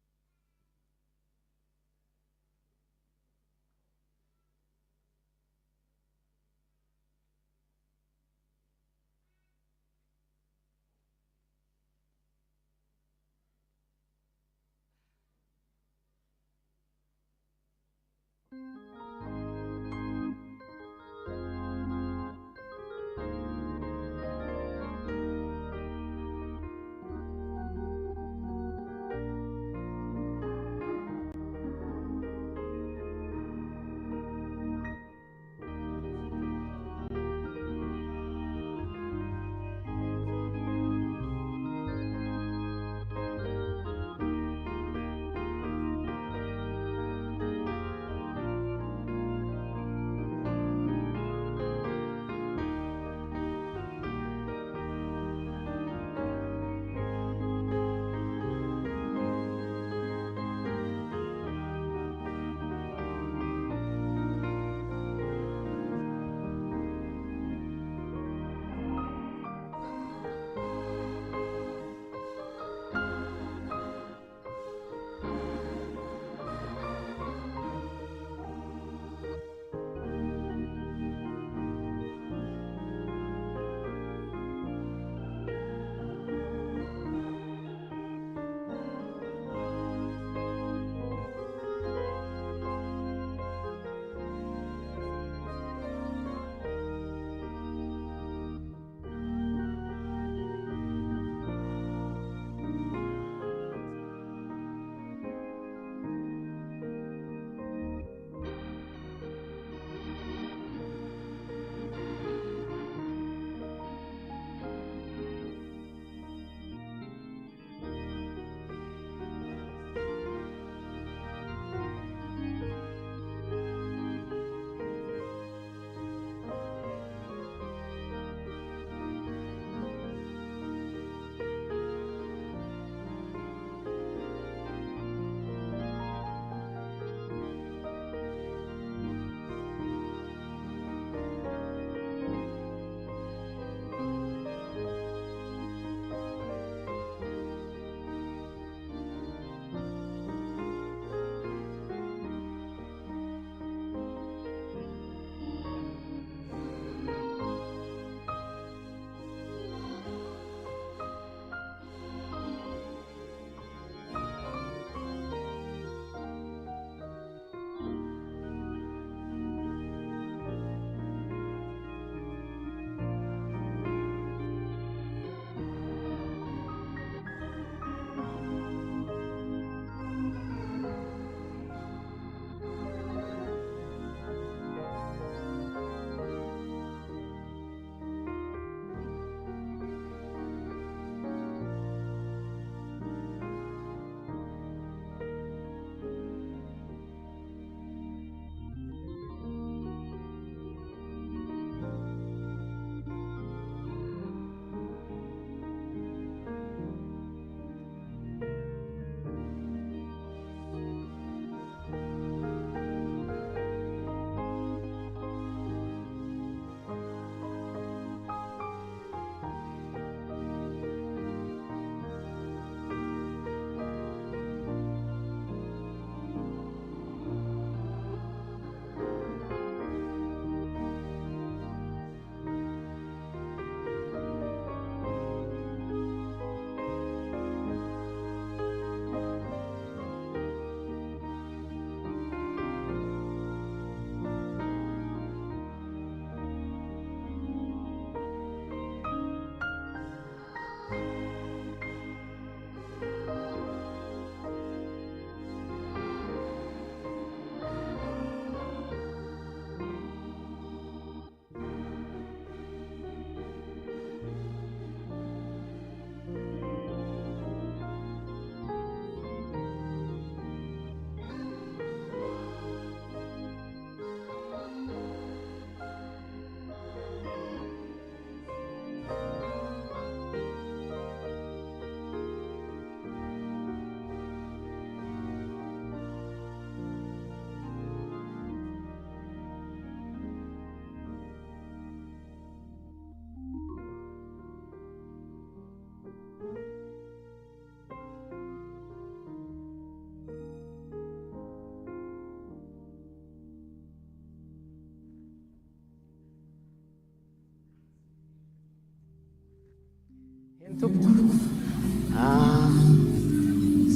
tompo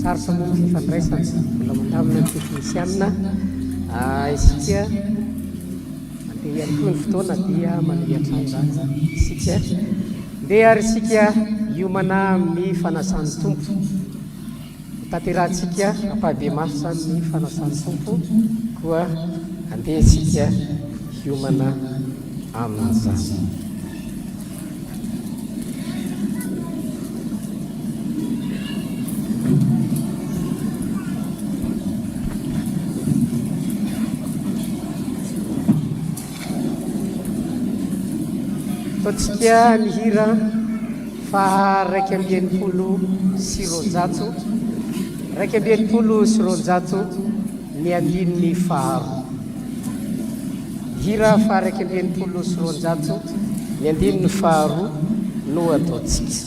sarotra moa fifandraisana mbola mandamina ny teknisianina isika andeha ihany koa ny fotoana dia manehatra an'izany isika ndeha ary isika hiomana amin'ny fanasan'ny tompo tanterahantsika ampahabe mafy zany ny fanasan'ny tompo koa andeha isika hiomana amin'izany. Ataontsika ny hira faha 280 280 ny andininy faharoa. Hira faha 280 ny andininy faharoa no ataontsika.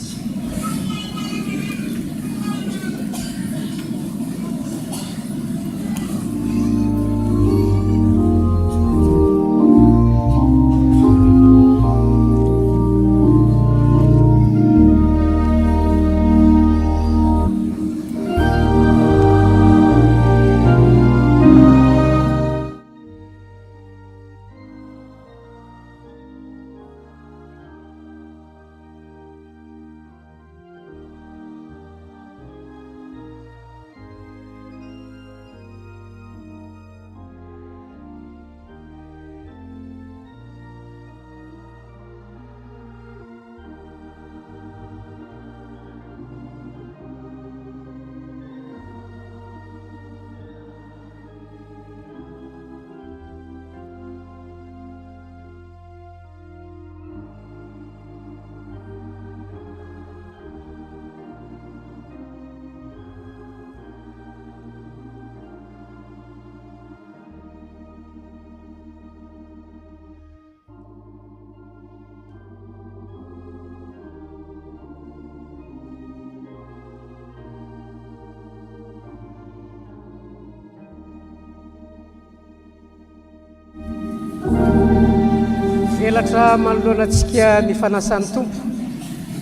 Velatra manoloana antsika ny fanasan'ny tompo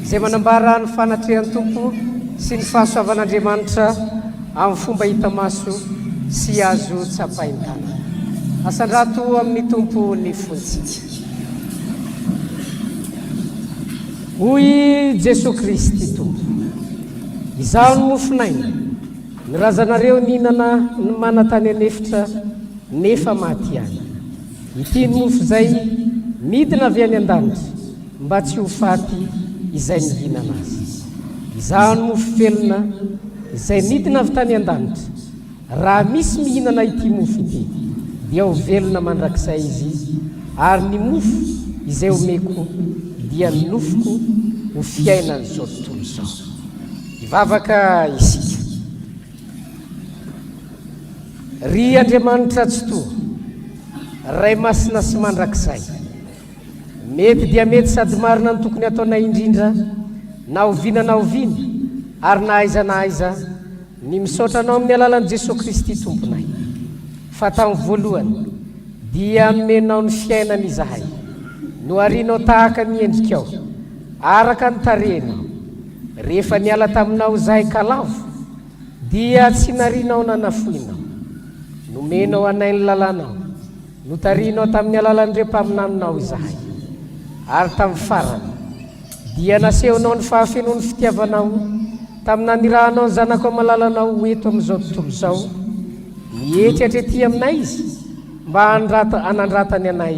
izay manambara ny fanatrehan'ny tompo sy ny fahasoavan'Andriamanitra amin'ny fomba hita maso sy azo tsapain-tana. Asandrato amin'ny tompo ny fontsika. Hoy Jesu Kristy tompo, izaho no mofinaina, ny razanareo nihinana ny manantany anefitra nefa maty any. Ity ny mofo zay midina avy any an-danitra mba tsy ho faty izay mihinana azy. Izaho no mofo velona izay midina avy tany an-danitra. Raha misy mihinana ity mofo ity dia ho velona mandrakizay izy, ary ny mofo izay omeko dia ny nofoko ho fiainany zao tontolo zao. Ivavaka isika. Ry Andriamanitra tsy toa, Ray masina sy mandrakizay, mety dia mety sady marina ny tokony ataonay indrindra, na oviana na oviana, ary na aiza na aiza ny misaotranao amin'ny alalan'i Jesu Kristy tomponay. Fa tamin'ny voalohany dia nomenao ny fiainana izahay, no arianao tahaka ny endrikao, araka ny tarehinao. Rehefa niala taminao izahay kalavo, dia tsy narianao na nafoinao. Nomenao anay ny lalanao, notarianao tamin'ny alalan'ireo mpaminaninao izahay. Ary tamin'ny farany dia nasehonao ny fahafenon'ny fitiavanao tamina nirahanao ny zanako malalanao eto amin'izao tontolo izao. Mietratra ety aminay izy mba hanandratany anay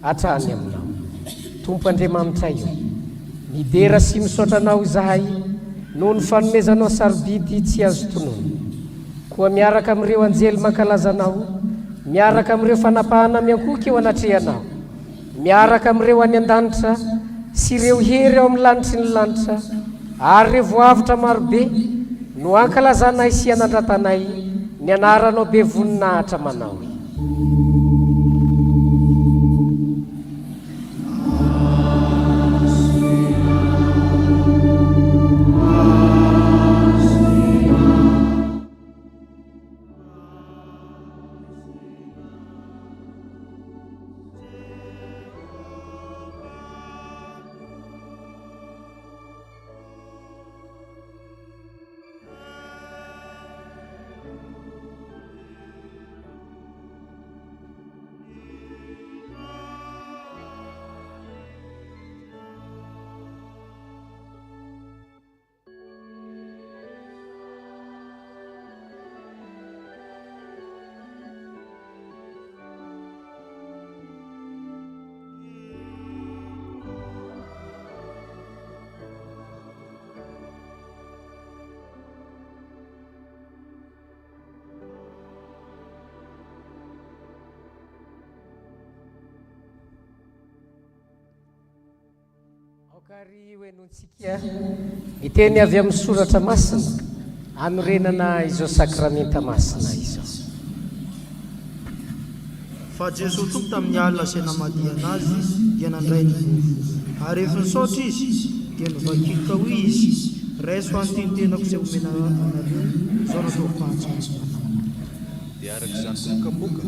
hatrany aminao. Tompo Andriamanitra io, midera sy misaotranao izahay noho ny fanomezanao sarobidy tsy azo tonoina. Koa miaraka amin'ireo anjely mankalazanao, miaraka amin'ireo fanapahana miankoka eo anatrehanao, miaraka amin'ireo any an-danitra sy ireo hery eo amin'ny lanitry ny lanitra, ary ireo voavitra marobe no ankalazanay sy anandratanay ny anaranao be voninahitra manao. voakary hoenontsika miteny avy amin'ny soratra masina anorenana izao sakramenta masina izao. Fa Jesosy tompo tamin'ny alina sy namadiana azy dia nandray ny mofo ary efa nisaotra izy dia nivakika ho izy raiso antenitenako izay omena anareo izao natao fahatsara. Dia arak'izany tompokapoka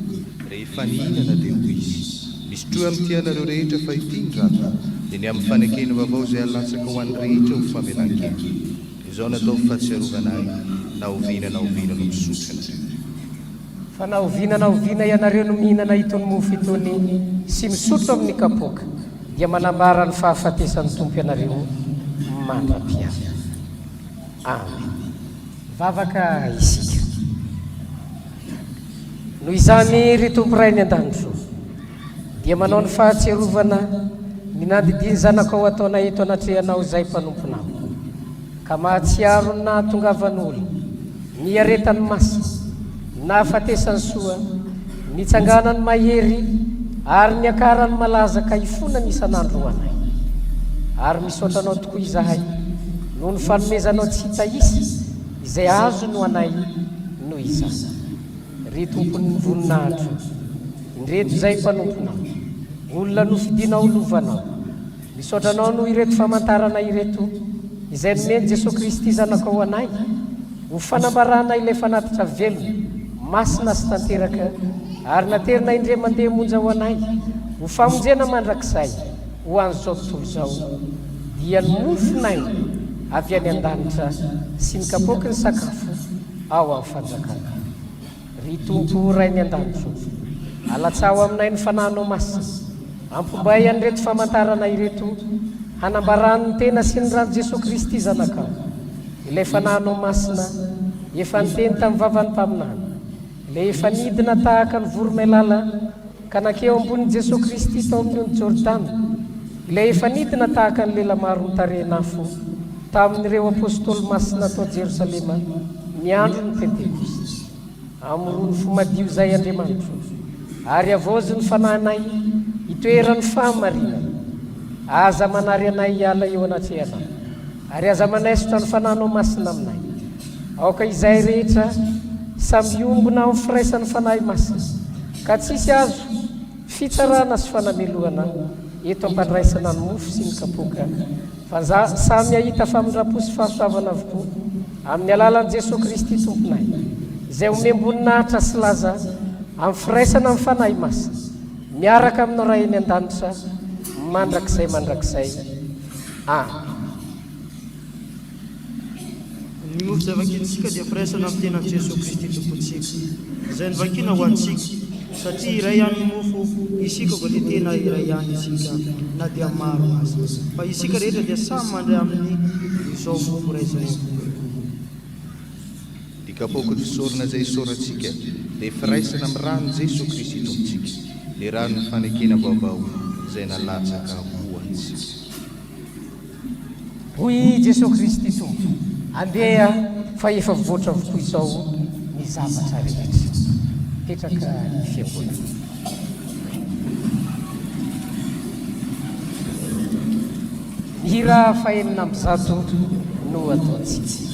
rehefa nihinana dia ho izy misy troa amin'ity anareo rehetra fa ity ny rato dia ny amin'ny fanekena vaovao izay alatsaka ho an'ny rehetra ho famelan-kely izao natao fahatsiarovana ahy na oviana no misotro anareo. Fa na oviana ianareo no mihinana itony mofo itony sy misotro amin'ny kapoka dia manambara ny fahafatesan'ny tompo ianareo mandra-piavy. Amen. Vavaka isika. Noho izany ry tompo ray ny an-danitro dia manao ny fahatsiarovana ny nandidiny zanakao ataona eto anatrehanao izay mpanomponao ka mahatsiaro ny nahatongavan'olo ny aretany masina nahafatesany soa nitsanganany mahery ary ny akarany malaza ka ifonany isan'andro anay ary misaotranao tokoa izahay noho ny fanomezanao tsy hita isa izay azo no anay no izany ry tompony voninahitra indreto izay mpanomponao olona nofidinao lovanao misaotranao no ireto famantarana ireto izay nomeny Jesosy Kristy zanakao anay ho fanambarana ilay fanatitra velona masina sy tanteraka ary naterina indre mandeha monja ho anay ho famonjena mandrakizay ho an'izao tontolo izao dia ny mofonay avy any an-danitra sy ny kapoky ny sakafo ao amin'ny fanjakana. Ry tompo ray ny an-danitra alatsao aminay ny fanahinao masina ampombay an'ireto famantarana ireto hanambarany ny tena sy ny rano Jesosy Kristy zanakao ilay fanahinao masina efa niteny tamin'ny vavan'ny mpaminany ilay efa nidina tahaka ny voromailala ka nakeo ambony Jesosy Kristy tao amin'ny Jordana ilay efa nidina tahaka ny lela maro nitarenafo tamin'ireo apôstôly masina tao Jerosalema ny andro ny Pentekoste amorony fomadio izay Andriamanitra ary avozy ny fanahinay itoeran'ny fahamarinana aza manary anay hiala eo anatrehanao ary aza manaisotra ny fanahinao masina aminay aoka izay rehetra samy ombona amin'ny firaisan'ny fanahy masina ka tsisy azo fitsarana sy fanamelohana eto ampandraisana ny mofo sy ny kapoka fa samy ahita famindrapo sy fahasoavana avokoa amin'ny alalan'i Jesosy Kristy tomponay izay omemboninahitra sy laza amin'ny firaisana amin'ny fanahy masina miaraka aminao ray eny an-danitra mandrakizay. Ny mofo izay vakintsika dia firaisana amin'ny tenan'i Jesosy Kristy tompontsika izay nivakina ho antsika satria iray ihany mofo isika koa dia tena iray ihany isika na dia maro azy fa isika rehetra dia samy mandray amin'ny izao mofo ray izao. Ny kapoky ny sorona izay sorantsika dia firaisana amin'ny rano Jesosy Kristy tompontsika ny ranony fanekena vaovao izay nalatsaka ho antsika. Hoy Jesosy Kristy tompo andeha fa efa voatra avokoa izao ny zavatra rehetra petraka ny fiangonana. Ny hira fahenina amby zato no ataontsika.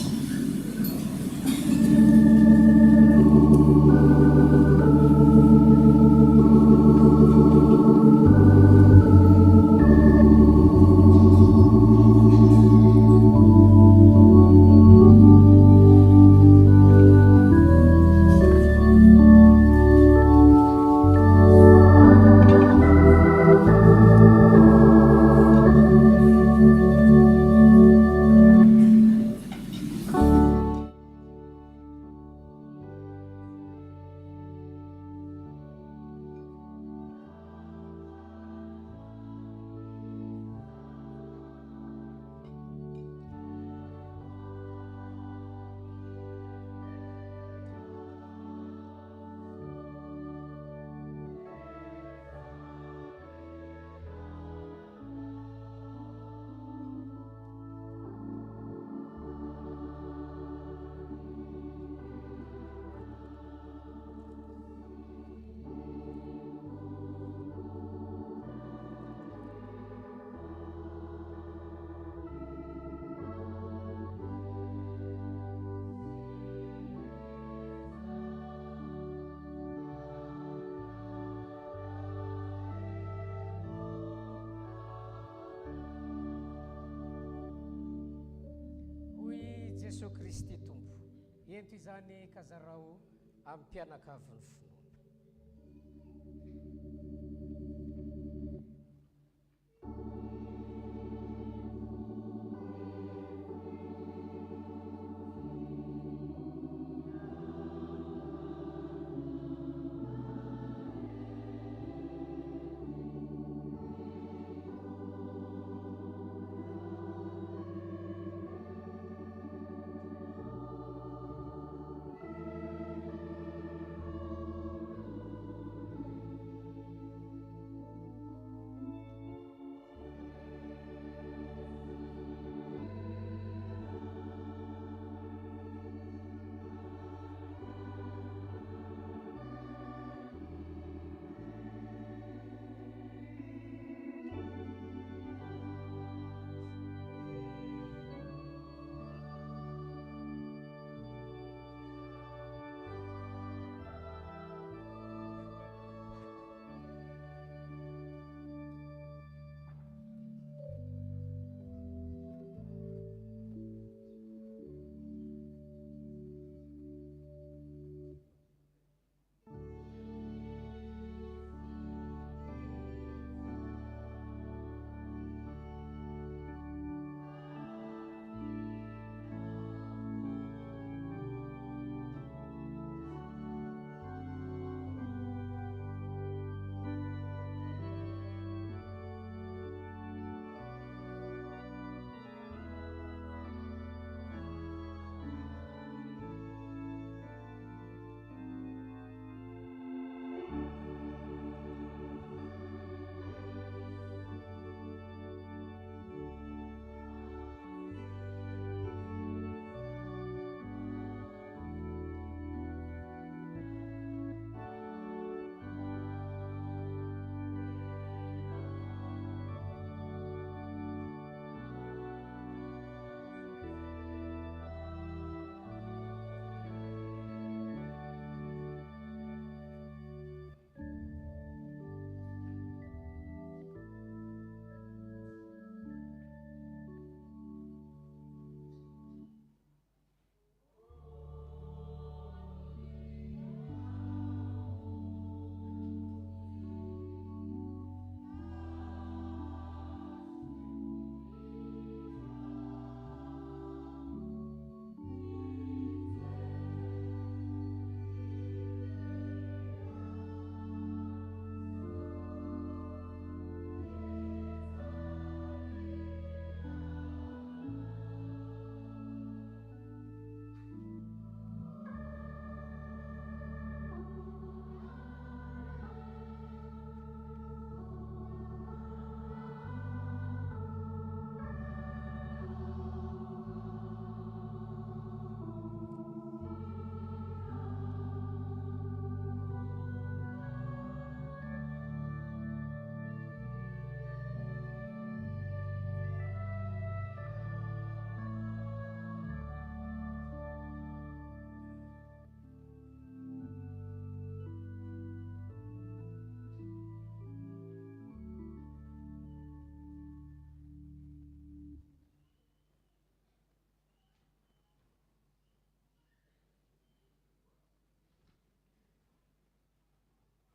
Kristy tompo ento izany kazarao amin'ny mpianakavin'ny finoana.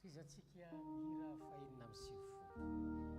Toizatsika hira fahenina amin'ny sivifolo.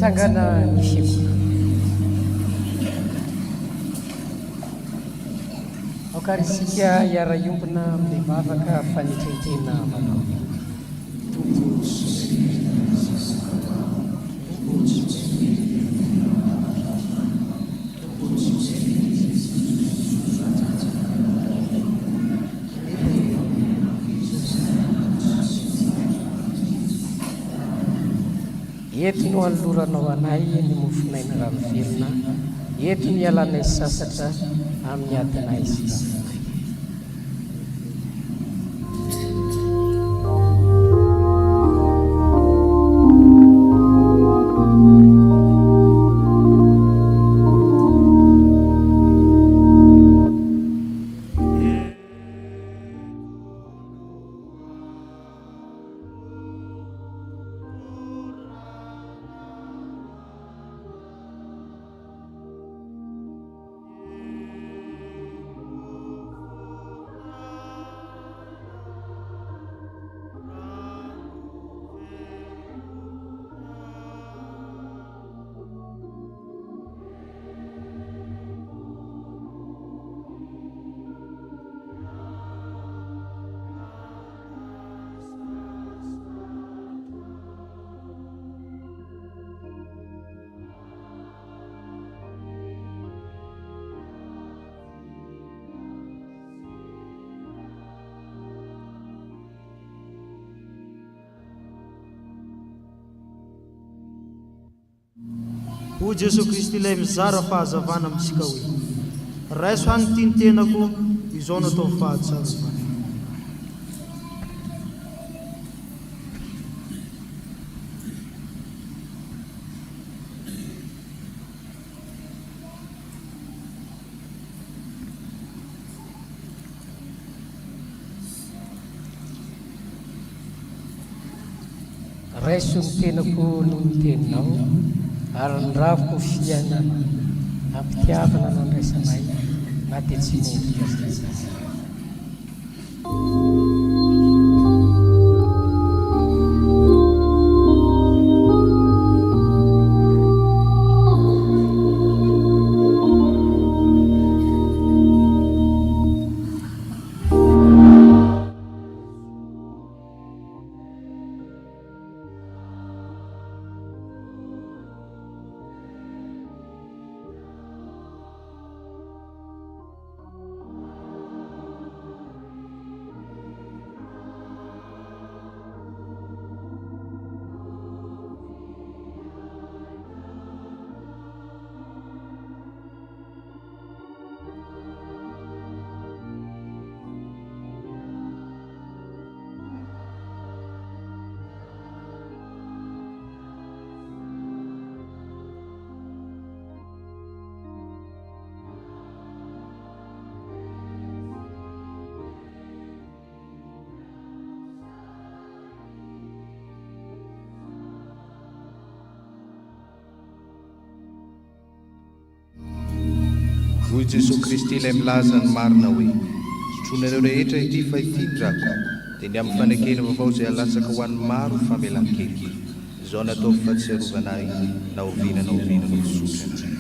itsangana ny fiangonana. Aokarisika iara-iombona mivavaka fanitretena manao. Eto no anoloranao anay ny mofinaina rano velona, eto ny alanay sasatra amin'ny adinay sy O Jesu Kristy ilay mizara fahazavana amintsika hoe raiso hany ty ny tenako izao natao fahatsara. raiso ny tenako no ny teninao ary ny ravoko fiainana ampitiavana nandraisanay na dia tsy mendrika zay. Hoy Jesu Kristy ilay milaza ny marina hoe sotroinareo rehetra ity fa ity ny drako dia ny amin'ny fanekena vaovao izay alatsaka ho an'ny maro famelan-keloka izao natao fahatsiarovana ahy na oviana no fisotrana.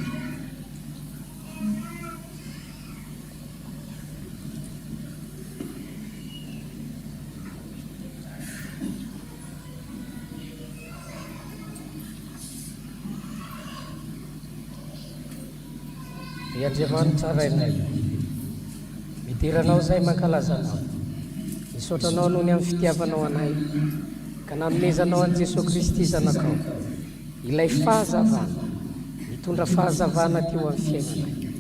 Andriamanitra rainay, midiranao zay mankalazanao, misotranao noho ny amin'ny fitiavanao anay, ka nanomezanao an Jesu Kristy zanakao, ilay fahazavana, mitondra fahazavana teo amin'ny fiainanay,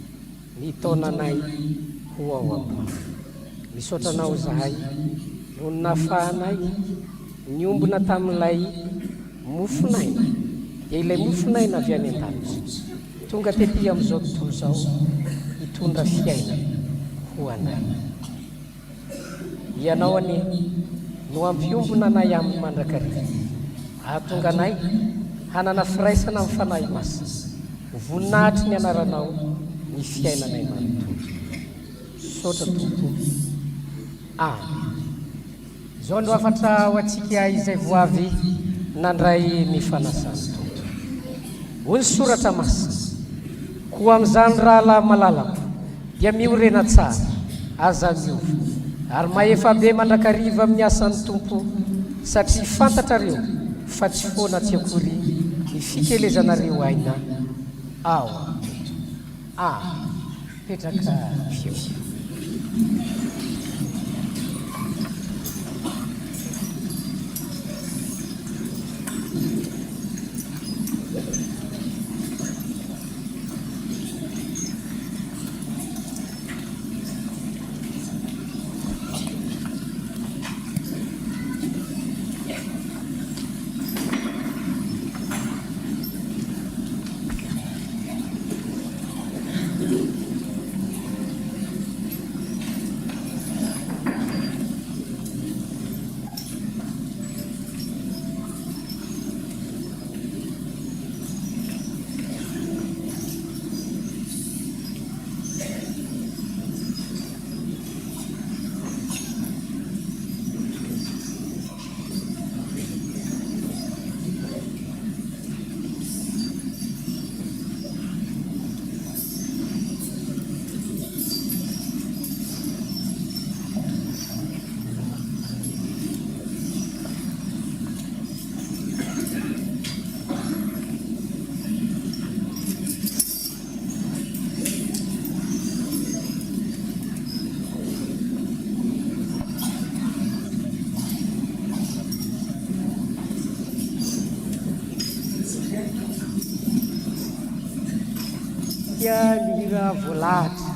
ny taonanay ho ao am-pony. Misotranao zahay, noho ny nahafahanay, ny ombona tamin'ilay mofinaina, dia ilay mofinaina avy any an-danitra. Tonga tety amin'izao tontolo izao hitondra fiainana ho anay. Ianao ani no ampiombona anay amin'ny mandrakariva. Ahatonga anay hanana firaisana amin'ny fanahy masina. Ho voninahitry ny anaranao ny fiainanay manontolo. Sotra tompoko. Izao no afatra ho antsika izay voavy nandray ny fanasana tompoko. hoy ny soratra masina koa amin'izany rahalahy malalako dia miorena tsara aza miova ary maefa be mandrakariva amin'ny asan'ny tompo satria fantatrareo fa tsy foana tsy akory ny fikelezanareo aina ao petraka feo. Lira volata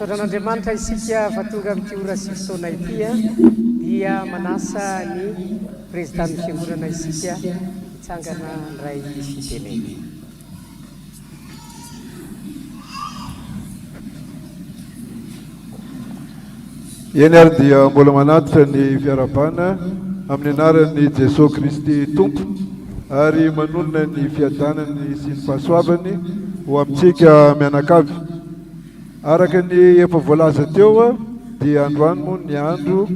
misaotra an'Andriamanitra isika fa tonga amin'ity ora sy fotoana ity dia manasa ny présidentny fiangonana isika hitsangana ray fiteneny. Eny ary dia mbola manatitra ny fiarabana amin'ny anaran'ny Jesosy Kristy Tompo ary manonona ny fiadanany sy ny fahasoavany ho amintsika mianakavy. Araka ny efa voalaza teo dia androany moa ny andro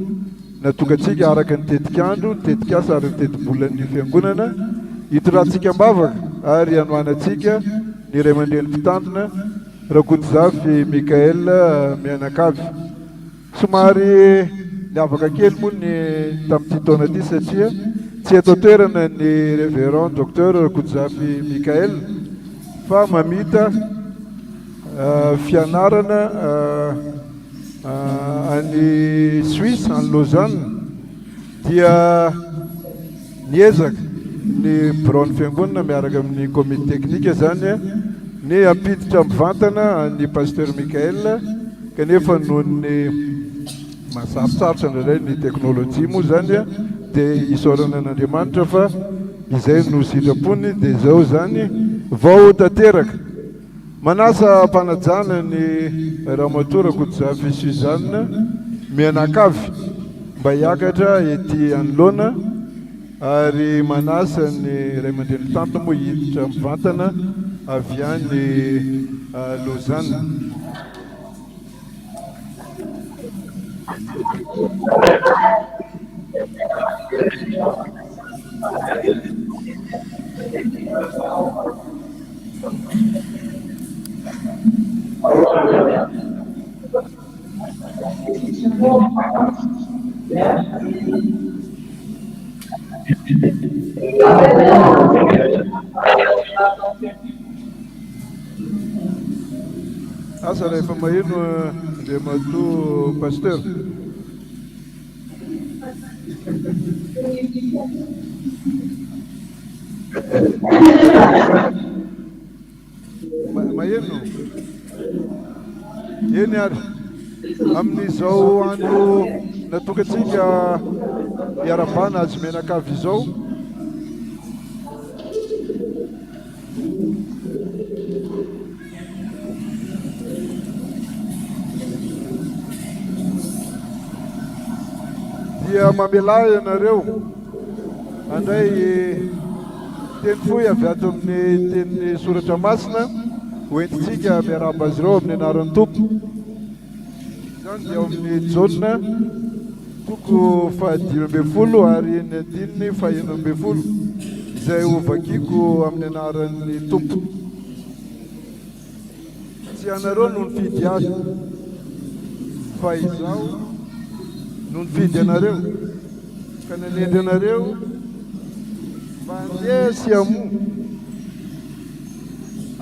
natokantsika araka ny tetikandro, tetikasa ary ny tetibolan'ny fiangonana hitorantsika mbavaka ary anoanantsika ny ray aman-dreny mpitandrina Rakotonzafy Mikael mianakavy. Somary niavaka kely moa ny tamin'ity taona ity satria tsy eto toerana ny révérend docteur Rakotonzafy Mikael fa mamita fianarana any Suisse any Lausanne dia niezaka ny bureau fiangonana miaraka amin'ny comité technique zany ny ampiditra mivantana ny pasteur Mikael kanefa noho ny mahasarosarotra indray ny teknôlôjia moa zany dia isaorana an'Andriamanitra fa izay no sitrapony dia zao zany vao tanteraka. Manasa mpanajana ny Ramatoa Rakotonzafy Suzanne mianakavy mba hiakatra ety anoloana ary manasa ny ray aman-dreny tantiny moa hiditra mivantana avy any Lausanne. Asa rehefa maheno dia matoa pasteur. Maheno eny ary amin'izao andro natokantsika hiarabana azy mianakavy izao dia mamelay ianareo andray teny fohy avy ato amin'ny teny soratra masina hoentintsika miaraba azy ireo amin'ny anaran'ny tompo. Izany dia ao amin'ny jaune toko 5 ary ny andininy 1 izay ho vakiko amin'ny anaran'ny tompo. Tsy anareo no nifidy azy fa izaho no nifidy anareo ka nanendry anareo mba handeha sy hamoa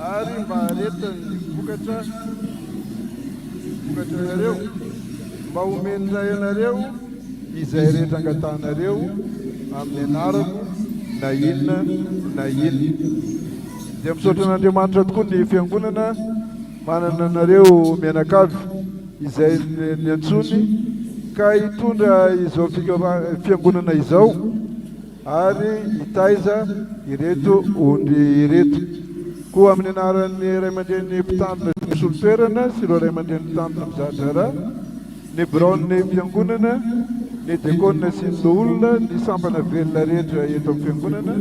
ary mba haretany vokatra anareo mba homendray anareo izay rehetra angatanareo amin'ny anarako na inona na inona. Dia misaotra an'Andriamanitra tokoa ny fiangonana manana anareo mianakavy izay ny antsony ka hitondra izao fiangonana izao ary hitaiza ireto ondry ireto. Koa amin'ny anaran'ny ray aman-dreny mpitandrina sy misolo toerana sy ireo ray aman-dreny mpitandrina mizarazara, ny bureau-ny fiangonana, ny diakônina sy ny olona, ny sampana velona rehetra eto amin'ny fiangonana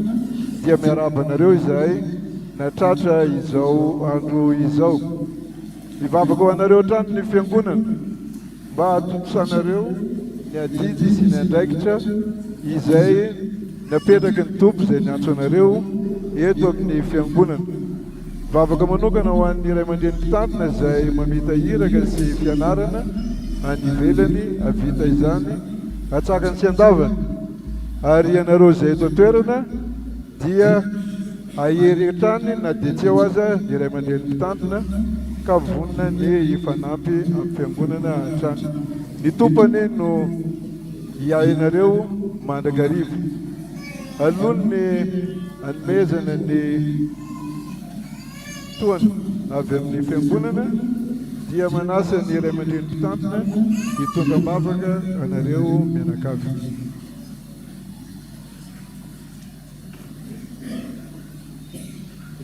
dia miaraba anareo izahay natratra izao andro izao. Mivavaka ho anareo hatrany ny fiangonana mba hatomposanareo ny adidy sy ny andraikitra izay napetraka ny tompo izay niantso anareo eto amin'ny fiangonana. Vavaka manokana ho an'ny ray aman-dreny mpitandrina izay mamita hiraka sy fianarana any ivelany avita izany hatsakany sy andavany ary ianareo izay eto toerana dia ahery hatrany na dia tsy eo aza ny ray aman-dreny mpitandrina ka vonina ny hifanampy amin'ny fiangonana hatrany. Ny tompany no hiainareo mandrakariva. Alony ny anomezana ny toana avy amin'ny fiangonana dia manasa ny iray aman-dreny mpitantana hitonga mavaka anareo mianakavy.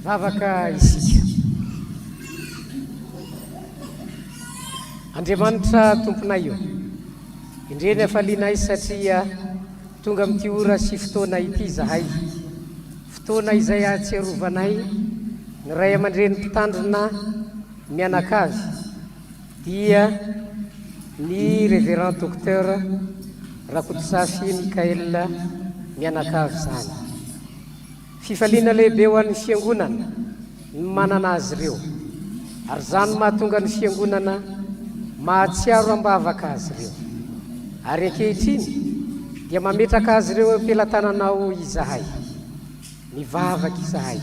Vavaka isika. Andriamanitra tomponay io, indreny afalianay satria tonga amin'ity ora sy fotoana ity zahay, fotoana izay ahatsiarovanay ny ray aman-dreny mpitandrina mianakavy dia ny révérend docteur Rakototsafy Mikael mianakavy zany. Fifaliana lehibe ho an'ny fiangonana ny manana azy ireo, ary zany mahatonga ny fiangonana mahatsiaro ambavaka azy ireo, ary ankehitriny dia mametraka azy ireo ampelantananao izahay, mivavaka izahay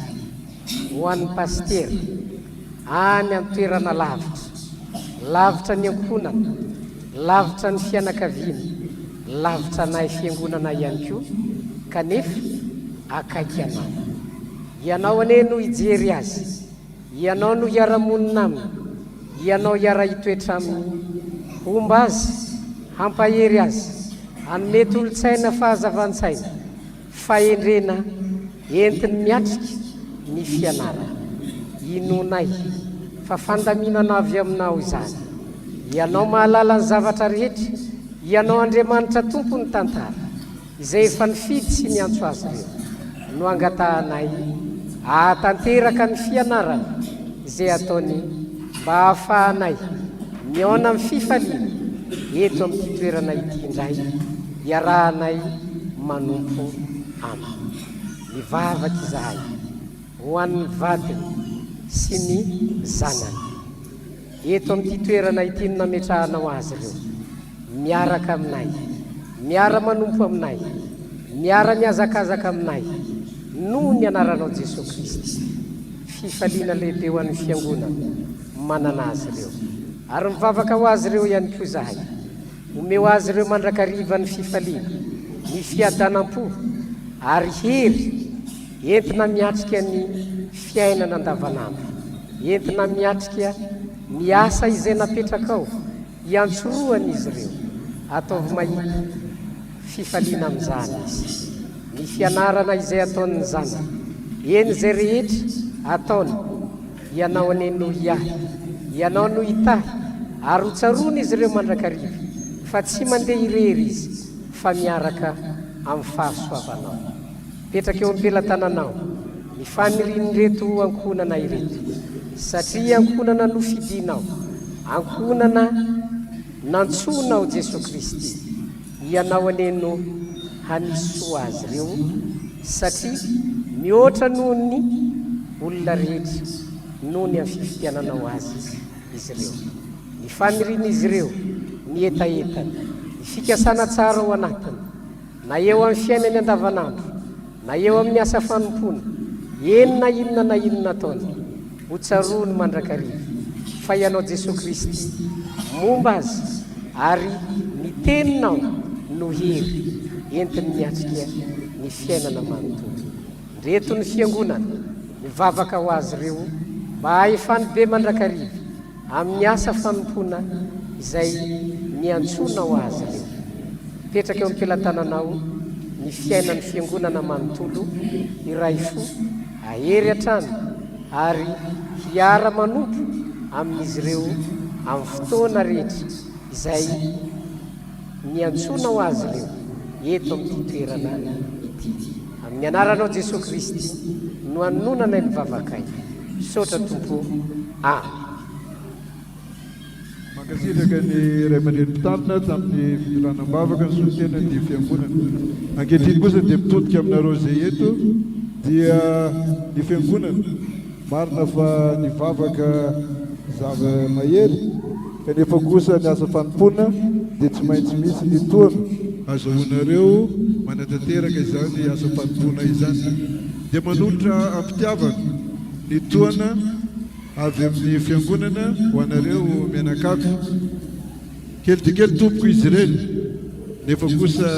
ho an'ny paster any amin'ny toerana lavitra ny ankohonana, lavitra ny fianakaviana, lavitra nay fiangonana ihany koa, kanefa akaiky anao. Ianao ane no ijery azy, ianao no hiara-monina aminy, ianao hiara-hitoetra aminy, homba azy, hampahery azy, hanome tolotsaina fahazavan-tsaina, fahendrena entiny miatrika ny fianarana. Inonay fa fandaminana avy aminao izany. Ianao mahalala ny zavatra rehetra, ianao Andriamanitra tompo ny tantara, izay efa nifidy sy niantso azy ireo. No angatahanay ahatanteraka ny fianarana izay ataony mba hahafahanay miaona amin'ny fifaliana eto amin'ity toerana ity indray, iarahanay manompo aminy. Mivavaka izahay ho an'ny vadiny sy ny zanany eto amin'ity toerana ity no nametrahanao azy ireo, miaraka aminay, miara manompo aminay, miara miazakazaka aminay noho ny anaranao Jesosy Kristy. Fifaliana lehibe ho an'ny fiangonana manana azy ireo, ary mivavaka ho azy ireo ihany koa zahay, omeo azy ireo mandrakariva ny fifaliana, ny fiadanam-po, ary hery entina miatrika ny fiainana andavanandro, entina miatrika ny asa izay napetraka ao, hiantsoroany izy ireo. Ataovy mahita fifaliana amin'izany izy, ny fianarana izay ataon'ny zanany, eny izay rehetra ataony, ianao ane no hiahy, ianao no hitahy, ary hotsaroany izy ireo mandrakariva, fa tsy mandeha irery izy, fa miaraka amin'ny fahasoavanao. Petraka eo ampelantananao ny faniriny reto ankonana ireto, satria ankonana no fidinao, ankonana nantsonao Jesosy Kristy, ianao ane no hanisoa azy ireo, satria mihoatra noho ny olona rehetra noho ny amin'ny fifitiananao azy izy ireo. Ny faniriny izy ireo, ny etaetany, ny fikasana tsara ao anatiny, na eo amin'ny fiainany andavanandro, na eo amin'ny asa fanompona, enina inona na inona taony, ho tsarony mandrakariva, fa ianao Jesosy Kristy momba azy, ary ny teninao no hery entiny miatrika ny fiainana manontolo. Reto ny fiangonana mivavaka ho azy ireo mba ahefany be mandrakariva amin'ny asa fanompona izay niantsona ho azy ireo. Petraka eo ampelantananao ny fiainan'ny fiangonana manontolo iray fo, ahery hatrany ary hiara manompo amin'izy ireo amin'ny fotoana rehetra izay niantsona ho azy ireo eto amin'ity toerana ity. Amin'ny anaranao Jesosy Kristy no anonanay mivavakay, sotra tompo. Amen. Mankasitraka ny ray aman-dreny mpitandrina tamin'ny fidiranam-bavaka ny solotena ny fiangonana. Ankehitriny kosa dia mitodika aminareo izay eto dia ny fiangonana marina fa nivavaka zava-mahery, kanefa kosa ny asa fanompona dia tsy maintsy misy ny toana azahoanareo manatanteraka izany asa fanompona izany, dia manolotra ampitiavana ny toana avy amin'ny fiangonana ho anareo mianakavy. Kely dia kely tompoko izy ireny, nefa kosa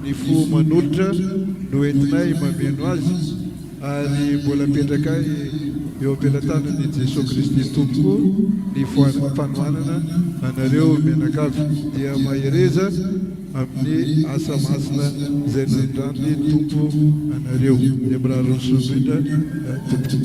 ny fo manolotra no entinay mameno azy, ary mbola petraka eo ampelantanany Jesosy Kristy tompoko ny fanohanana anareo mianakavy dia mahereza amin'ny asa masina izay nandrany tompo anareo dia mirary ny soindrindra tompo.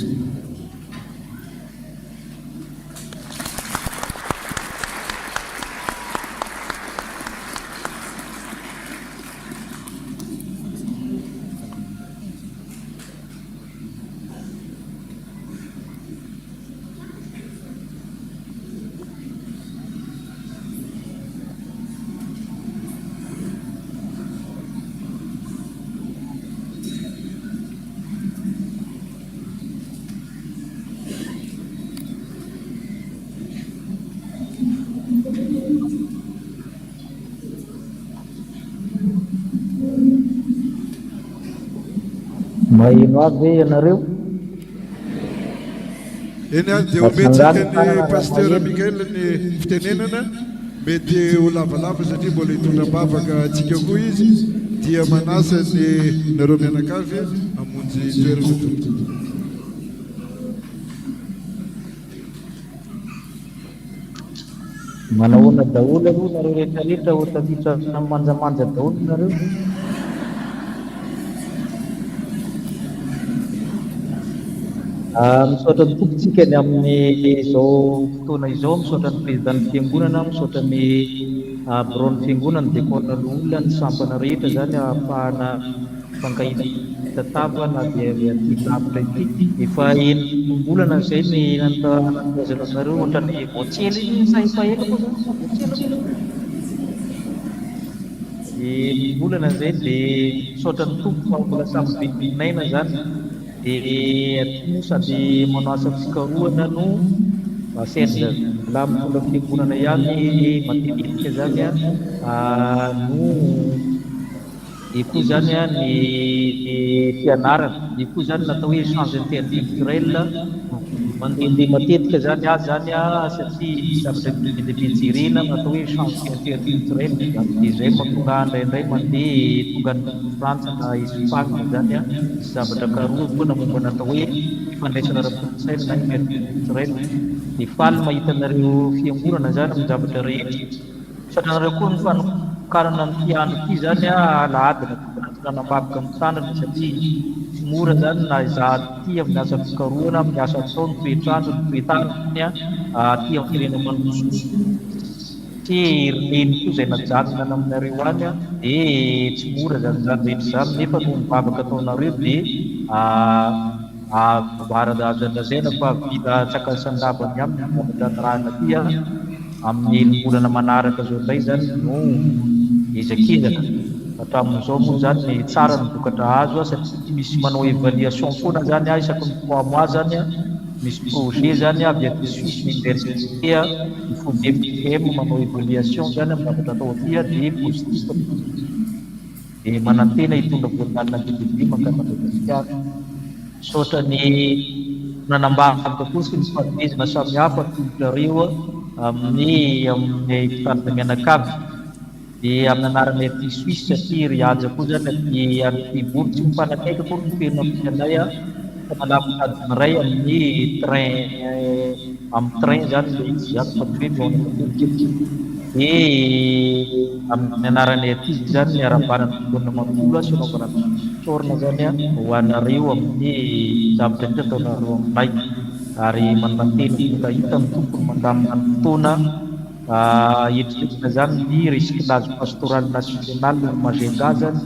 Maino aby ianareo? Eny any dia ometsika ny pasteur Mikael ny fitenenana mety ho lavalava satria mbola hitondra-bavaka antsika koa izy dia manasa ny nareo mianakavy hamonjy toerana tompo. Manahoana daholo aloha nareo rehetrarehetra ho tafiditra manjamanja daholo nareo. Misaotra ny tompontsika ny amin'izao fotoana izao, misaotra ny présidenty fiangonana, misaotra ny bureau-ny fiangonana, ny décorana ny olona, ny sampana rehetra zany ahafahana fankahita tava na dia aty lavitra ity. Efa enimbolana izay ny nanazana anareo ohatran'ny voatsely sahifaela koa zany voatsely. Enimbolana izay dia misaotra ny tompo fa mbola samy vidinaina zany. Dia sady manao asa fikarohana no sendra la mitondra fiangonana ihany matetika zany no koa zany ny fianarana koa zany natao hoe change interculturel mandehandeha matetika zany azy zany satria zavatra be jerena natao hoe change interculturel dia izay mahatonga indraindray mandeha tonga ny Frantsa na Espagne zany zavatra karoha koa momba natao hoe fandraisana ara-polosaina na interculturel dia faly mahita anareo fiangonana zany amin'ny zavatra rehetra satria anareo koa ny fanokarana ny fiandro ity zany alahady nanambabika amin'ny tanana satria mora zany na izaho ty amin'ny asa fikarohana amin'ny asa atao ny toetrandro ny toetanany aty amin'ny firenena manoso ty roneny koa izay najanona aminareo any dia tsy mora zany rehetra zany nefa no mibabaka ataonareo dia varadazana fa vita tsakasandavany aminy zavatra nirahana ty amin'ny enim-bolana manaraka zao indray zany no ezakizana hatramin'izao moa zany ny tsara ny vokatra azo satria misy manao évaluation foana zany isaky ny 3 mois zany misy projet zany avy aty Suisse université ny FODEFM manao évaluation zany amin'ny zavatra atao aty dia positif dia manantena hitondra voatanana bebe makana Madagasikara. Misaotra ny nanambavaka koa sy ny fanomezana samihafa todrareo amin'ny fitarana mianakavy dia amin'ny anarana aty Suisse satria ry aja koa zany aty ary bolo tsy mifanakaiky koa ny toerana amin'anay fanalafitadiny ray amin'ny train zany le izy zany fa tsy hoe dia amin'ny anarana aty zany ny arabanany fiangonana manontolo sy anaovana sorona zany ho anareo amin'ny zavatra ny ataonareo aminay ary manantena hita ny tompony mandamina ny fotoana eritreretina zany ny recyclage pastoral national Majunga zany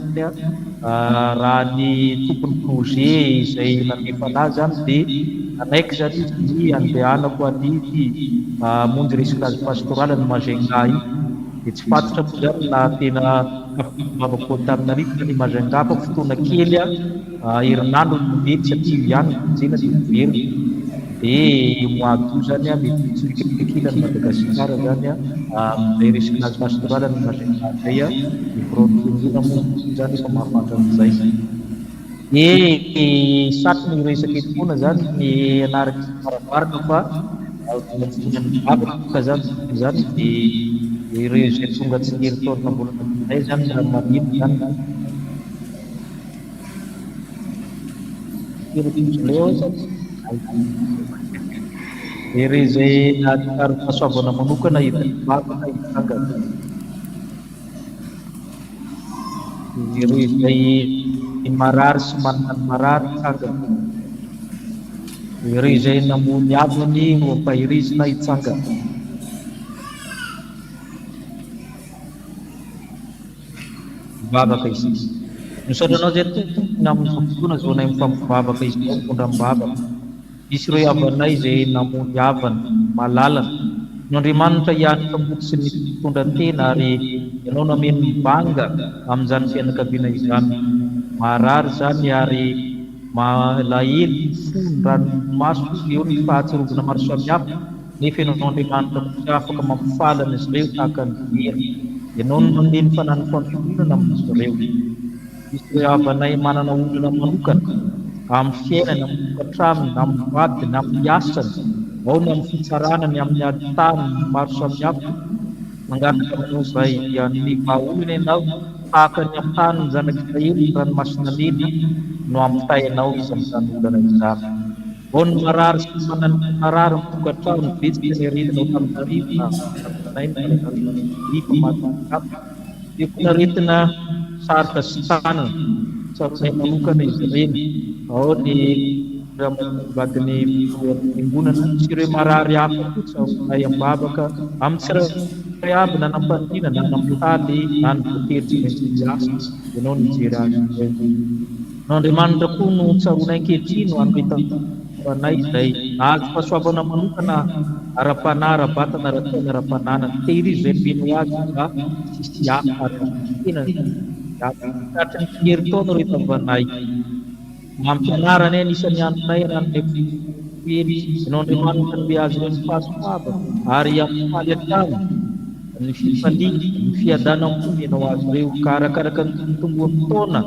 raha ny tompony projet izay nanefa zany dia anaiky zany izy ny andehanako anidy monjy recyclage pastoral ny Majunga io dia tsy fatotra moa zany na tena mavako taminarivo ny Majunga fa fotoana kely herinandro no mety satria ihany jena dia very dia moato zany mety tsirikirikirana Madagasikara zany amin'izay recyclage pastoral ny Majunga zay ny bureau-ny moa zany efa mahafantatra amin'izay. Dia saky ny resaka eto foana zany ny anaraka maravarana fa avaka zany dia ireo izay tonga tsy herintaona mbola naminay zany raha manino zany leo zany Iri zay nahatikary fahasoavana manokana hitavaka hitanga. Iri zay marary sy manana marary hitanga. Iri zay namony avany mampahirizina hitsanga. Mivavaka izy. Misotranao zay tompony amin'ny fampiona zao nay mifamivavaka izy ao mitondra mivavaka. Misy ireo havanay zay namony havana malalana. N'Andriamanitra ihany tambody sy mitondra tena ary ianao nameno mibanga amin'izany fianakaviana izany. Marary zany ary malahelo fony ranomaso eo ny fahatsirovana maro samihafa nefa ianao Andriamanitra kosa afaka mampifalana izy ireo tahaka ny vera. Ianao no maneno fanany fampitonana amin'izy ireo. Misy ireo havanay manana olona manokana amin'ny fiainana, amin'ny tokantranony, amin'ny vadiny, amin'ny asany, ao ny amin'ny fitsaranany, amin'ny aditany maro samihafa. Mangataka aminao izay dia ny vahaolona ianao tahaka ny ampahany ny zanaka Israely ny ranomasina mena no ampitainao izy amin'izany olana izany. Ao ny marary sy manana marary amin'ny tokantrano ny betsaka ny aretinao tamin'ny rivo na rivo matahaka. Dia koa naretina sarotra sy tanana tsaronay manokana izy ireny. Ao ny vadiny fiangonana sy ireo marary hafa koa tsaronay ambavaka amin'ny tsirairay avy na nampandiana na namitaly na ny voatery tsy maintsy asa ianao ny jery azy. N'Andriamanitra koa no tsaronay ankehitriny no anoretanay izay nahazo fahasoavana manokana ara-panahy, ara-batana, ara-taina, ara-pananana. Tehirizy izay beno azy mba sisy hafa ary tena tratra ny fiery-taona rehefa vanay. Mampianarana anisan'ny andronay ranonay fely ianao Andriamanitra ny azy ireo ny fahasoavana ary ampifaly hatrany ny fifaliana, ny fiadanam-pony ianao azy ireo ka arakaraka ny tomboan'ny taona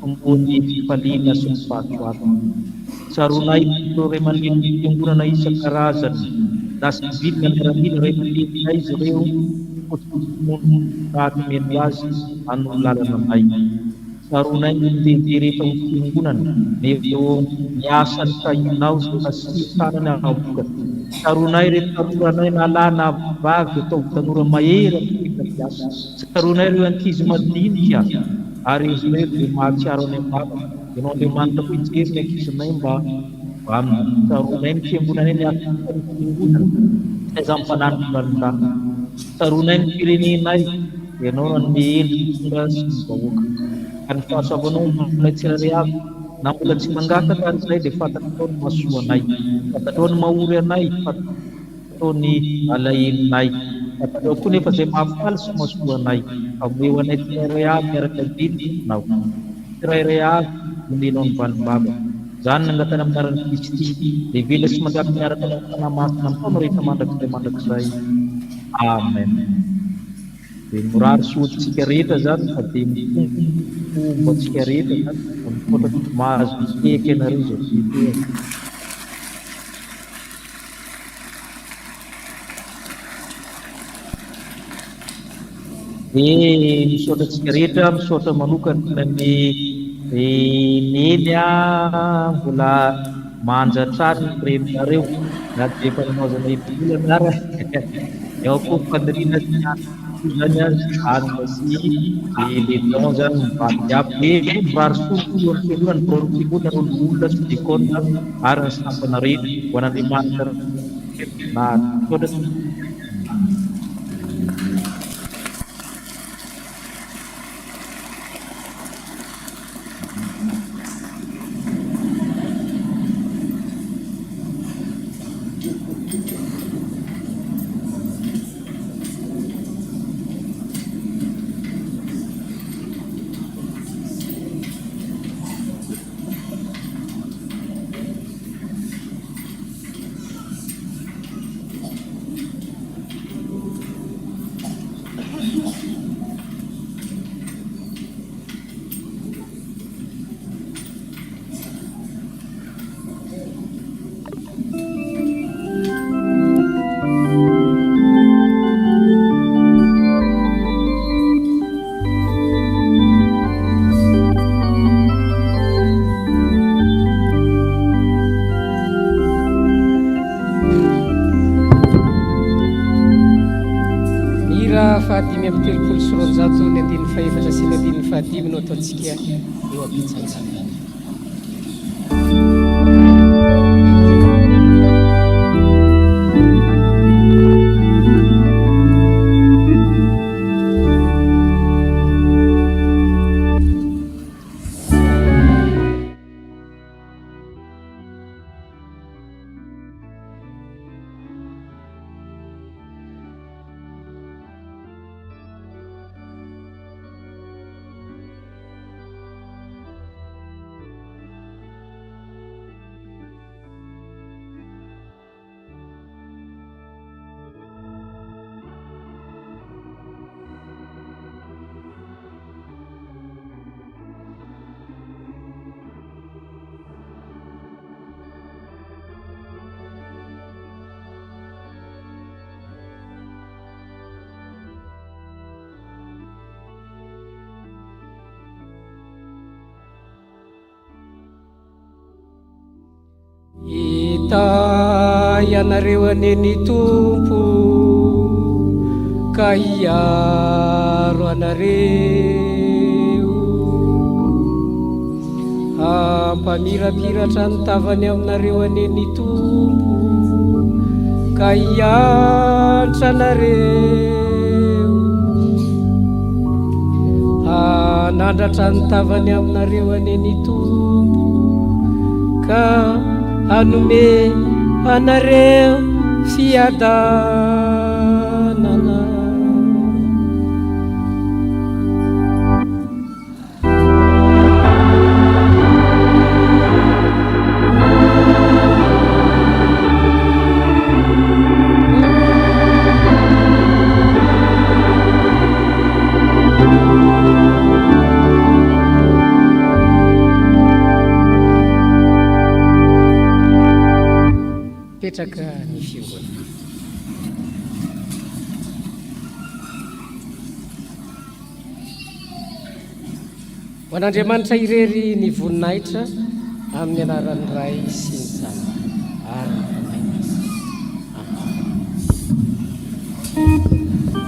tomboan'ny fifaliana sy ny fahasoavana. Tsaronay ray aman-dreny fiangonana isan-karazany na sy vidina miaramila ray aman-drenynay izy ireo tahaka meno azy hanao lalana nay. Tsaronay ny lehibe rehetra ho fiangonana eo miasa ny tahinao sy nasy tanany ahavoka. Tsaronay rehetra tanoranay nalana vagy atao tanora mahery amin'ny fiasa. Tsaronay ireo ankizy madinika ary izy ireo dia mahatsiaro any am-bavaka. Ianao Andriamanitra koa hijery ny ankizinay mba tsaronay ny fiangonana ny afaka ny fiangonana aiza mifananika lalindraka. Tsaronay ny firenenay ianao ny endrika sy ny vahoaka. Ary ny fahasoavanao mbola tsirairay avy na mbola tsy mangataka ary izay dia fantatao ny mahasoanay, fantatao ny mahory anay, fantatao ny alahelinay, fantatao koa nefa izay mahafaly sy mahasoanay. Ameo anay tsirairay avy miaraka vidinao, tsirairay avy omenao ny valim-bavaka. Izany nangatana amin'ny anaran'i Kristy dia vela sy mandraka miaraka amin'ny fanahy masina amin'ny taona rehetra mandrakizay. Amen. Dia morary soatsika rehetra zany fa dia mifomba tsika rehetra zany mifotatra mahazo miteka ianareo izay fitehana. Dia misaotra tsika rehetra, misaotra manokana ny neny mbola manjatrary ny preminareo na dia efa nanaozana ibolana ara eo koa faniriana zany azy hanina sy leton zany mivady aby hoe mirary sololo amin'ny fiangonana ny fiangonana olona sy dikona ary ny sampana rehetra ho an'Andriamanitra na misaotra. folo sy roanjato ny andiny faefatra sy ny andiny fahadimy no ataontsika eo ampitsanjana. Hita ianareo aneny tompo ka hiaro anareo, hampamirapiratra ny tavany aminareo aneny tompo ka hiantra anareo, hanandratra ny tavany aminareo aneny tompo ka hanome anareo fiadanana. Petraka ny fiangonana. Ho an'Andriamanitra irery ny voninahitra amin'ny anaran'ny Ray sy ny Zanaka ary ny Fanahy Masina. Amen.